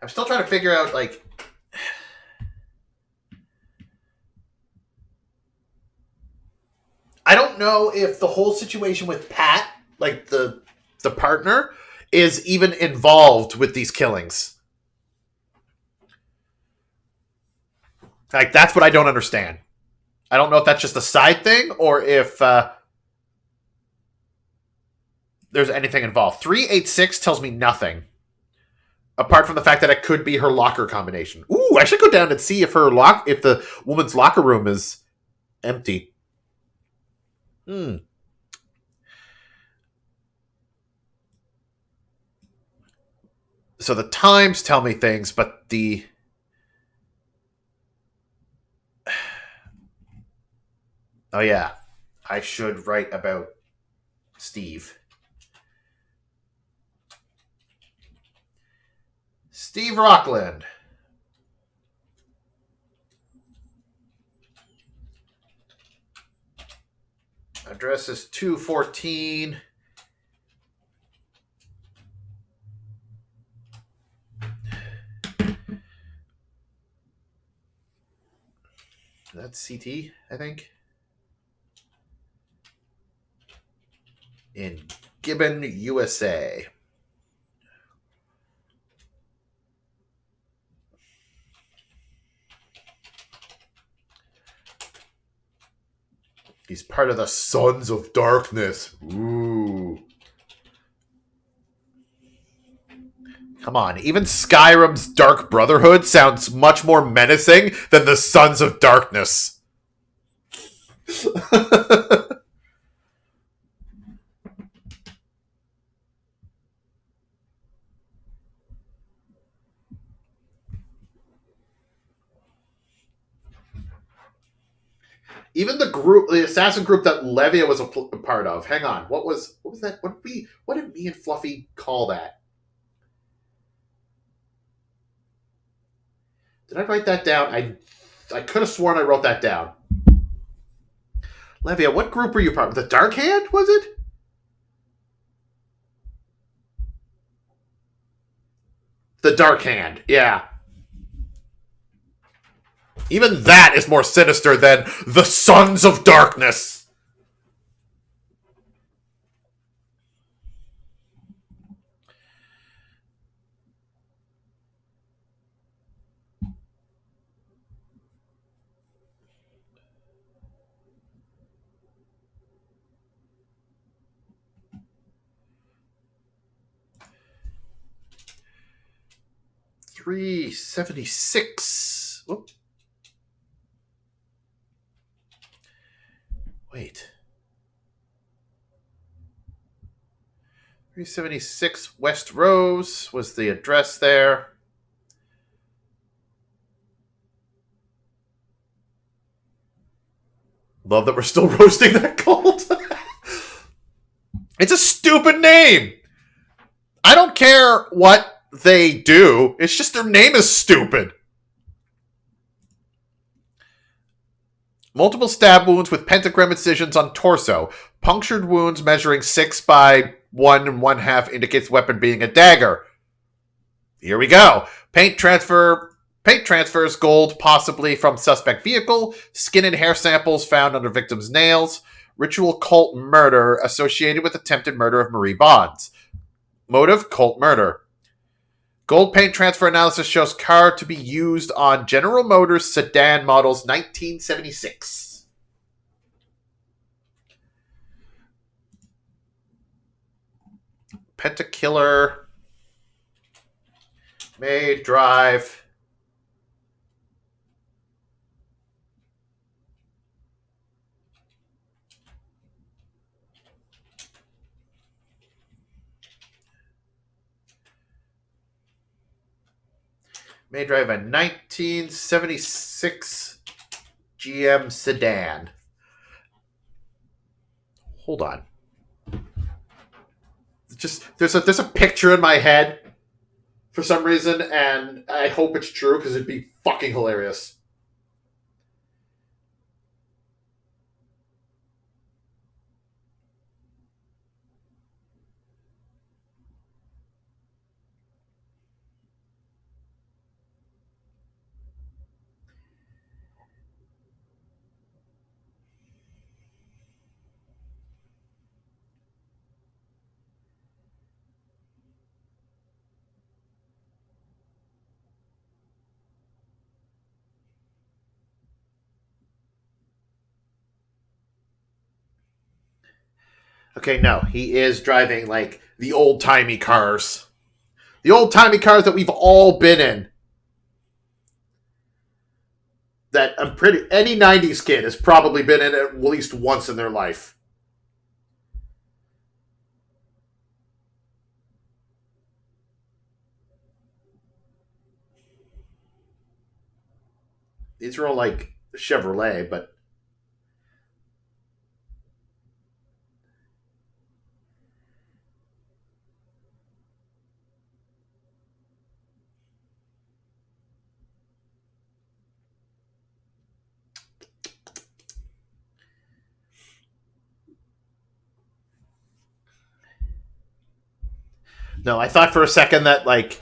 I'm still trying to figure out, like, I don't know if the whole situation with Pat, like the partner, is even involved with these killings. Like, that's what I don't understand. I don't know if that's just a side thing or if there's anything involved. 386 tells me nothing. Apart from the fact that it could be her locker combination. Ooh, I should go down and see if if the woman's locker room is empty. So the times tell me things, but the oh yeah, I should write about Steve. Steve Rockland. Address is 214. That's CT, I think. In Gibbon, USA. He's part of the Sons of Darkness. Ooh. Come on, even Skyrim's Dark Brotherhood sounds much more menacing than the Sons of Darkness. 'Even the group, the assassin group that Levia was a part of. Hang on, what was that? What did me and Fluffy call that? Did I write that down? I could have sworn I wrote that down. Levia, what group were you part of? The Dark Hand, was it? The Dark Hand, yeah. Even that is more sinister than the Sons of Darkness. $376. Whoop. Wait. 376 West Rose was the address there. Love that we're still roasting that cult. It's a stupid name. I don't care what they do. It's just their name is stupid. Multiple stab wounds with pentagram incisions on torso. Punctured wounds measuring 6 by 1 1/2 indicates weapon being a dagger. Here we go. Paint transfers gold, possibly from suspect vehicle. Skin and hair samples found under victim's nails. Ritual cult murder associated with attempted murder of Marie Bonds. Motive, cult murder. Gold paint transfer analysis shows car to be used on General Motors sedan models 1976. Pentakiller. May drive. May drive a 1976 GM sedan. Hold on. Just there's a picture in my head for some reason, and I hope it's true because it'd be fucking hilarious. Okay, no, he is driving like the old timey cars. The old timey cars that we've all been in. That I'm pretty any 90s kid has probably been in at least once in their life. These are all like Chevrolet, but no, I thought for a second that like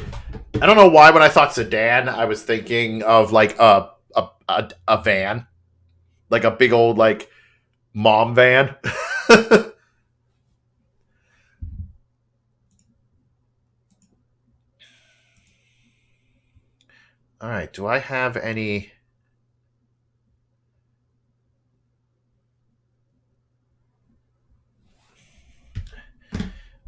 I don't know why when I thought sedan, I was thinking of like a van, like a big old like mom van. All right, do I have any?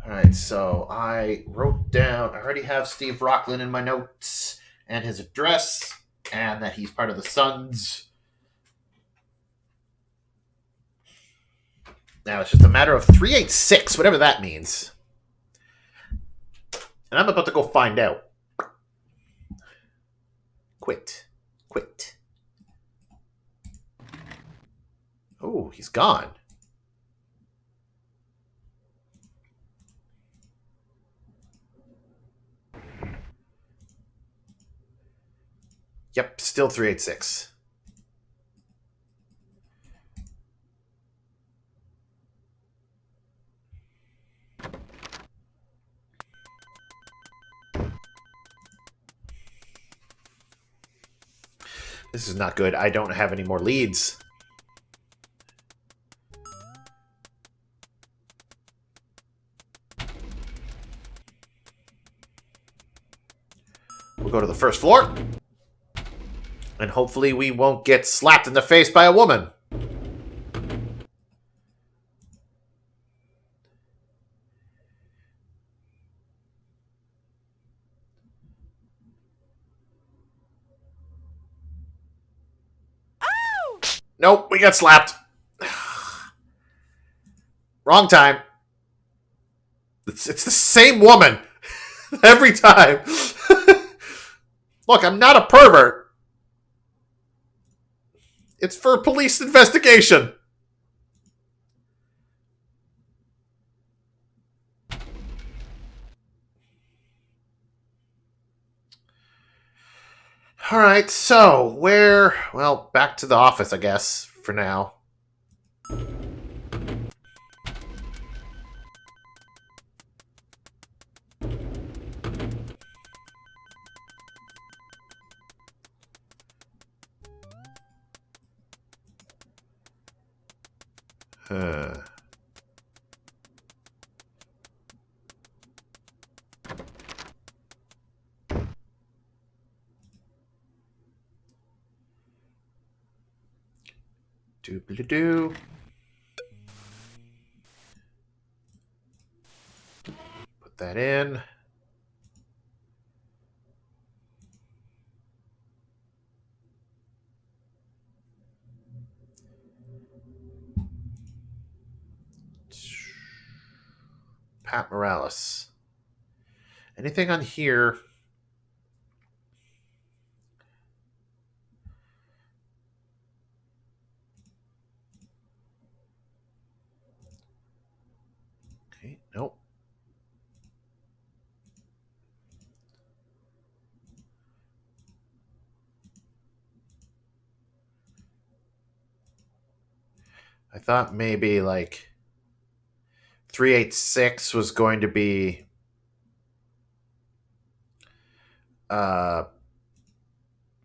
All right, so I wrote down. I already have Steve Rocklin in my notes and his address, and that he's part of the Suns. Now it's just a matter of 386, whatever that means. And I'm about to go find out. Quit. Quit. Oh, he's gone. Yep, still 386. This is not good. I don't have any more leads. We'll go to the first floor. And hopefully we won't get slapped in the face by a woman. Nope, we got slapped. Wrong time. It's the same woman every time. Look, I'm not a pervert. It's for a police investigation. All right, so well, back to the office, I guess, for now. Huh. Doobly-doo. Put that in. Pat Morales. Anything on here? Okay, nope. I thought maybe like 386 was going to be uh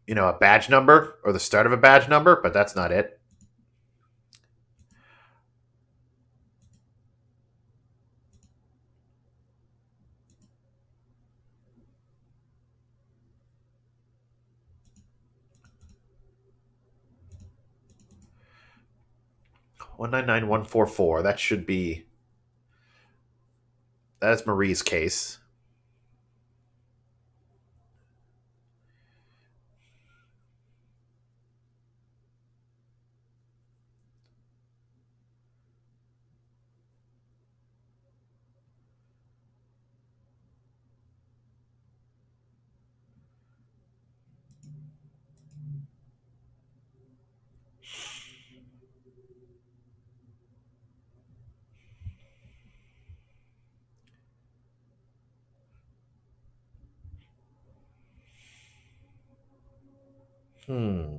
a badge number or the start of a badge number, but that's not it. One nine nine one four four. That should be. That's Marie's case. Hmm.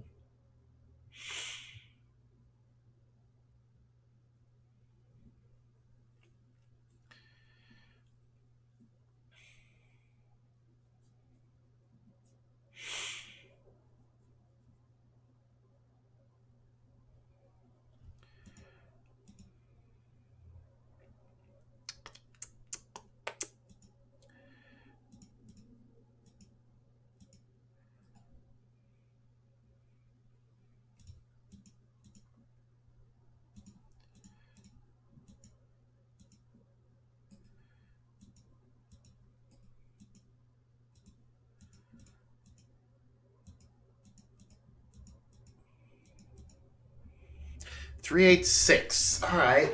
Three eight six. All right.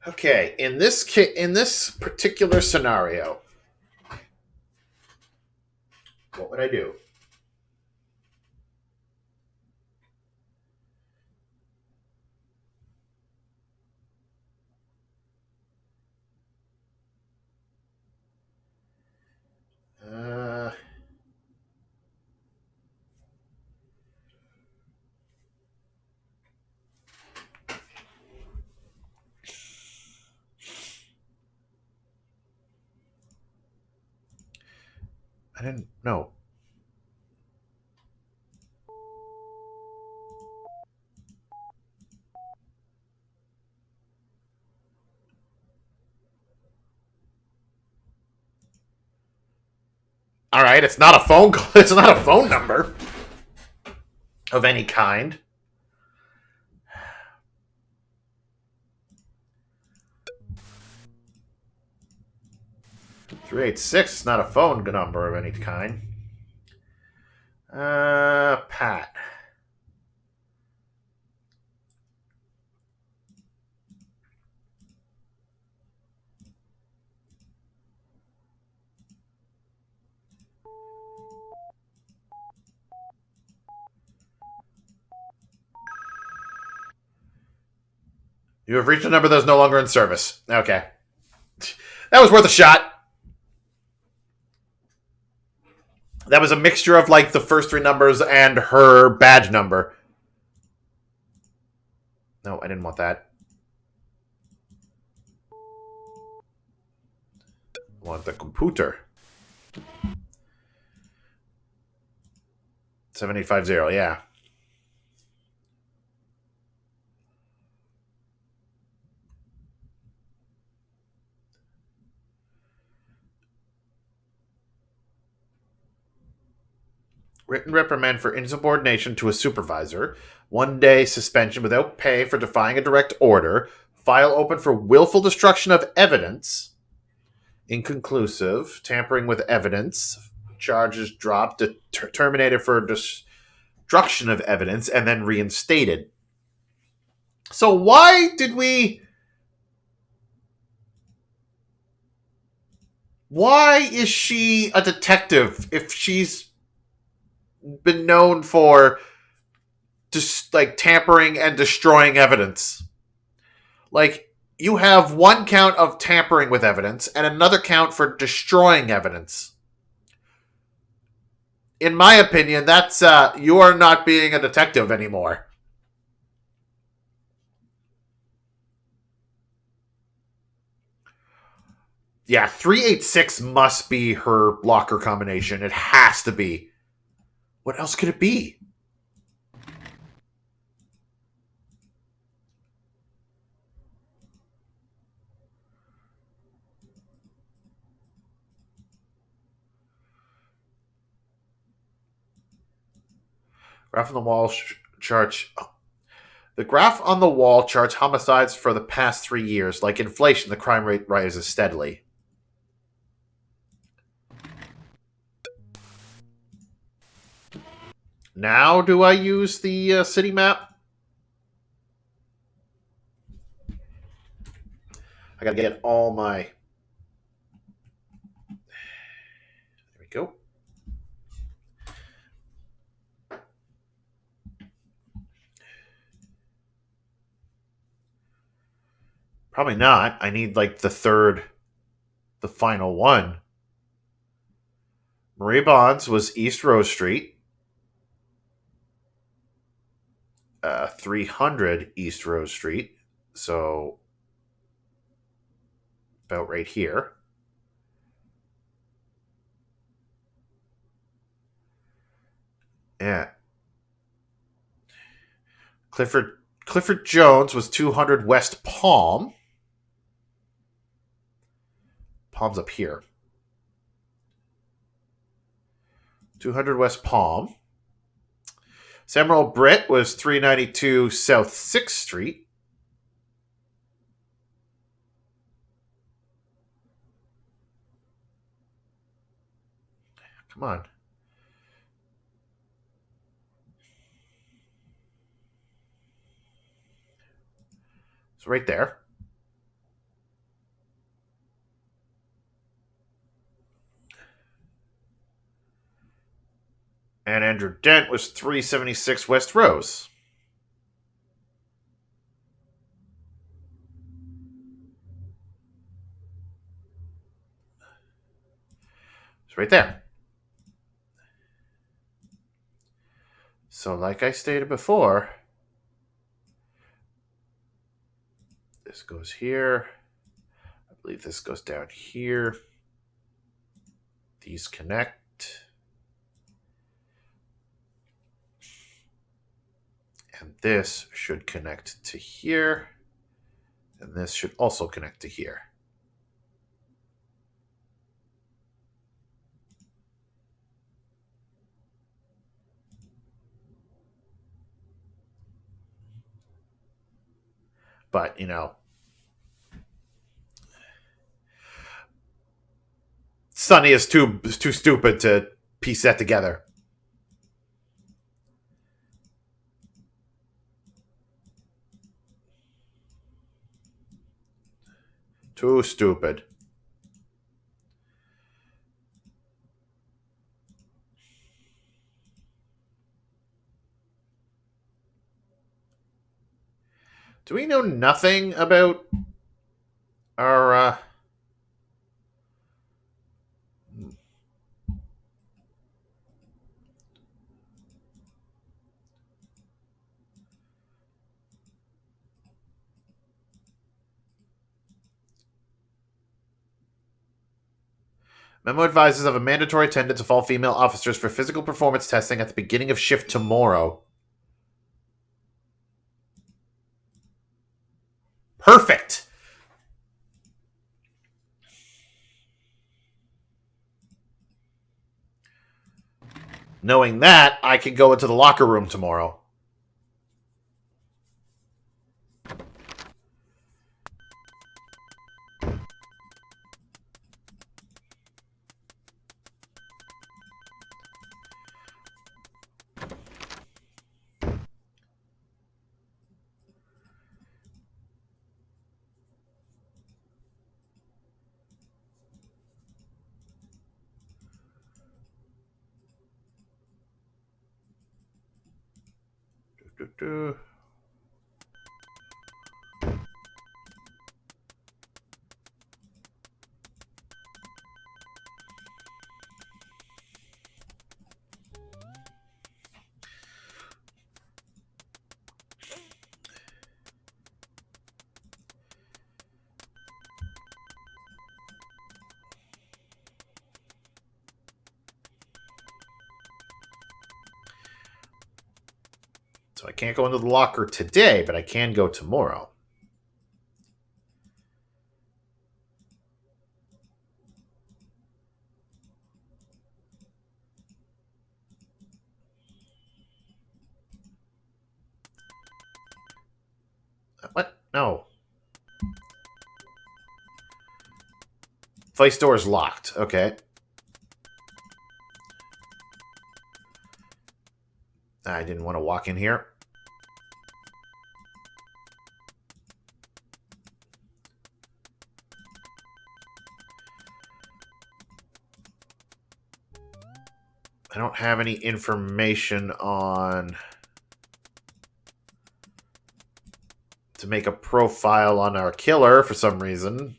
Okay. In this particular scenario, what would I do? Uh, I didn't know. All right, it's not a phone call. It's not a phone number of any kind. 386 is not a phone number of any kind. Pat. You have reached a number that is no longer in service. Okay. That was worth a shot. That was a mixture of like the first three numbers and her badge number. No, I didn't want that. I want the computer. 7850, yeah. Written reprimand for insubordination to a supervisor, 1 day suspension without pay for defying a direct order, file open for willful destruction of evidence, inconclusive, tampering with evidence, charges dropped, terminated for destruction of evidence, and then reinstated. So why did we... Why is she a detective if she's been known for just like tampering and destroying evidence? Like, you have one count of tampering with evidence and another count for destroying evidence. In my opinion, that's you are not being a detective anymore. Yeah, 386 must be her locker combination. It has to be. What else could it be? Graph on the wall charts. The graph on the wall charts homicides for the past 3 years. Like inflation, the crime rate rises steadily. Now, do I use the city map? I gotta get all my. There we go. Probably not. I need like the final one. Marie Bonds was East Rose Street, 300 East Rose Street. So about right here. Yeah. Clifford Jones was 200 West Palm. Palm's up here. 200 West Palm. Samuel Britt was 392 South 6th Street. Come on. It's right there. And Andrew Dent was 376 West Rose. It's right there. So, like I stated before, this goes here. I believe this goes down here. These connect. And this should connect to here. And this should also connect to here. But, Sonny is too stupid to piece that together. Too stupid. Do we know nothing about our memo advises of a mandatory attendance of all female officers for physical performance testing at the beginning of shift tomorrow. Perfect. Knowing that, I can go into the locker room tomorrow. Do-do-do. So I can't go into the locker today, but I can go tomorrow. What? No. Vice door is locked. Okay. I didn't want to walk in here. I don't have any information on to make a profile on our killer for some reason.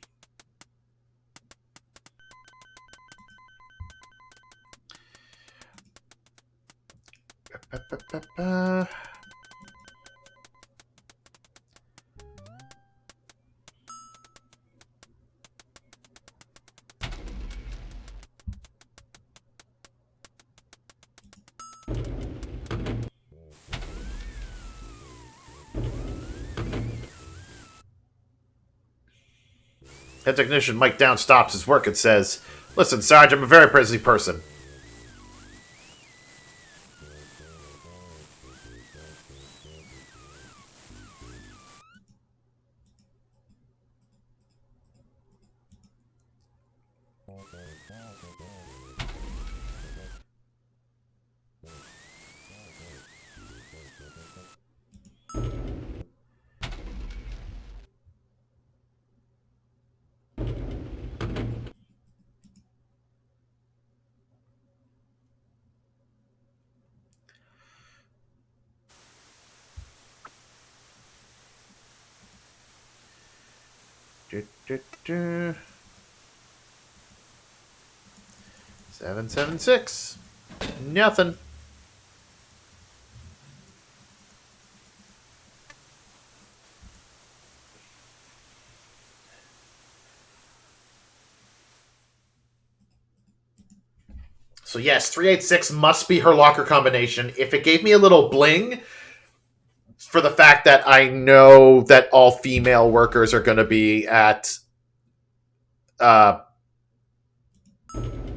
Head technician Mike Down stops his work and says, "Listen, Sarge, I'm a very busy person. Du, du, du. 776. Nothing. So yes, 386 must be her locker combination. If it gave me a little bling for the fact that I know that all female workers are going to be at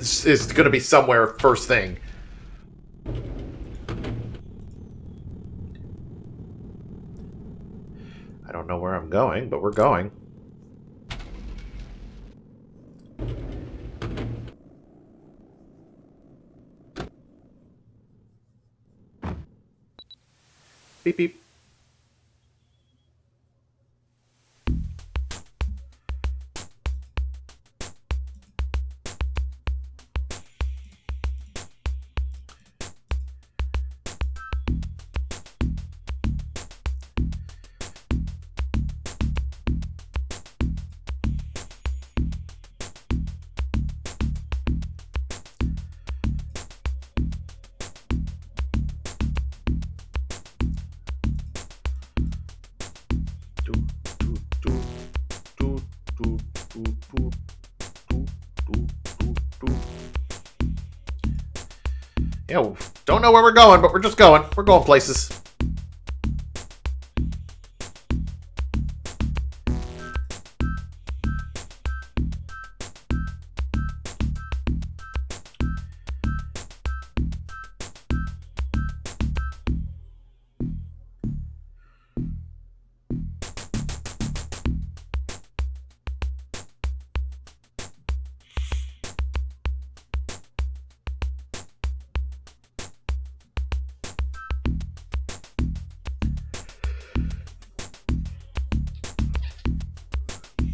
is going to be somewhere first thing. I don't know where I'm going, but we're going. Beep beep. Yeah, don't know where we're going, but we're just going. We're going places.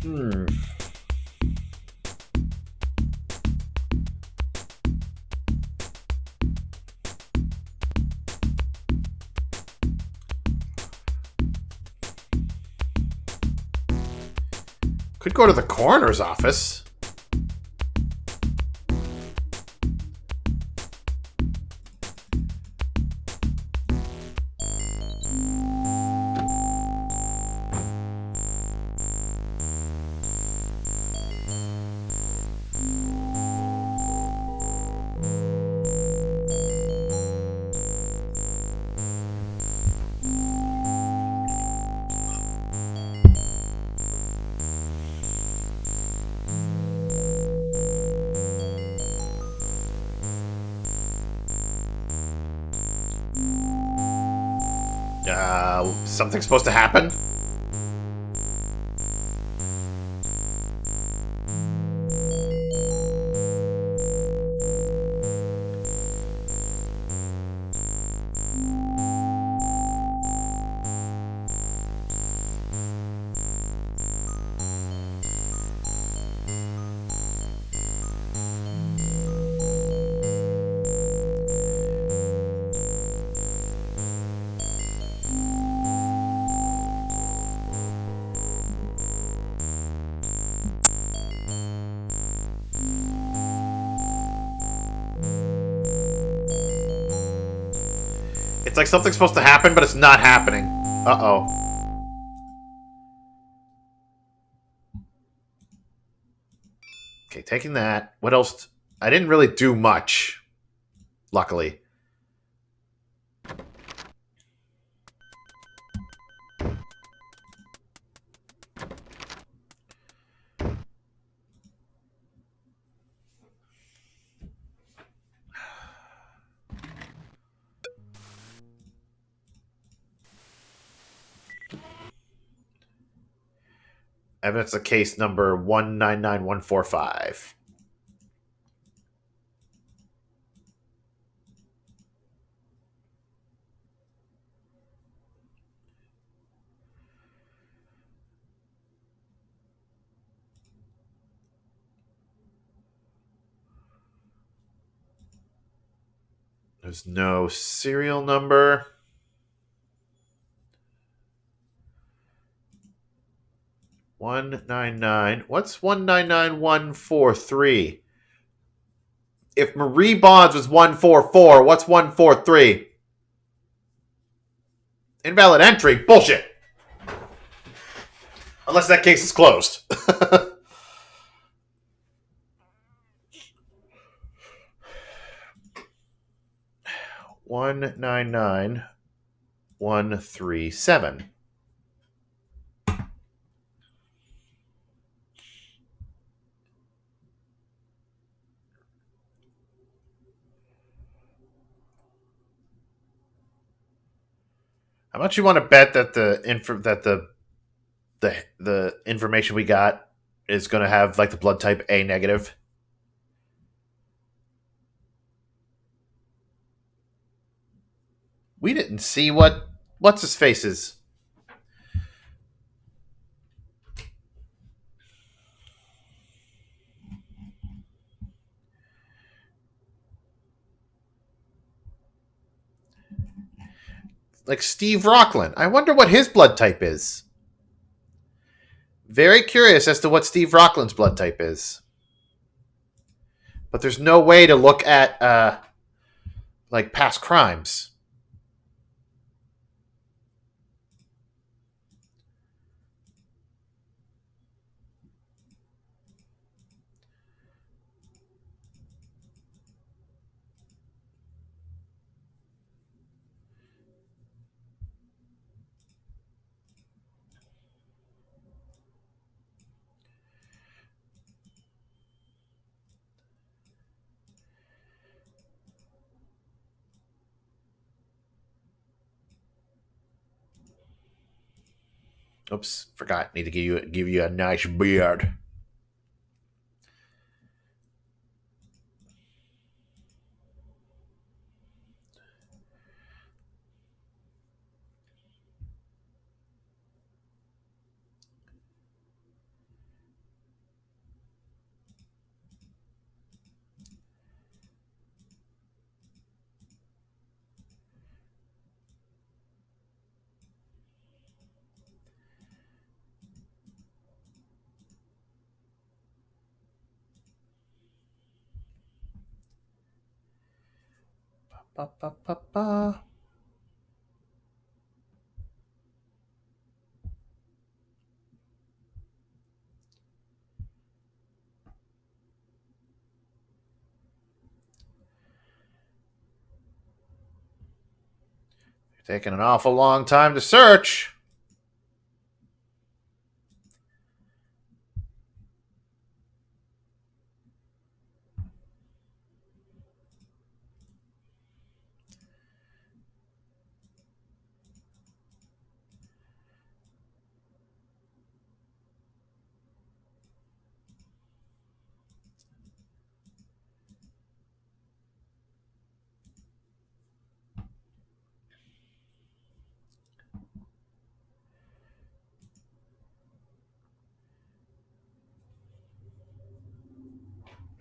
Hmm. Could go to the coroner's office. Something's supposed to happen? It's like something's supposed to happen, but it's not happening. Uh-oh. Okay, taking that. What else? I didn't really do much, luckily. Evidence of case number 199145. There's no serial number. What's 199143? If Marie Bonds was 144, what's 143? Invalid entry? Bullshit. Unless that case is closed. 199137. How much you want to bet that the information we got is going to have like the blood type A negative? We didn't see what's his face is. Like Steve Rockland. I wonder what his blood type is. Very curious as to what Steve Rockland's blood type is. But there's no way to look at like past crimes. Oops, forgot. Need to give you a nice beard. Ba, ba, ba, ba. Taking an awful long time to search.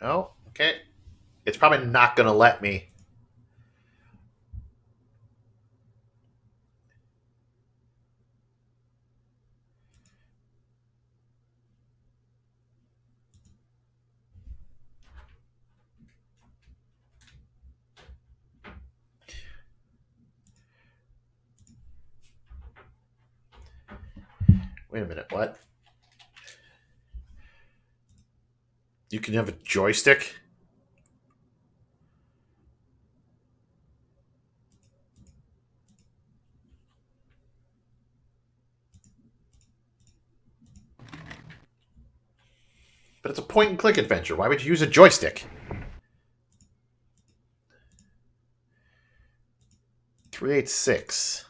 No? Okay. It's probably not going to let me. Wait a minute, what? You can have a joystick? But it's a point and click adventure. Why would you use a joystick? 386.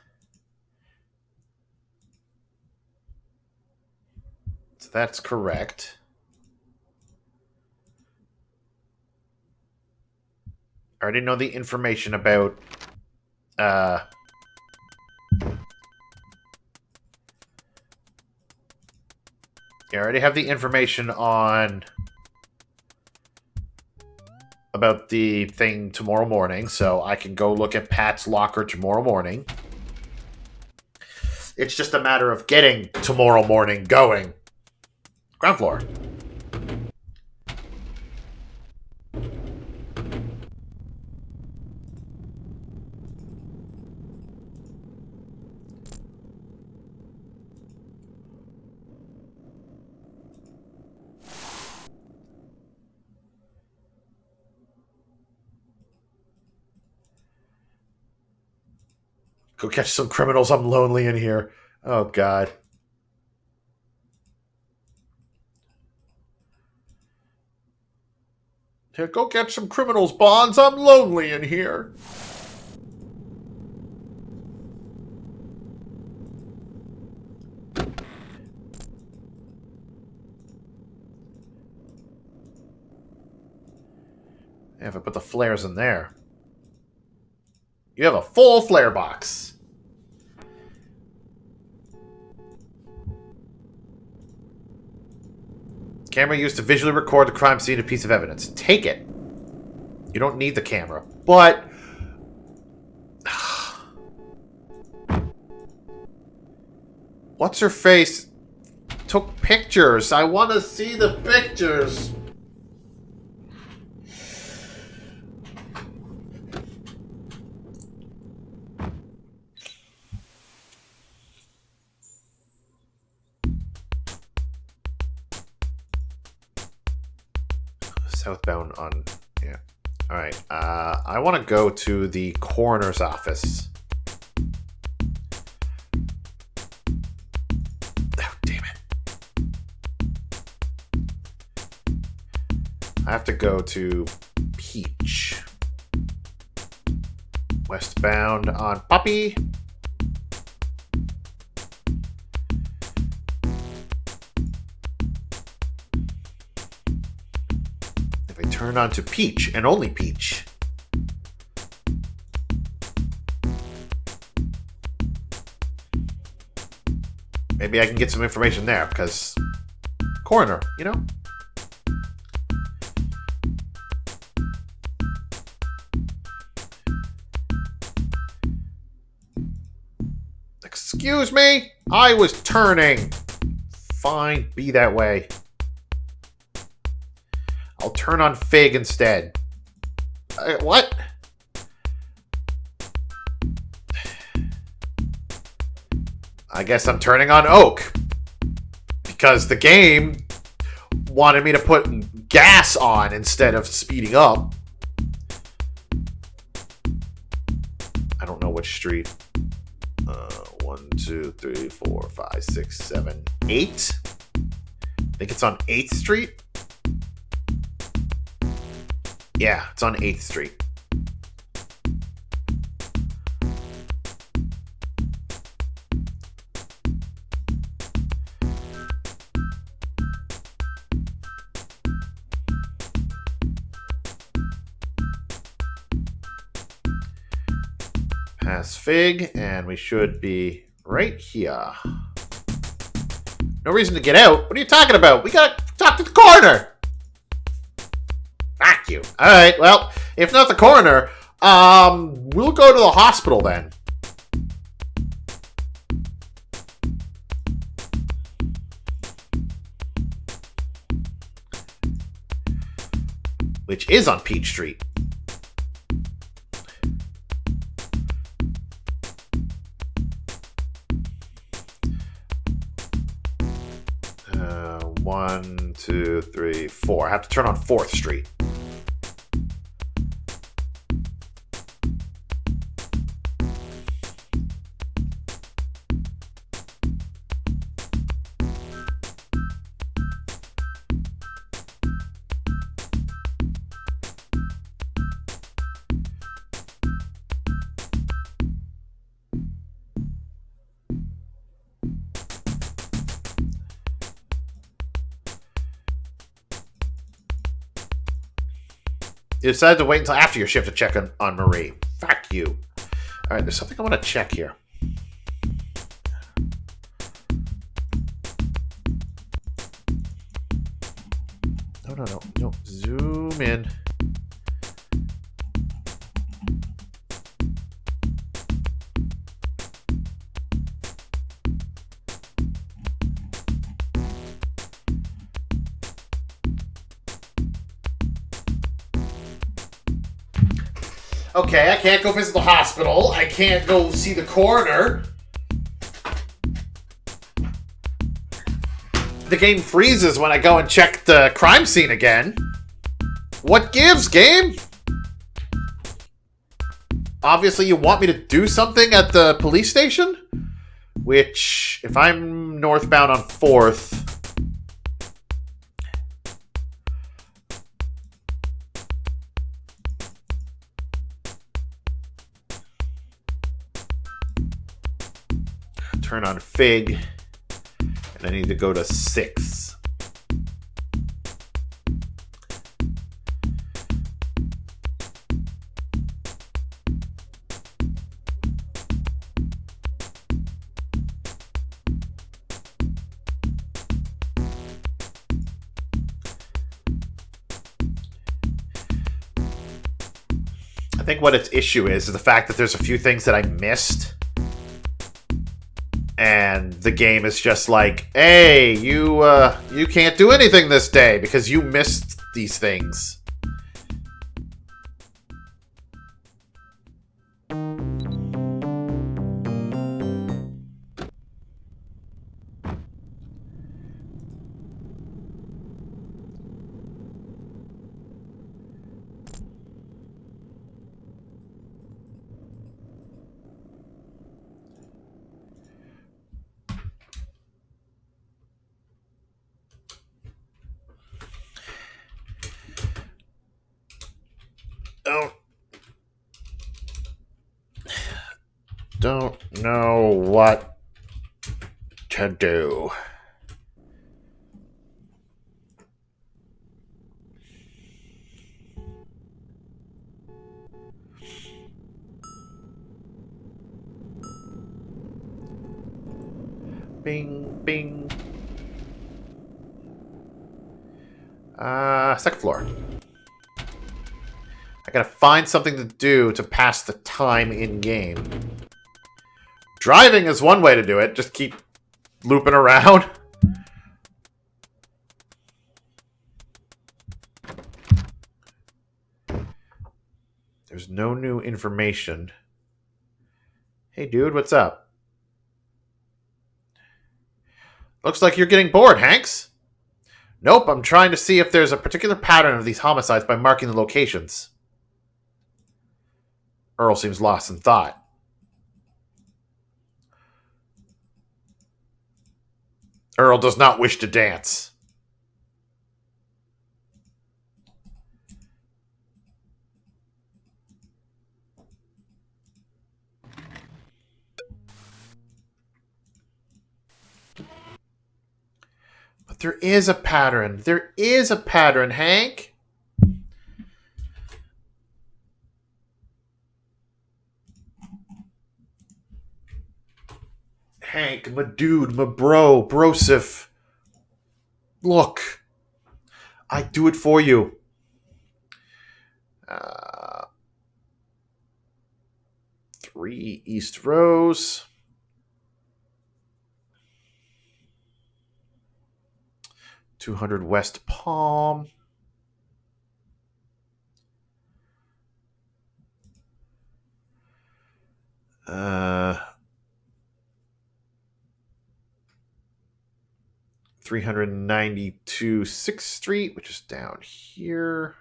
So that's correct. I already know the information about I already have the information on about the thing tomorrow morning, so I can go look at Pat's locker tomorrow morning. It's just a matter of getting tomorrow morning going. Ground floor. Go catch some criminals. I'm lonely in here. Oh, God. Yeah, go catch some criminals, Bonds. I'm lonely in here. Yeah, if I put the flares in there. You have a full flare box. Camera used to visually record the crime scene, a piece of evidence. Take it. You don't need the camera. But... what's her face? Took pictures. I want to see the pictures. Southbound on... yeah. Alright. I want to go to the coroner's office. Oh, damn it. I have to go to Peach. Westbound on Poppy. Turn on to Peach, and only Peach. Maybe I can get some information there, because... Coroner, you know? Excuse me? I was turning. Fine, be that way. I'll turn on Fig instead. What? I guess I'm turning on Oak. Because the game wanted me to put gas on instead of speeding up. I don't know which street. 1, 2, 3, 4, 5, 6, 7, 8. I think it's on 8th Street. Yeah, it's on 8th Street. Pass Fig, and we should be right here. No reason to get out. What are you talking about? We gotta talk to the coroner. Fuck you. Alright, well, if not the coroner, we'll go to the hospital then. Which is on Peach Street. One, two, three, four. I have to turn on 4th Street. You decided to wait until after your shift to check on Marie. Fuck you. Alright, there's something I want to check here. No. Zoom in. Okay, I can't go visit the hospital. I can't go see the coroner. The game freezes when I go and check the crime scene again. What gives, game? Obviously, you want me to do something at the police station? Which, if I'm northbound on 4th... Turn on Fig, and I need to go to 6th. I think what its issue is the fact that there's a few things that I missed. And the game is just like, hey, you can't do anything this day because you missed these things. Don't know what to do. Bing, bing. Second floor. I gotta find something to do to pass the time in-game. Driving is one way to do it. Just keep looping around. There's no new information. Hey, dude, what's up? Looks like you're getting bored, Hanks. Nope, I'm trying to see if there's a particular pattern of these homicides by marking the locations. Earl seems lost in thought. Earl does not wish to dance. But there is a pattern. There is a pattern, Hank. Hank, my dude, my bro, brosif. Look. I do it for you. 3 East Rose. 200 West Palm. Uh, 392 6th Street, which is down here.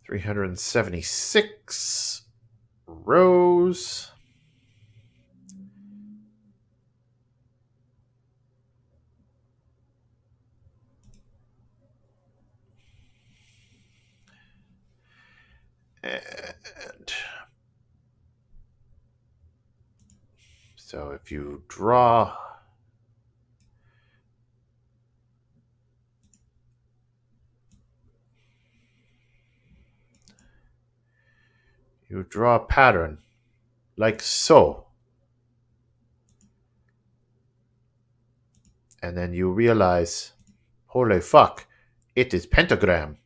376 Rose. And so if you draw a pattern like so. And then you realize, holy fuck, it is pentagram.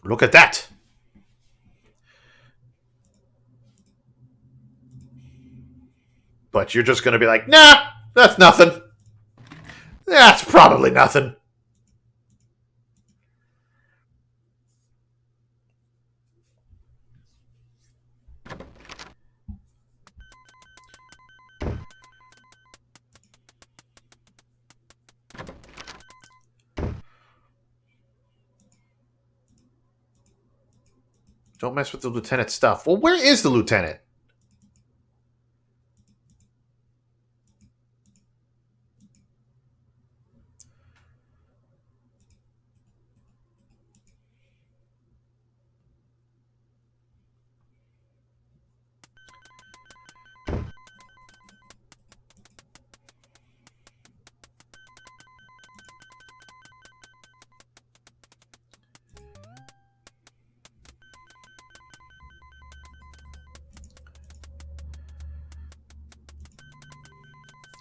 Look at that. But you're just going to be like, nah, that's nothing. That's probably nothing. Don't mess with the lieutenant stuff. Well, where is the lieutenant?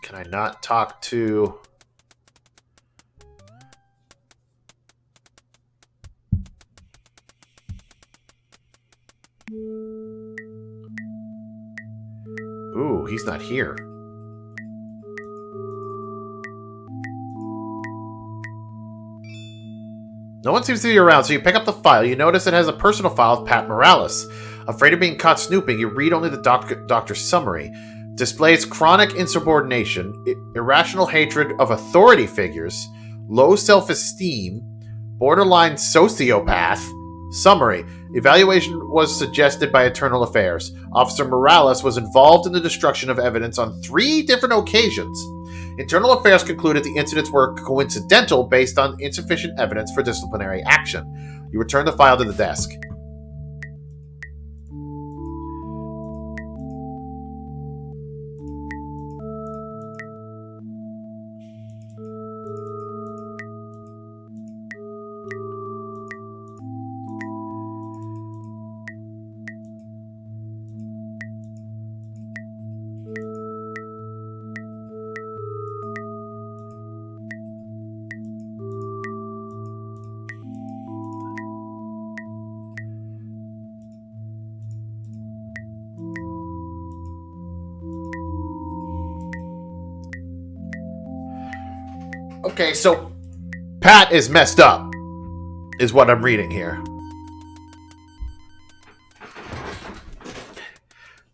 Can I not talk to... Ooh, he's not here. No one seems to be around, so you pick up the file. You notice it has a personal file of Pat Morales. Afraid of being caught snooping, you read only the doctor's summary. Displays chronic insubordination, irrational hatred of authority figures, low self-esteem, borderline sociopath. Summary. Evaluation was suggested by Internal Affairs. Officer Morales was involved in the destruction of evidence on 3 different occasions. Internal Affairs concluded the incidents were coincidental based on insufficient evidence for disciplinary action. You return the file to the desk. Okay, so Pat is messed up, is what I'm reading here.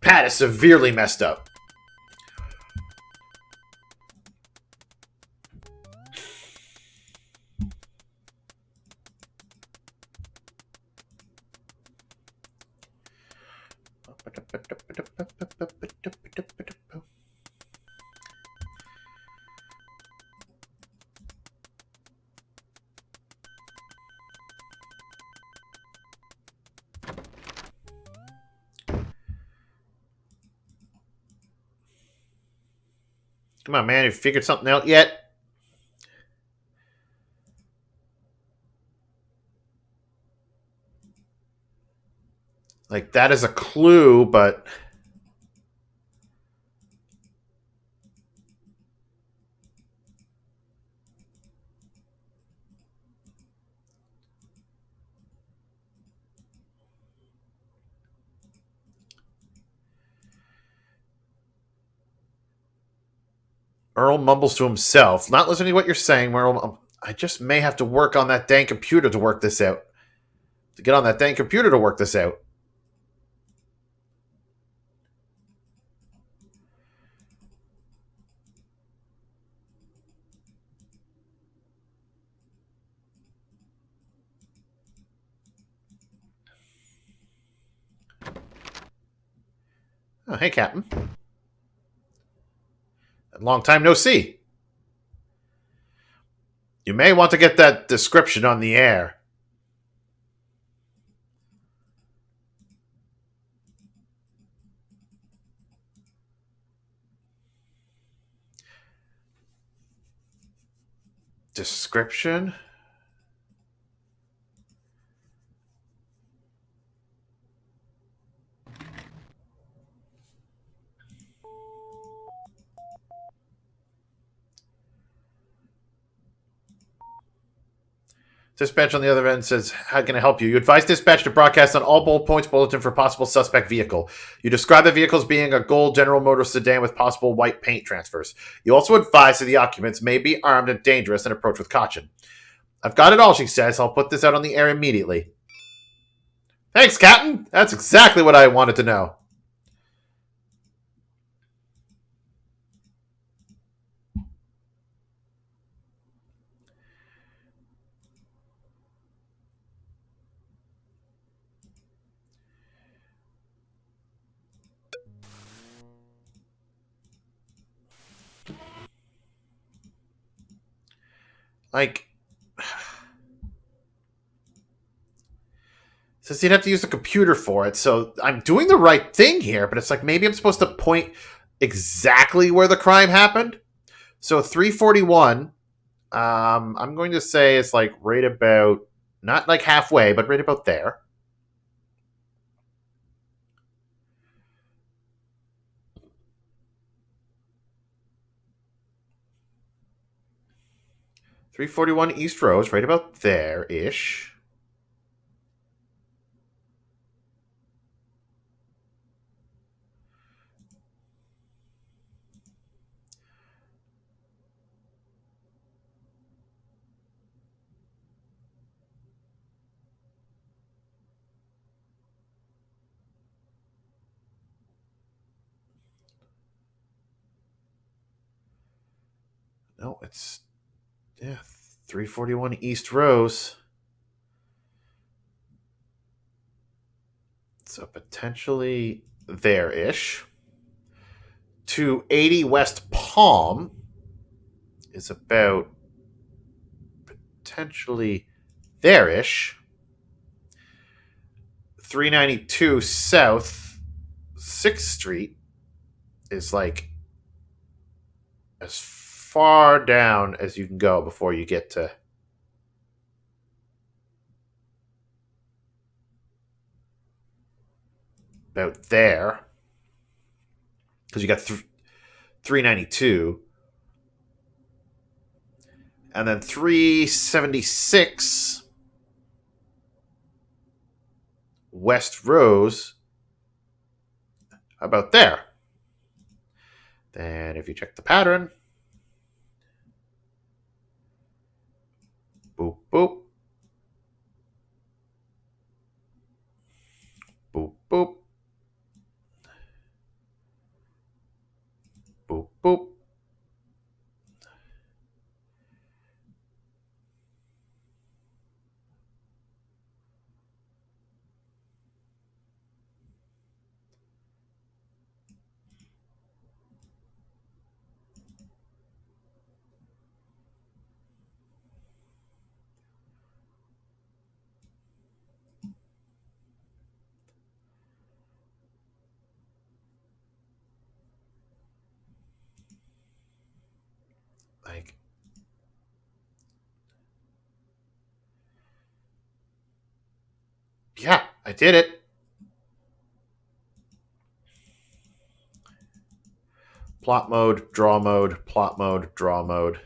Pat is severely messed up. Come on, man. You figured something out yet? Like, that is a clue, but... Earl mumbles to himself, not listening to what you're saying. Earl, I just may have to work on that dang computer to work this out. To get on that dang computer to work this out. Oh, hey, Captain. Long time no see. You may want to get that description on the air. Description? Dispatch on the other end says, how can I help you? You advise dispatch to broadcast on all bullet points bulletin for possible suspect vehicle. You describe the vehicle as being a gold General Motors sedan with possible white paint transfers. You also advise that the occupants may be armed and dangerous and approach with caution. I've got it all, she says. I'll put this out on the air immediately. Thanks, Captain. That's exactly what I wanted to know. Like, says you'd have to use the computer for it, so I'm doing the right thing here, but it's like maybe I'm supposed to point exactly where the crime happened. So 341, I'm going to say it's like right about, not like halfway, but right about there. .341 East Rose, right about there-ish. No, it's, yeah, 341 East Rose. So potentially there-ish. 280 West Palm is about potentially there-ish. 392 South 6th Street is like as far down as you can go before you get to about there. Because you got 392. And then 376 West Rose, about there. Then if you check the pattern, Boop, boop. Boop, boop. Boop, boop. Like, yeah, I did it. Plot mode, draw mode, plot mode, draw mode.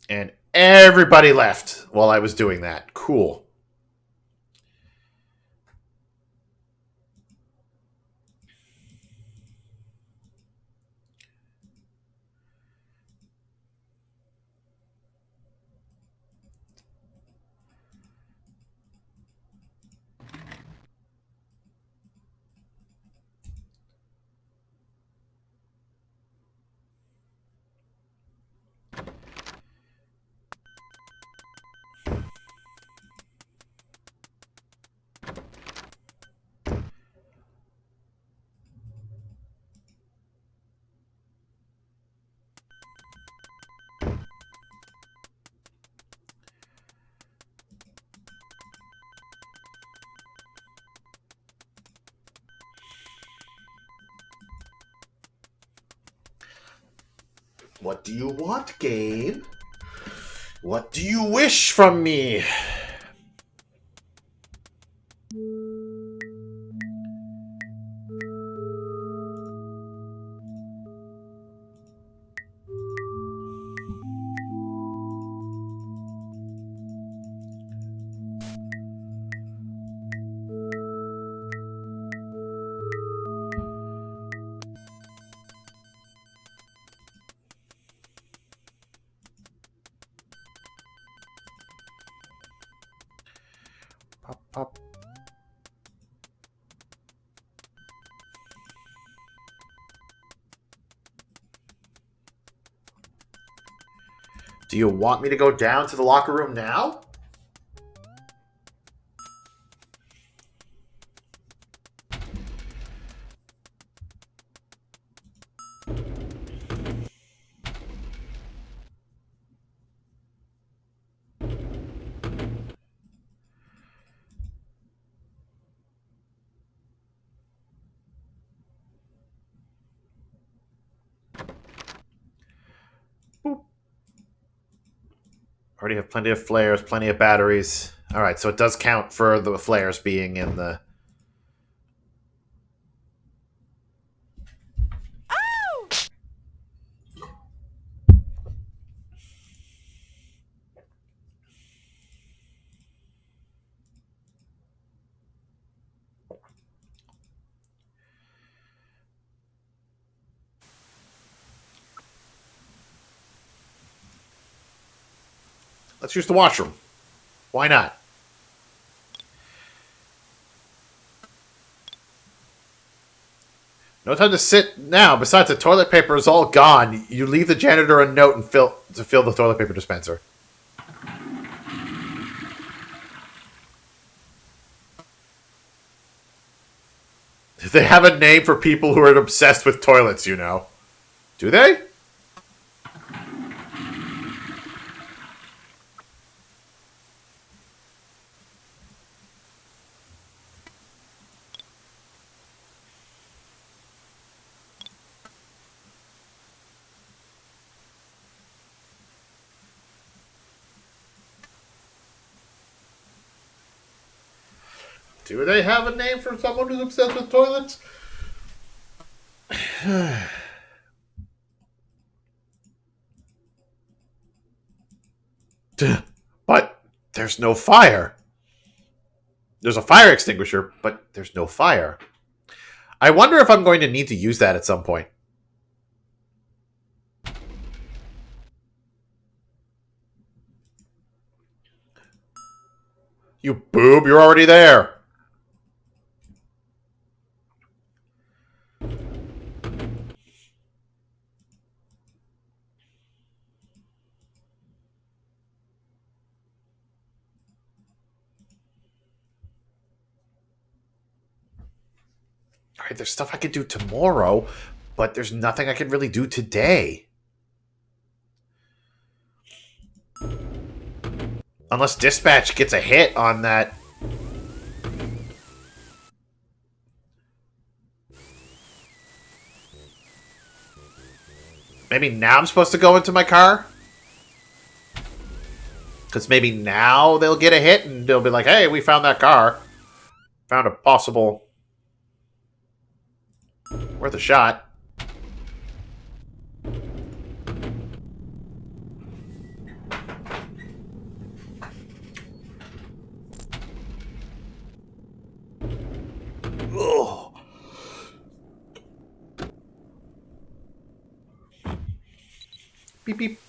And everybody left while I was doing that. Cool. What do you want, game? What do you wish from me? Pop, pop. Do you want me to go down to the locker room now? Boop. Already have plenty of flares, plenty of batteries. All right, so it does count for the flares being in the... Let's use the washroom. Why not? No time to sit now. Besides, the toilet paper is all gone. You leave the janitor a note and fill the toilet paper dispenser. They have a name for people who are obsessed with toilets, you know. Do they? Do they have a name for someone who's obsessed with toilets? But there's no fire. There's a fire extinguisher, but there's no fire. I wonder if I'm going to need to use that at some point. You boob, you're already there. All right, there's stuff I could do tomorrow, but there's nothing I can really do today. Unless dispatch gets a hit on that. Maybe now I'm supposed to go into my car? Because maybe now they'll get a hit and they'll be like, hey, we found that car. Found a possible... worth a shot. Ugh. Beep, beep.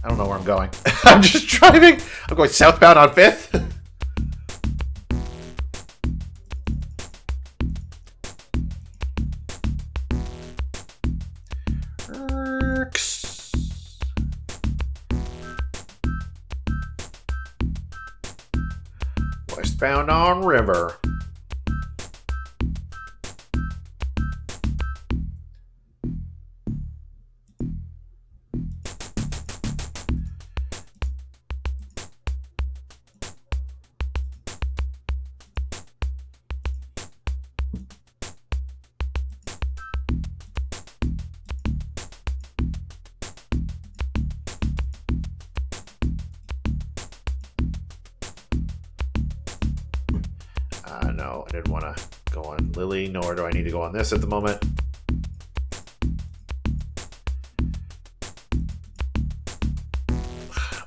I don't know where I'm going. I'm just driving. I'm going southbound on 5th. Westbound on River. No, I didn't want to go on Lily, nor do I need to go on this at the moment.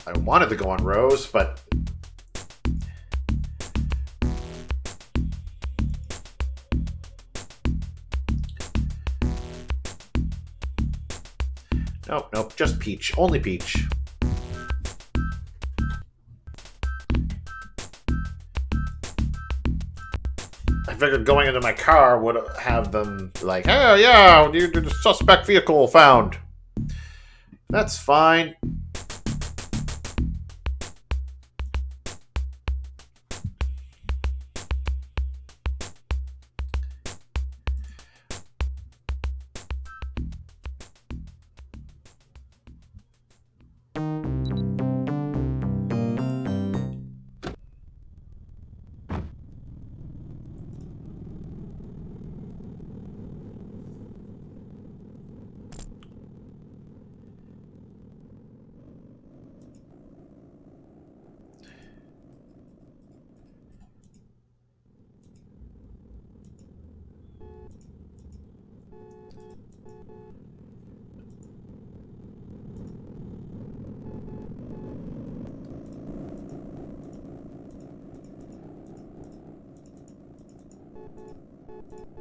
I wanted to go on Rose, but... Nope, nope, just Peach. Only Peach. I figured going into my car would have them like, oh yeah, the suspect vehicle found. That's fine.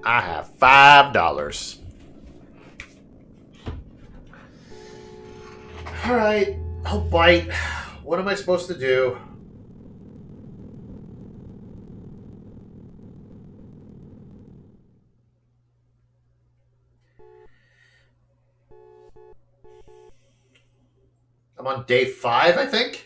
I have $5. Alright, I'll bite. What am I supposed to do? I'm on day 5, I think?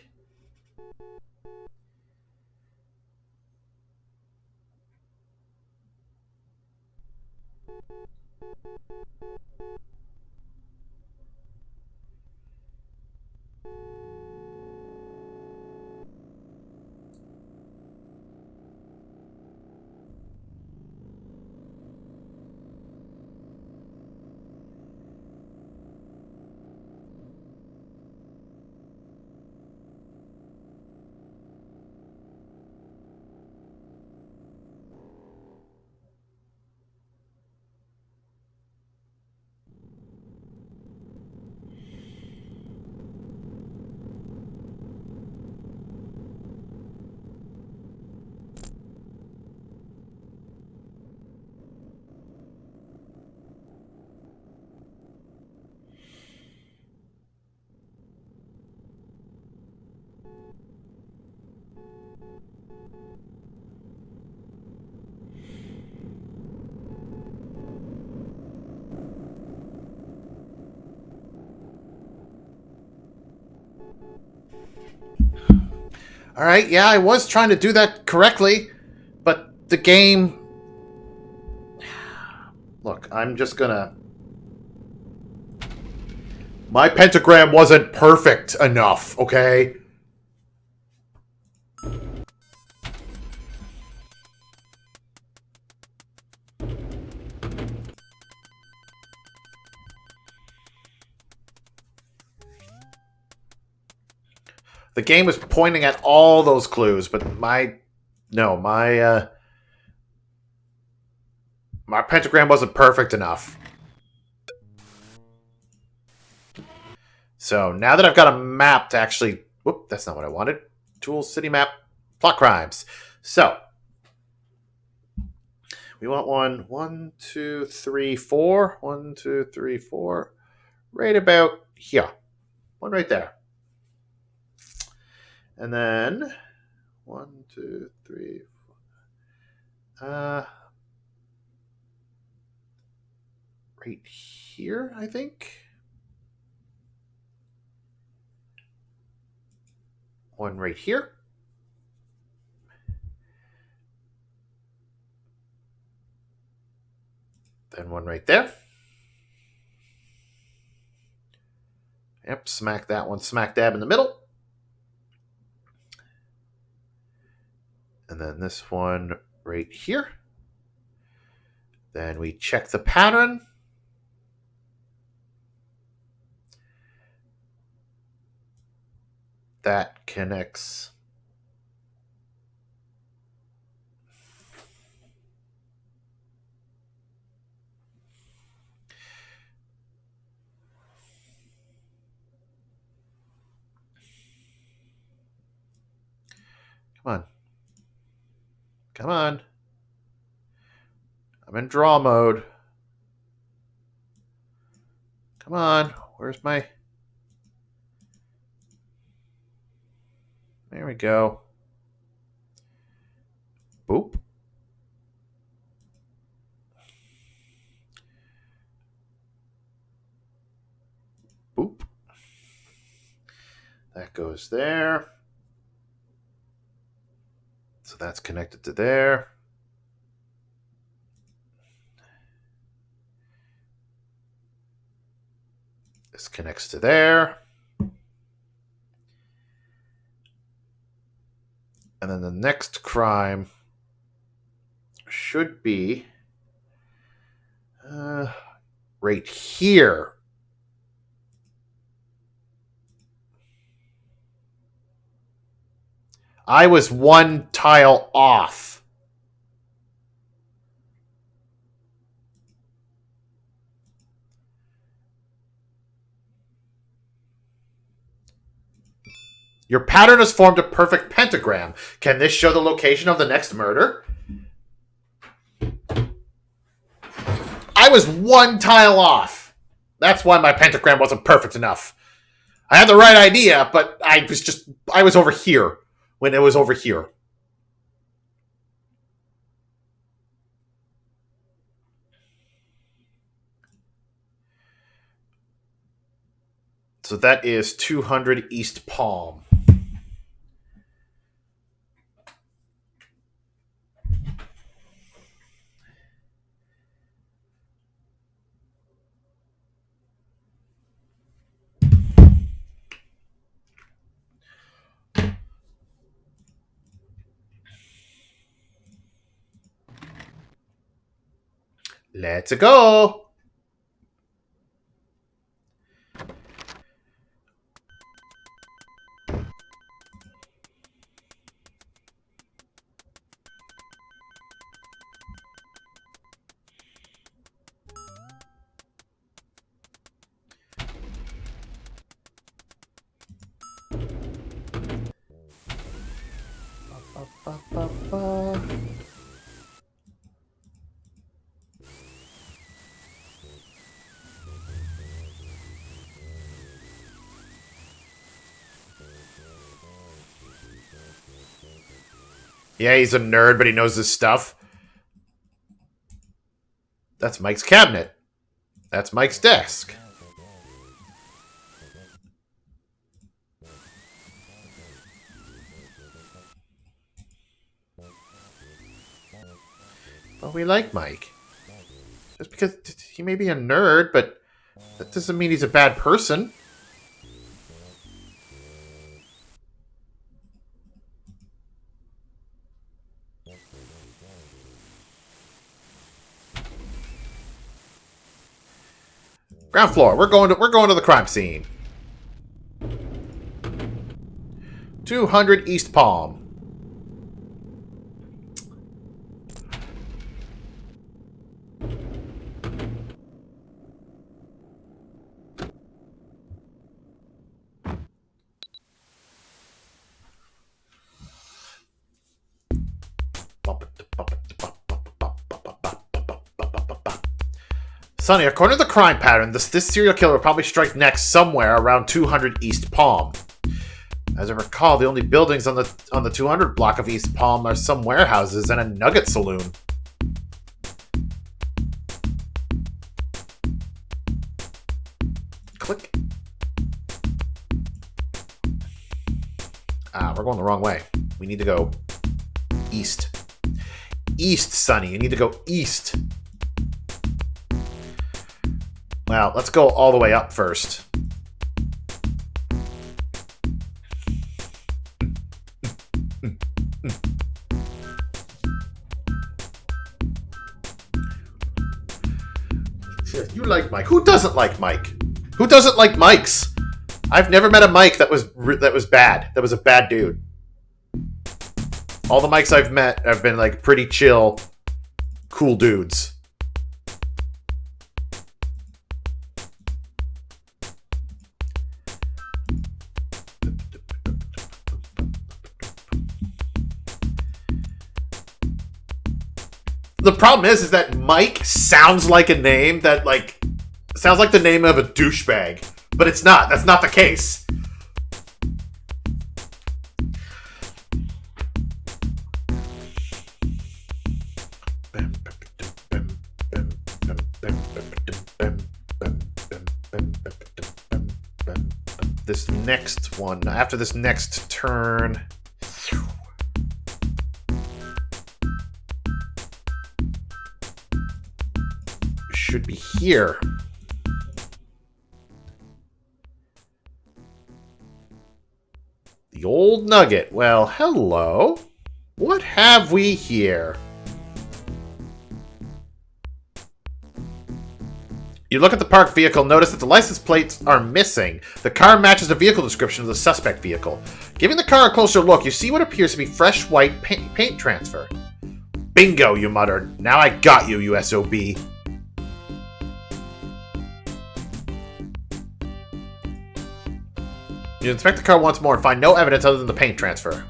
Alright, yeah, I was trying to do that correctly, but the game... Look, I'm just gonna... My pentagram wasn't perfect enough, okay? The game was pointing at all those clues, but my pentagram wasn't perfect enough. So now that I've got a map to actually... Whoop, that's not what I wanted. Tools, city map, plot crimes. So we want one, 1, 2, 3, 4. 1, 2, 3, 4. Right about here. One right there. And then 1, 2, 3, 4. Right here, I think. One right here. Then one right there. Yep, smack that one smack dab in the middle. And then this one right here. Then we check the pattern. That connects. Come on. Come on. I'm in draw mode. Come on. Where's my... There we go. Boop. Boop. That goes there. So that's connected to there. This connects to there. And then the next crime should be right here. I was one tile off. Your pattern has formed a perfect pentagram. Can this show the location of the next murder? I was one tile off. That's why my pentagram wasn't perfect enough. I had the right idea, but I was over here when it was over here. So that is 200 East Palm. Let's go. Yeah, he's a nerd, but he knows his stuff. That's Mike's cabinet. That's Mike's desk. Well, we like Mike. Just because he may be a nerd, but that doesn't mean he's a bad person. Ground floor. We're going to the crime scene. 200 East Palm. Sonny, according to the crime pattern, this serial killer will probably strike next somewhere around 200 East Palm. As I recall, the only buildings on the 200 block of East Palm are some warehouses and a nugget saloon. Click. Ah, we're going the wrong way. We need to go east. East, Sonny. You need to go east. Well, let's go all the way up first. You like Mike. Who doesn't like Mike? Who doesn't like Mikes? I've never met a Mike that was bad. That was a bad dude. All the Mikes I've met have been like pretty chill, cool dudes. The problem is that Mike sounds like a name that, like, sounds like the name of a douchebag. But it's not. That's not the case. This next one, after this next turn... should be here. The old nugget. Well, hello. What have we here? You look at the parked vehicle, notice that the license plates are missing. The car matches the vehicle description of the suspect vehicle. Giving the car a closer look, you see what appears to be fresh white paint transfer. Bingo, you muttered. Now I got you, you SOB. You inspect the car once more and find no evidence other than the paint transfer.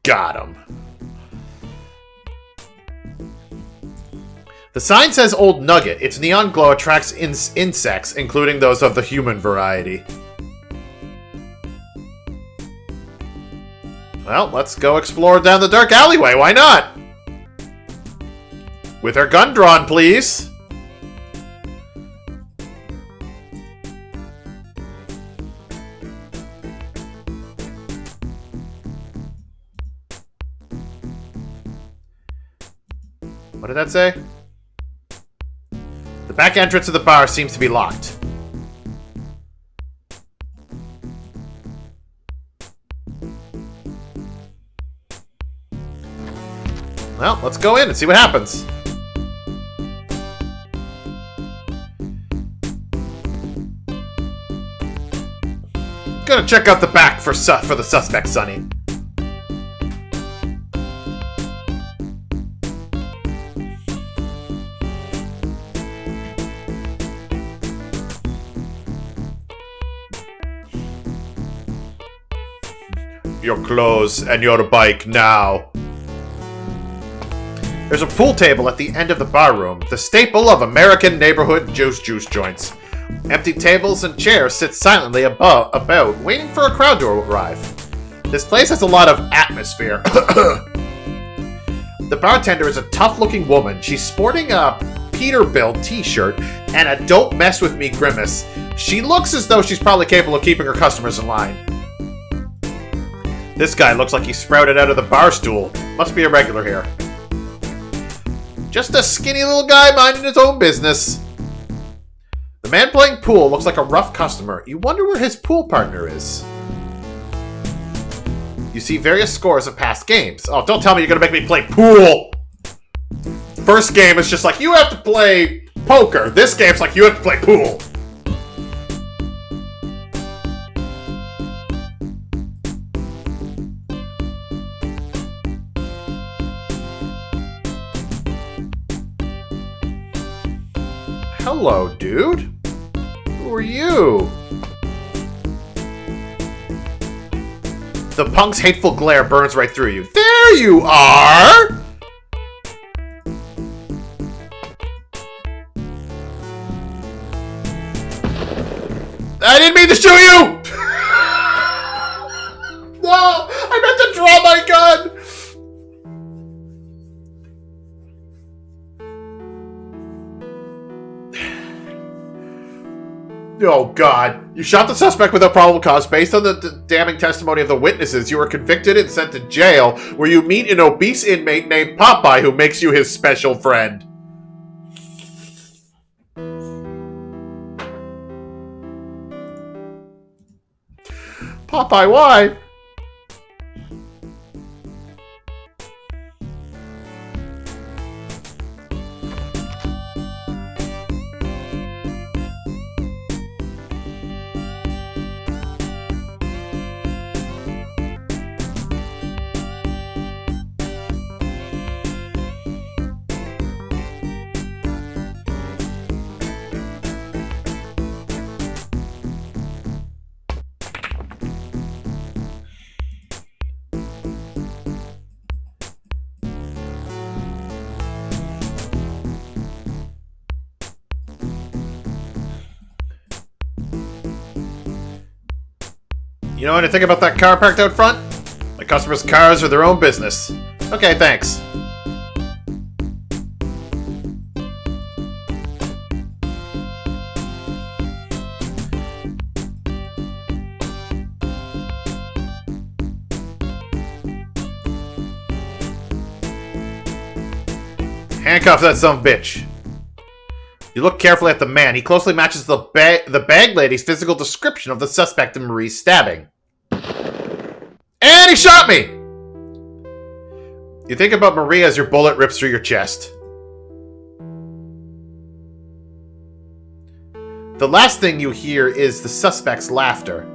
Got him. The sign says Old Nugget. Its neon glow attracts insects, including those of the human variety. Well, let's go explore down the dark alleyway. Why not? With our gun drawn, please. What did that say? The back entrance to the bar seems to be locked. Well, let's go in and see what happens. Gonna check out the back for the suspect, Sonny. Your clothes and your bike now. There's a pool table at the end of the bar room, the staple of American neighborhood juice joints. Empty tables and chairs sit silently about, waiting for a crowd to arrive. This place has a lot of atmosphere. The bartender is a tough-looking woman. She's sporting a Peterbilt t-shirt and a "Don't Mess With Me" grimace. She looks as though she's probably capable of keeping her customers in line. This guy looks like he sprouted out of the bar stool. Must be a regular here. Just a skinny little guy minding his own business. The man playing pool looks like a rough customer. You wonder where his pool partner is. You see various scores of past games. Oh, don't tell me you're gonna make me play pool! First game is just like, you have to play poker. This game's like, you have to play pool. Hello, dude. Who are you? The punk's hateful glare burns right through you. There you are! I didn't mean to shoot you! No! I meant to draw my gun! Oh, God. You shot the suspect without probable cause. Based on the damning testimony of the witnesses, you were convicted and sent to jail, where you meet an obese inmate named Popeye who makes you his special friend. Popeye, why? You know anything about that car parked out front? My customers' cars are their own business. Okay, thanks. Handcuff that son of a bitch. You look carefully at the man. He closely matches the bag lady's physical description of the suspect in Marie's stabbing. And he shot me! You think about Marie as your bullet rips through your chest. The last thing you hear is the suspect's laughter.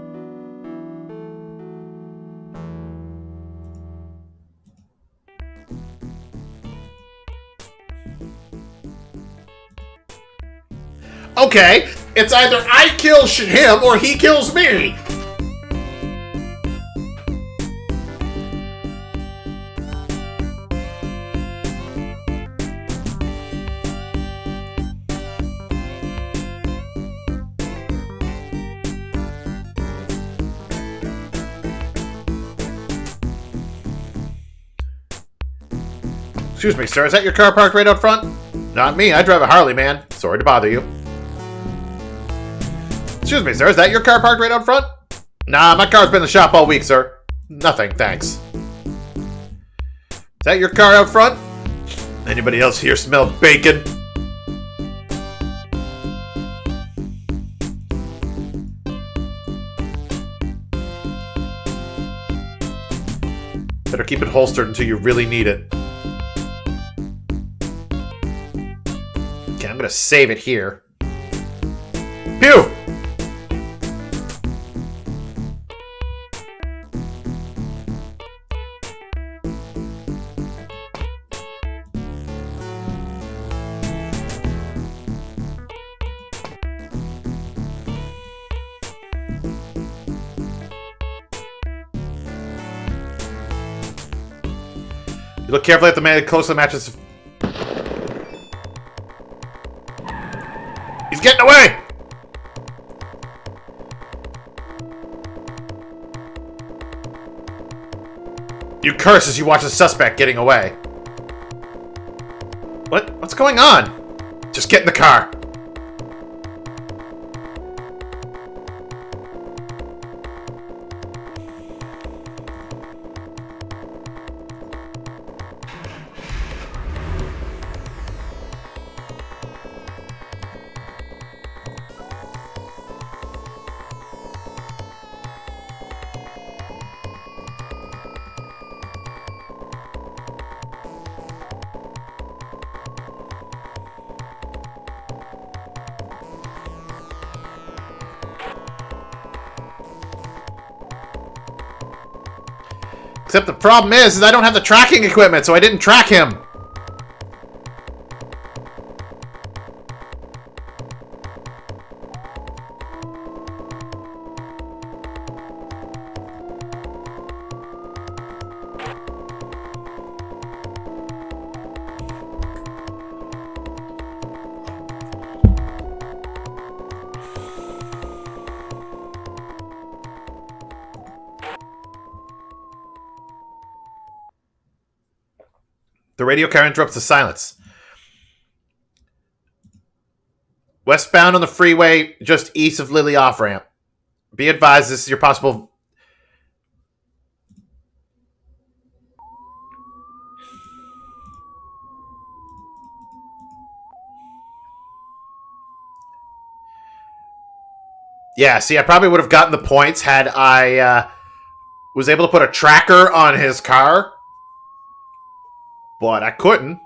Okay, it's either I kill him or he kills me. Excuse me, sir, is that your car parked right out front? Not me, I drive a Harley, man. Sorry to bother you. Excuse me, sir, is that your car parked right out front? Nah, my car's been in the shop all week, sir. Nothing, thanks. Is that your car out front? Anybody else here smell bacon? Better keep it holstered until you really need it. Okay, I'm gonna save it here. Pew! You look carefully at the man that closely matches. He's getting away! You curse as you watch the suspect getting away. What's going on? Just get in the car. Except the problem is I don't have the tracking equipment, so I didn't track him. The radio car interrupts the silence. Westbound on the freeway, just east of Lily off-ramp. Be advised, this is your possible... Yeah, see, I probably would have gotten the points had I was able to put a tracker on his car. But I couldn't.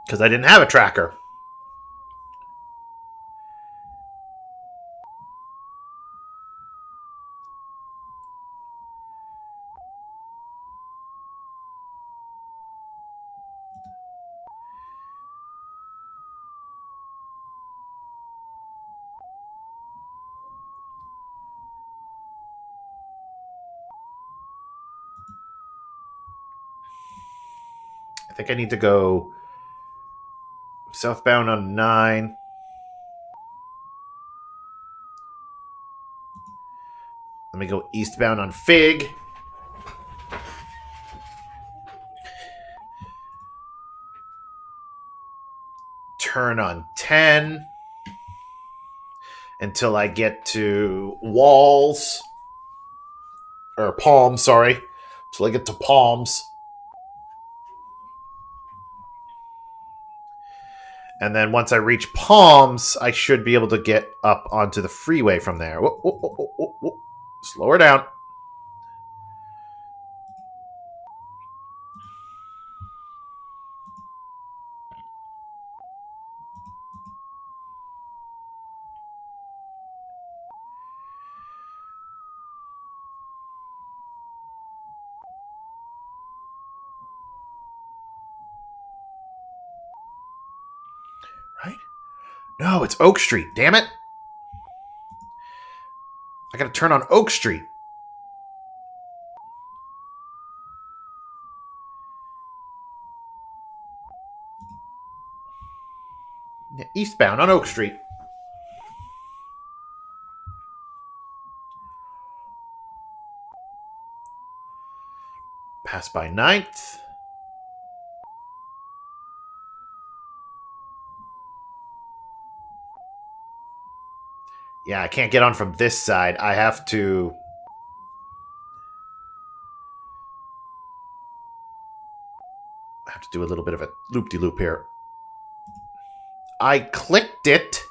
Because I didn't have a tracker. I think I need to go southbound on 9. Let me go eastbound on Fig. Turn on 10 until I get to Walls. Or Palms, sorry. Until I get to Palms. And then once I reach Palms, I should be able to get up onto the freeway from there. Whoa, whoa, whoa, whoa, whoa. Slow her down. Right? No, it's Oak Street. Damn it. I gotta turn on Oak Street. Yeah, eastbound on Oak Street. Pass by 9th. Yeah, I can't get on from this side. I have to... do a little bit of a loop-de-loop here. I clicked it.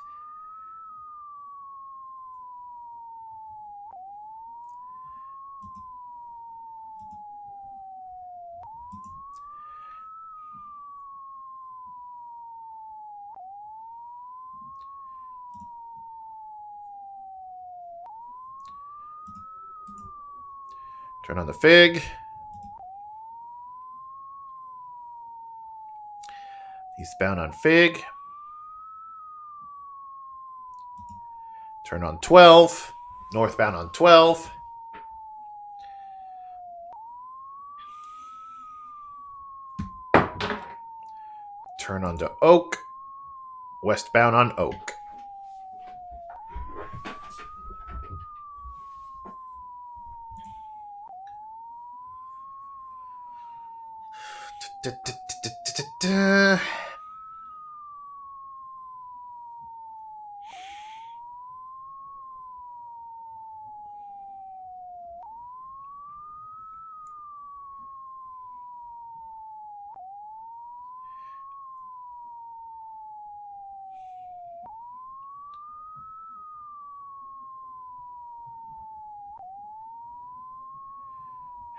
Turn on the Fig. Eastbound on Fig. Turn on 12. Northbound on 12. Turn onto Oak. Westbound on Oak.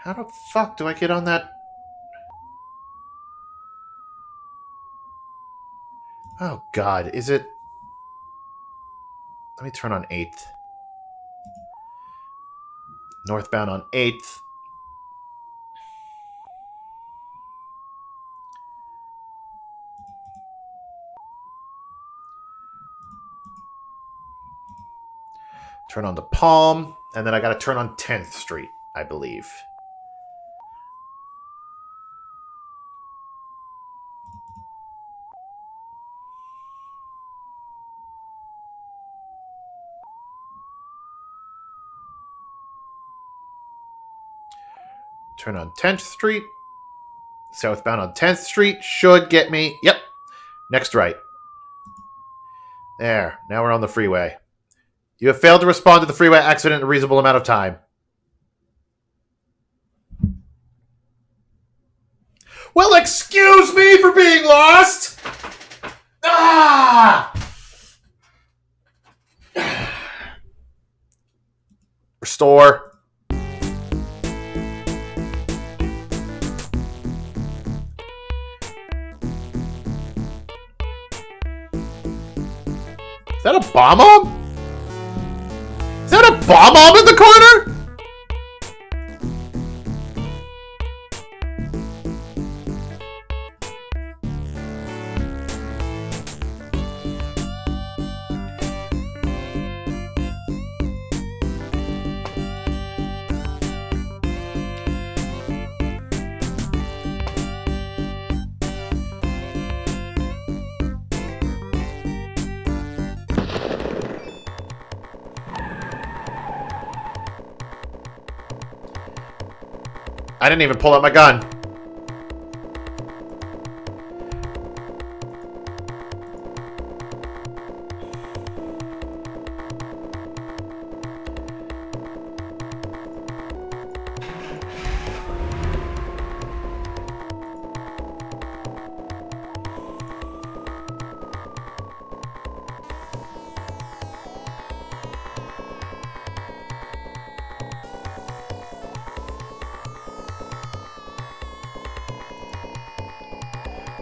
How the fuck do I get on that? Oh, God. Is it... Let me turn on 8th. Northbound on 8th. Turn on the Palm. And then I got to turn on 10th Street, I believe. Turn on 10th Street. Southbound on 10th Street should get me. Yep. Next right. There. Now we're on the freeway. You have failed to respond to the freeway accident in a reasonable amount of time. Well, excuse me for being lost! Ah! Restore. Is that a bomb bomb? Is that a bomb bomb in the corner? I didn't even pull out my gun.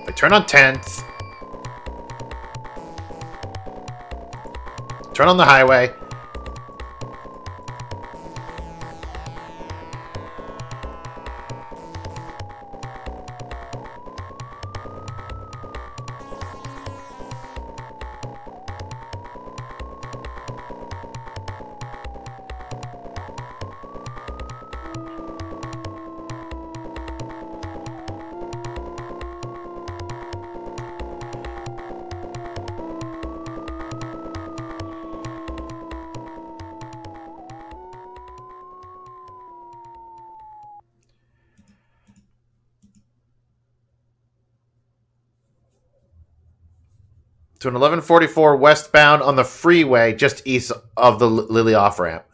I turn on 10th. Turn on the highway. To an 1144 westbound on the freeway just east of the Lily off ramp.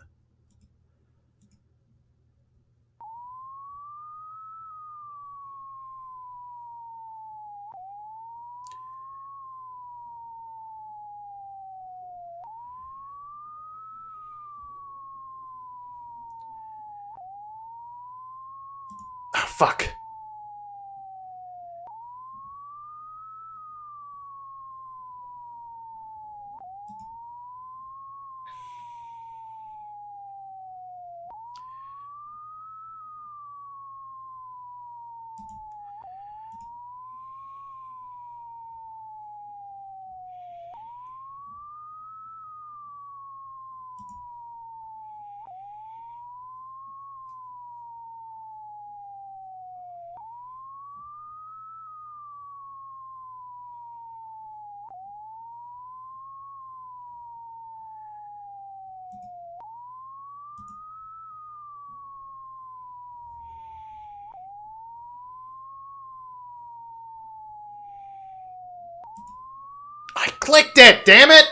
Oh, fuck. clicked it, damn it!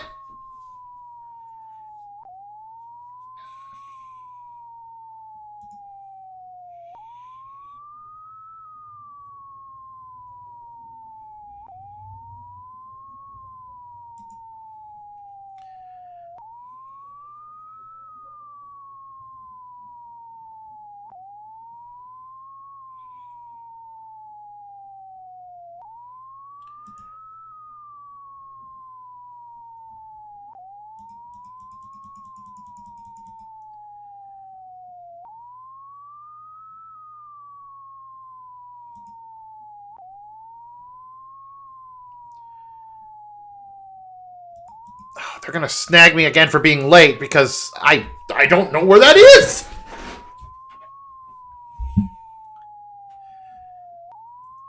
They're gonna snag me again for being late because I don't know where that is.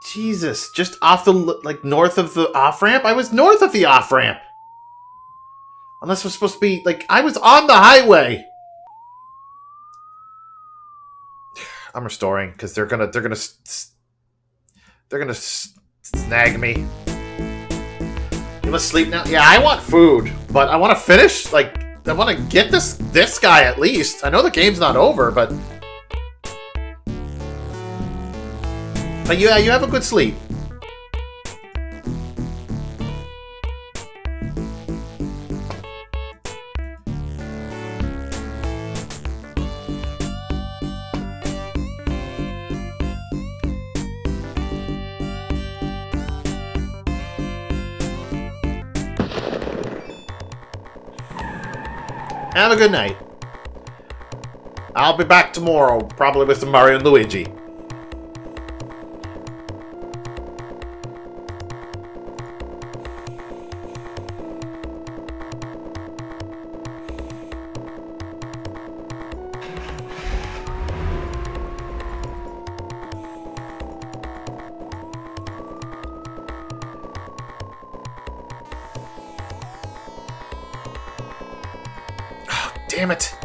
Jesus, just off the north of the off ramp. I was north of the off ramp. Unless we're supposed to be I was on the highway. I'm restoring because they're gonna snag me. You must sleep now. Yeah, I want food, but I want to finish. I want to get this guy at least. I know the game's not over, but yeah, you have a good sleep. Have a good night. I'll be back tomorrow, probably with some Mario and Luigi. Damn it.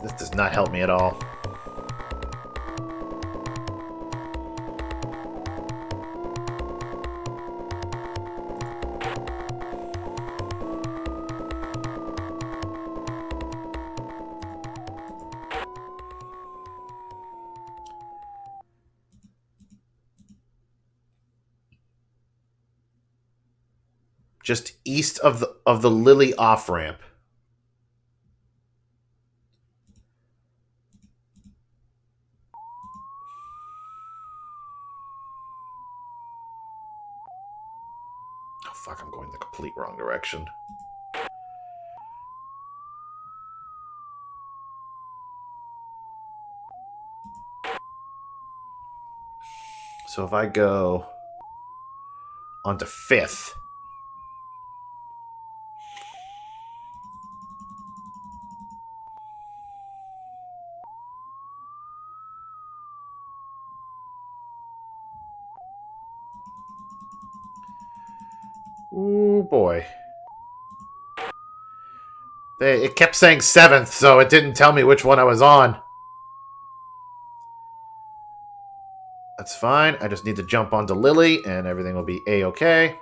This does not help me at all. Just east of the Lily off ramp. Oh fuck! I'm going the complete wrong direction. So if I go onto 5th. Ooh boy. It kept saying 7th, so it didn't tell me which one I was on. That's fine. I just need to jump onto Lily, and everything will be A-okay.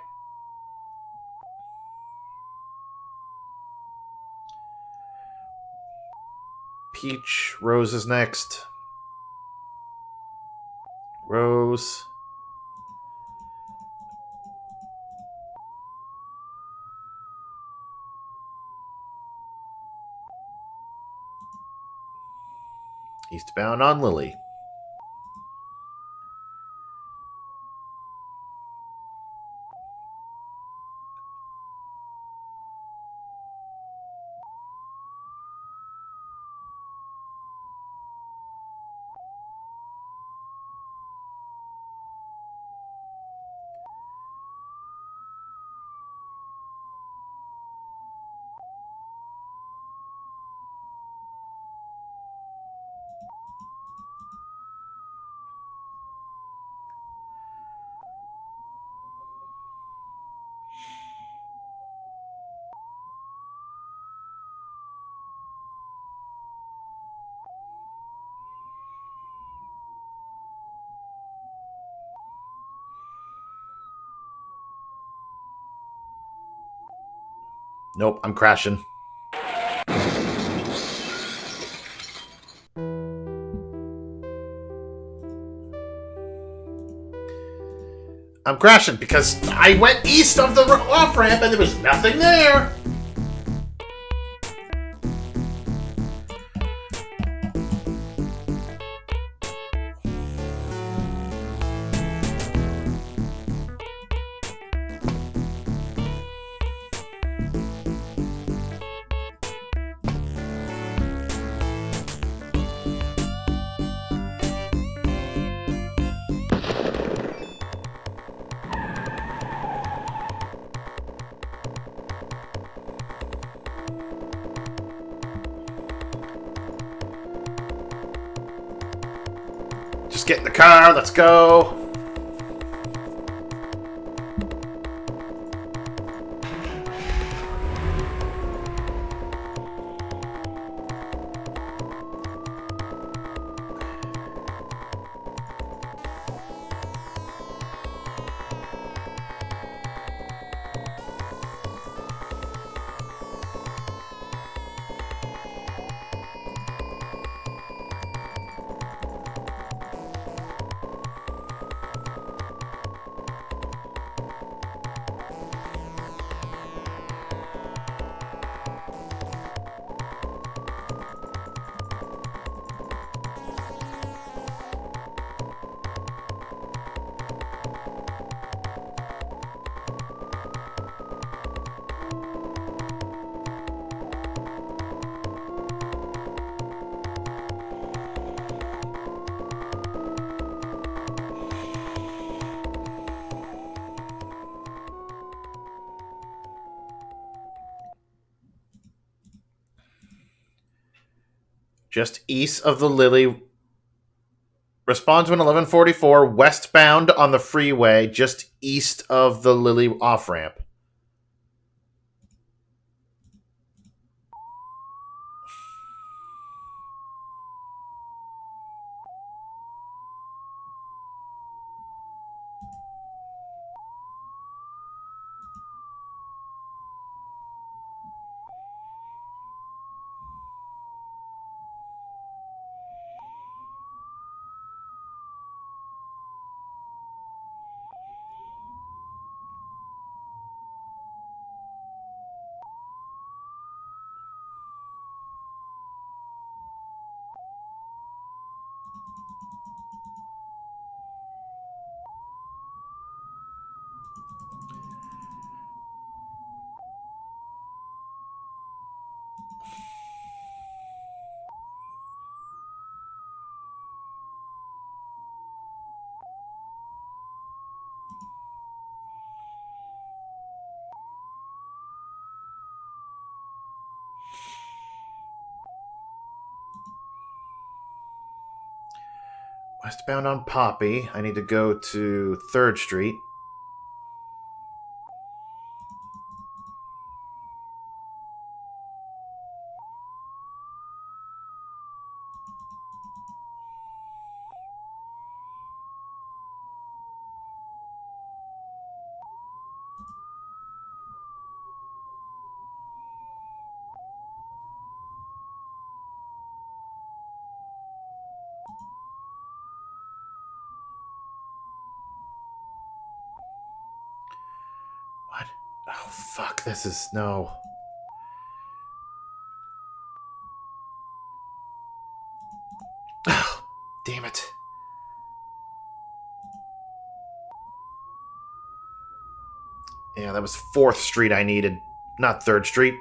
Peach. Rose is next. Rose. Eastbound on Lily. Nope, I'm crashing. I'm crashing because I went east of the off ramp and there was nothing there. Just get in the car. Let's go. Just east of the Lily. Respond to an 1144 westbound on the freeway, just east of the Lily off ramp. Westbound on Poppy. I need to go to 3rd Street. What? Oh, fuck. This is. No. Oh, damn it. Yeah, that was 4th Street I needed, not 3rd Street.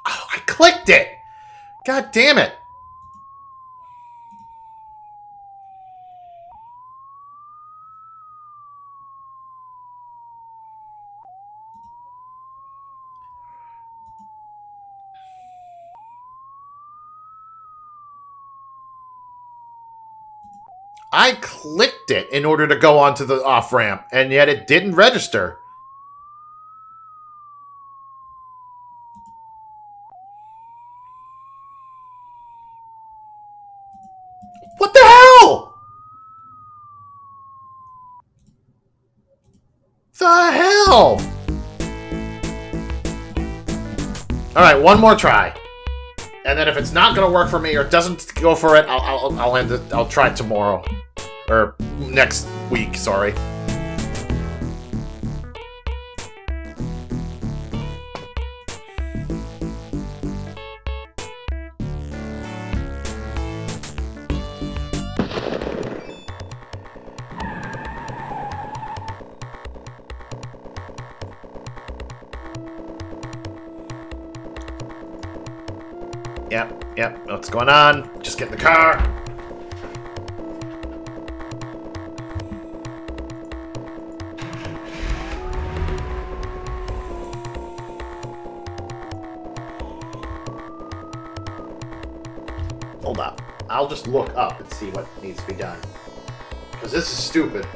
Oh, I clicked it! God damn it! I clicked it in order to go onto the off-ramp, and yet it didn't register. What the hell? The hell? Alright, one more try. And then if it's not gonna work for me or doesn't go for it, I'll end it. I'll try it tomorrow. Or next week, sorry. Yep, what's going on? Just get in the car. Hold up. I'll just look up and see what needs to be done. Because this is stupid.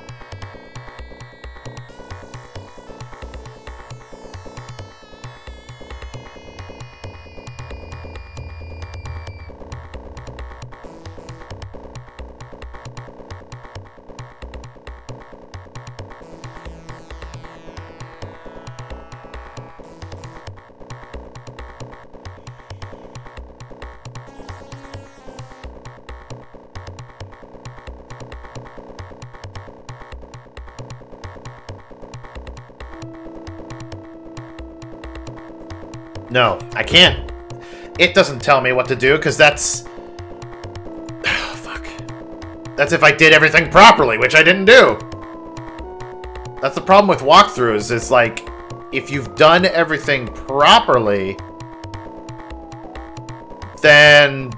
No, I can't. It doesn't tell me what to do, because that's... Oh, fuck. That's if I did everything properly, which I didn't do. That's the problem with walkthroughs, is like, if you've done everything properly, then...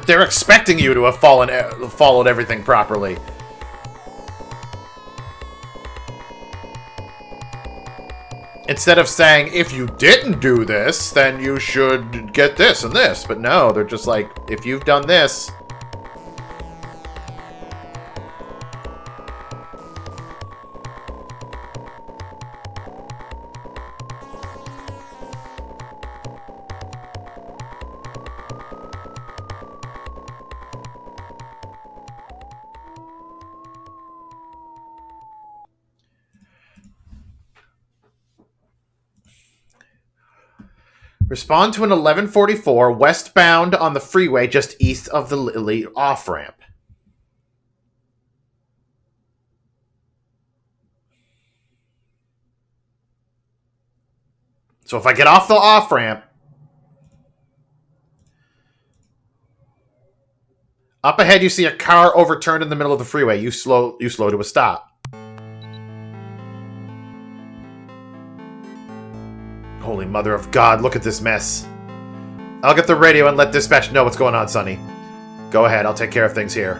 They're expecting you to have followed everything properly. Instead of saying, if you didn't do this, then you should get this and this. But no, they're just like, if you've done this... Respond to an 1144 westbound on the freeway just east of the Lily off-ramp. So if I get off the off-ramp, up ahead you see a car overturned in the middle of the freeway. You slow to a stop. Holy mother of God, look at this mess. I'll get the radio and let dispatch know what's going on, Sonny. Go ahead, I'll take care of things here.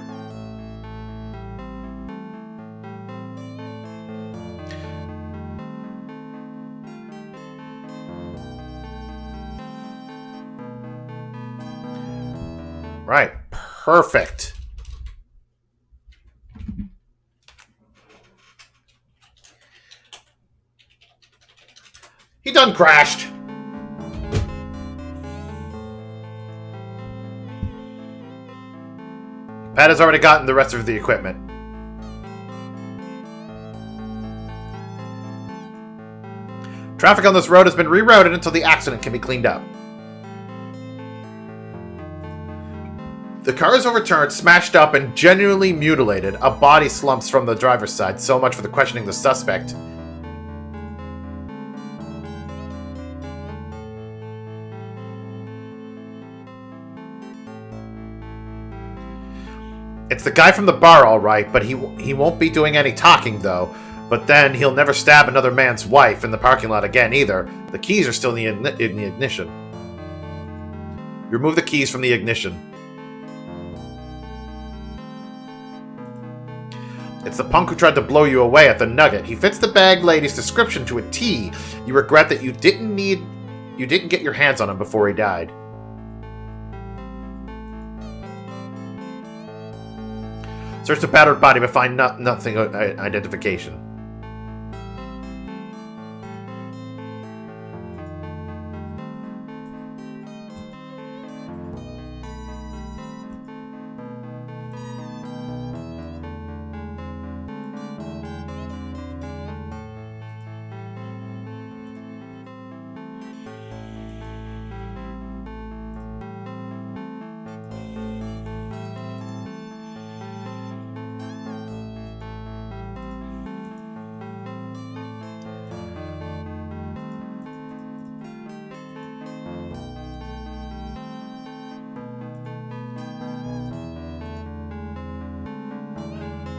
Right, perfect. He done crashed. Pat has already gotten the rest of the equipment. Traffic on this road has been rerouted until the accident can be cleaned up. The car is overturned, smashed up, and genuinely mutilated. A body slumps from the driver's side. So much for the questioning the suspect. It's the guy from the bar, all right, but he won't be doing any talking, though. But then he'll never stab another man's wife in the parking lot again, either. The keys are still in the ignition. You remove the keys from the ignition. It's the punk who tried to blow you away at the Nugget. He fits the bag lady's description to a T. You regret that you didn't get your hands on him before he died. Search the battered body, but find nothing identification.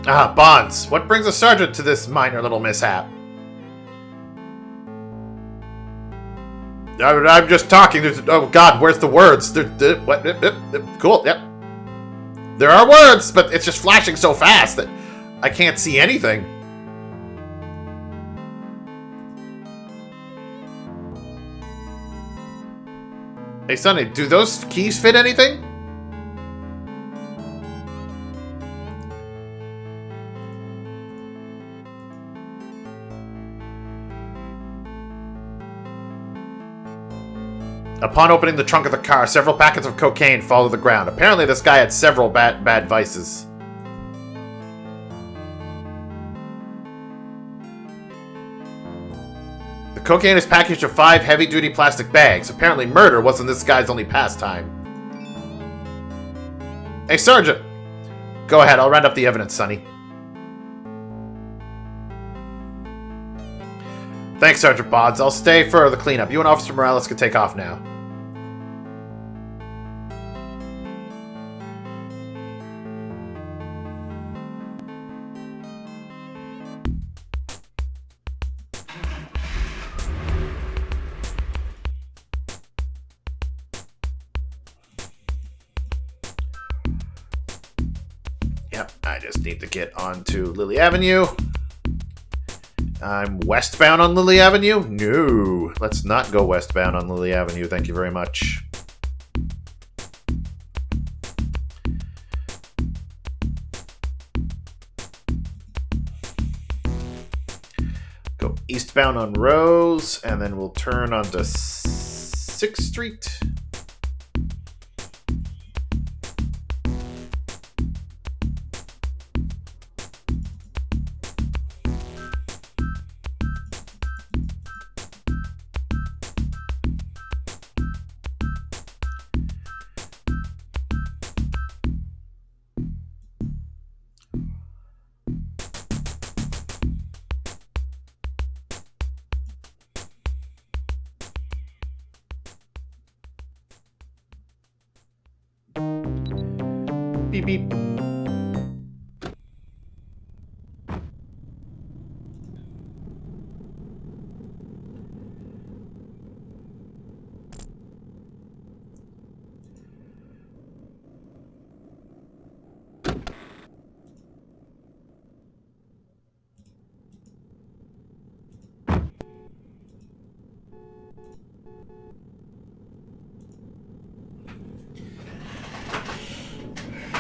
Ah, Bonds. What brings a sergeant to this minor little mishap? I'm just talking. Oh, God, where's the words? What? Cool, yep. There are words, but it's just flashing so fast that I can't see anything. Hey, Sonny, do those keys fit anything? Upon opening the trunk of the car, several packets of cocaine fall to the ground. Apparently this guy had several bad vices. The cocaine is packaged in 5 heavy-duty plastic bags. Apparently murder wasn't this guy's only pastime. Hey, Sergeant! Go ahead, I'll round up the evidence, Sonny. Thanks, Sergeant Bonds. I'll stay for the cleanup. You and Officer Morales can take off now. Yep, I just need to get onto Lily Avenue. I'm westbound on Lily Avenue? No, let's not go westbound on Lily Avenue. Thank you very much. Go eastbound on Rose, and then we'll turn onto 6th Street. Beep, beep.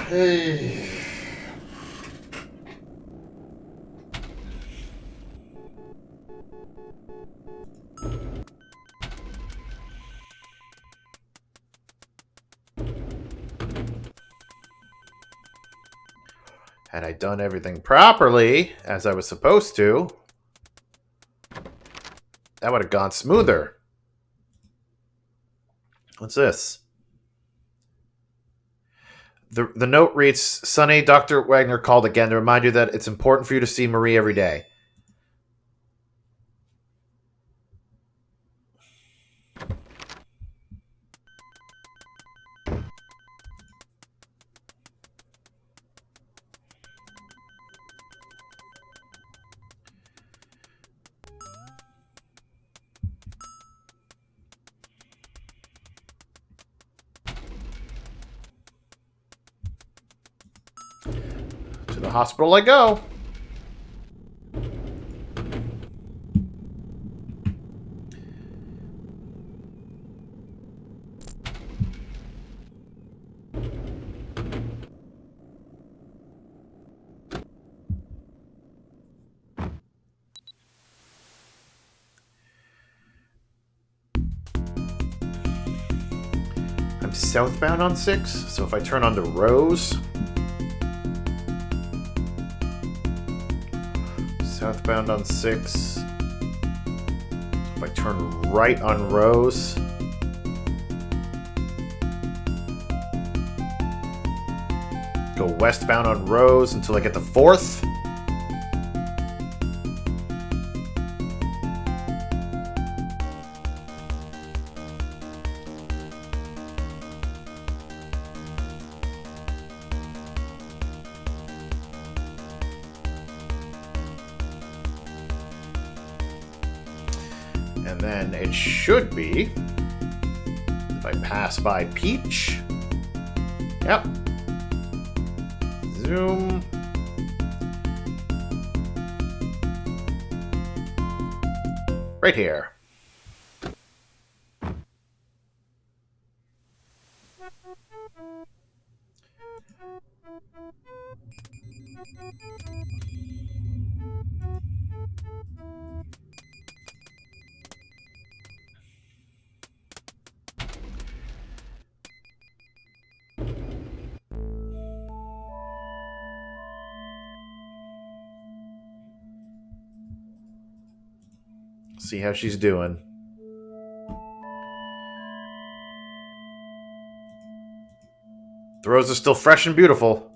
Hey. Had I done everything properly, as I was supposed to, that would have gone smoother. What's this? The note reads, Sonny, Dr. Wagner called again to remind you that it's important for you to see Marie every day. To the hospital I go. I'm southbound on 6, so if I turn onto Rose... Southbound on 6... If I turn right on Rose... Go westbound on Rose until I get to 4th. And then it should be, if I pass by Peach, yep, zoom, right here. See how she's doing. The rose is still fresh and beautiful.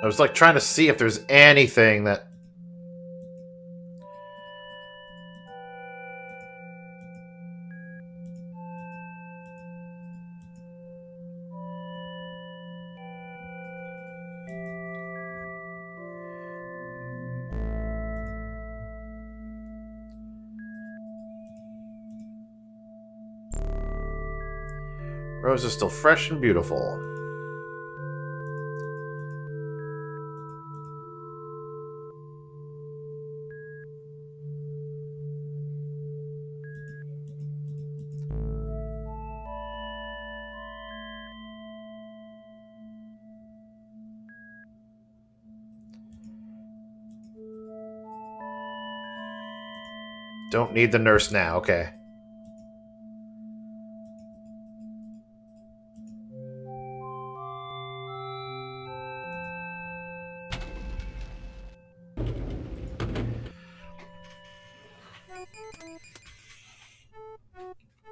I was like trying to see if there's anything that... Rose is still fresh and beautiful. Don't need the nurse now, okay.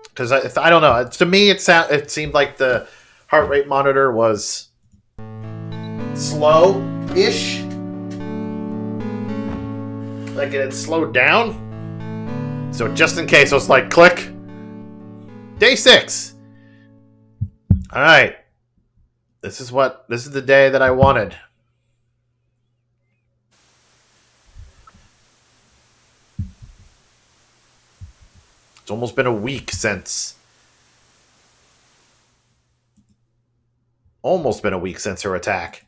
Because I don't know. To me, it seemed like the heart rate monitor was slow-ish. Like it had slowed down. So just in case, I was like, click. Day 6. All right. This is the day that I wanted. It's almost been a week since... Almost been a week since her attack.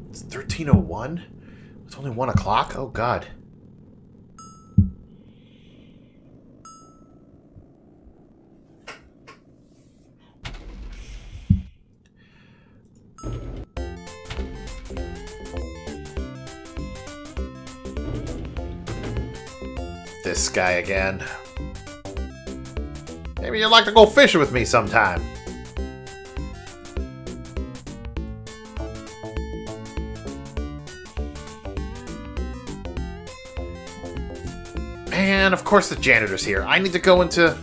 It's 13:01? It's only 1 o'clock? Oh, God. This guy again. Maybe you'd like to go fishing with me sometime. And of course the janitor's here. I need to go into...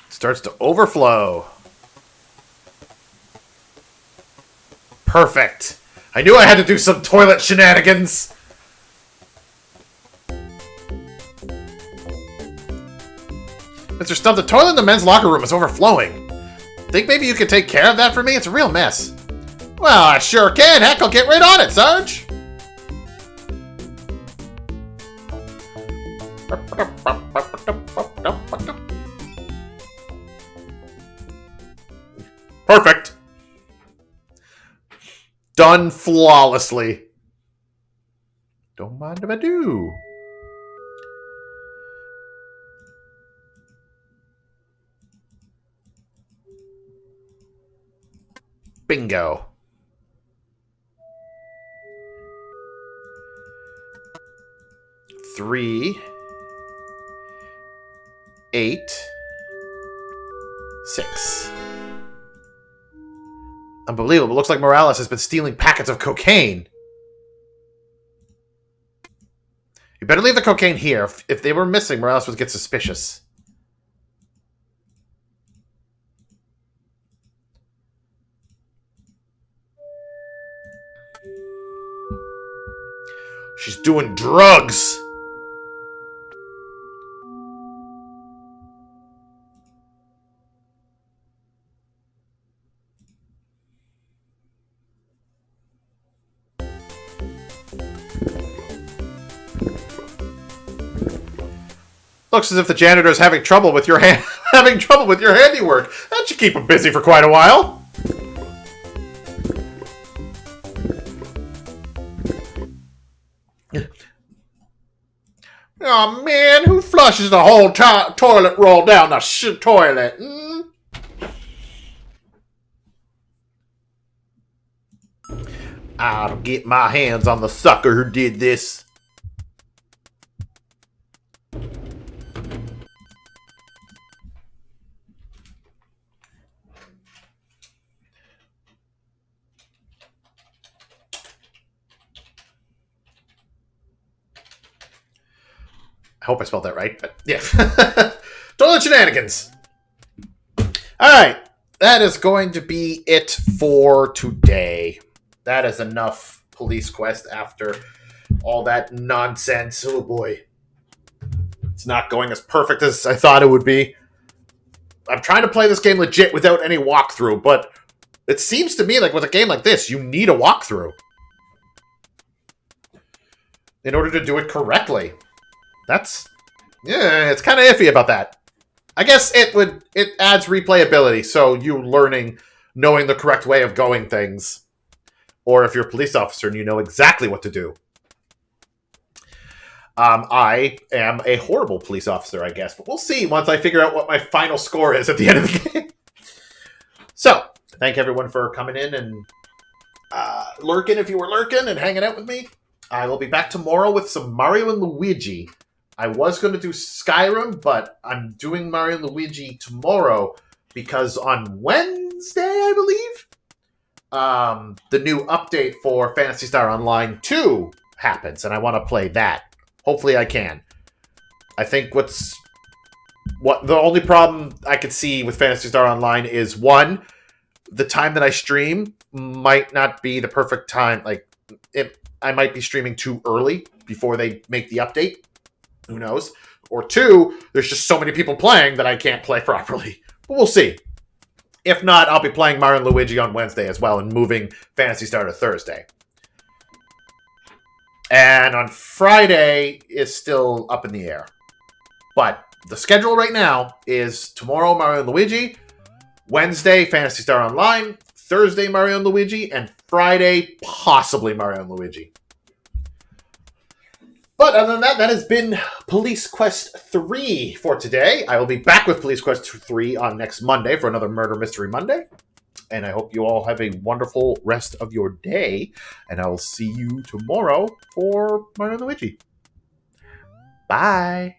Starts to overflow. Perfect. I knew I had to do some toilet shenanigans. Mr. Stump, the toilet in the men's locker room is overflowing. Think maybe you could take care of that for me? It's a real mess. Well, I sure can. Heck, I'll get right on it, Sarge. Perfect. Done flawlessly. Don't mind if I do. Bingo. Three. 8. 6. Unbelievable. It looks like Morales has been stealing packets of cocaine. You better leave the cocaine here. If they were missing, Morales would get suspicious. She's doing drugs. Looks as if the janitor's having trouble with your handiwork. That should keep him busy for quite a while. Oh man, who flushes the whole toilet roll down the toilet? I'll get my hands on the sucker who did this. I hope I spelled that right, but yeah. Toilet shenanigans. Alright, that is going to be it for today. That is enough police quest after all that nonsense. Oh boy. It's not going as perfect as I thought it would be. I'm trying to play this game legit without any walkthrough, but it seems to me like with a game like this, you need a walkthrough in order to do it correctly. It's kind of iffy about that. I guess it adds replayability, so you knowing the correct way of going things. Or if you're a police officer and you know exactly what to do. I am a horrible police officer, I guess, but we'll see once I figure out what my final score is at the end of the game. So, thank everyone for coming in and lurking if you were lurking and hanging out with me. I will be back tomorrow with some Mario and Luigi. I was going to do Skyrim, but I'm doing Mario and Luigi tomorrow because on Wednesday, I believe, the new update for Phantasy Star Online 2 happens, and I want to play that. Hopefully I can. I think the only problem I could see with Phantasy Star Online is, one, the time that I stream might not be the perfect time. I might be streaming too early before they make the update. Who knows? Or two, there's just so many people playing that I can't play properly. But we'll see. If not, I'll be playing Mario and Luigi on Wednesday as well and moving Phantasy Star to Thursday. And on Friday is still up in the air. But the schedule right now is tomorrow Mario and Luigi, Wednesday Phantasy Star Online, Thursday Mario and Luigi, and Friday possibly Mario and Luigi. But other than that, that has been Police Quest 3 for today. I will be back with Police Quest 3 on next Monday for another Murder Mystery Monday. And I hope you all have a wonderful rest of your day. And I will see you tomorrow for Mario and Luigi. Bye.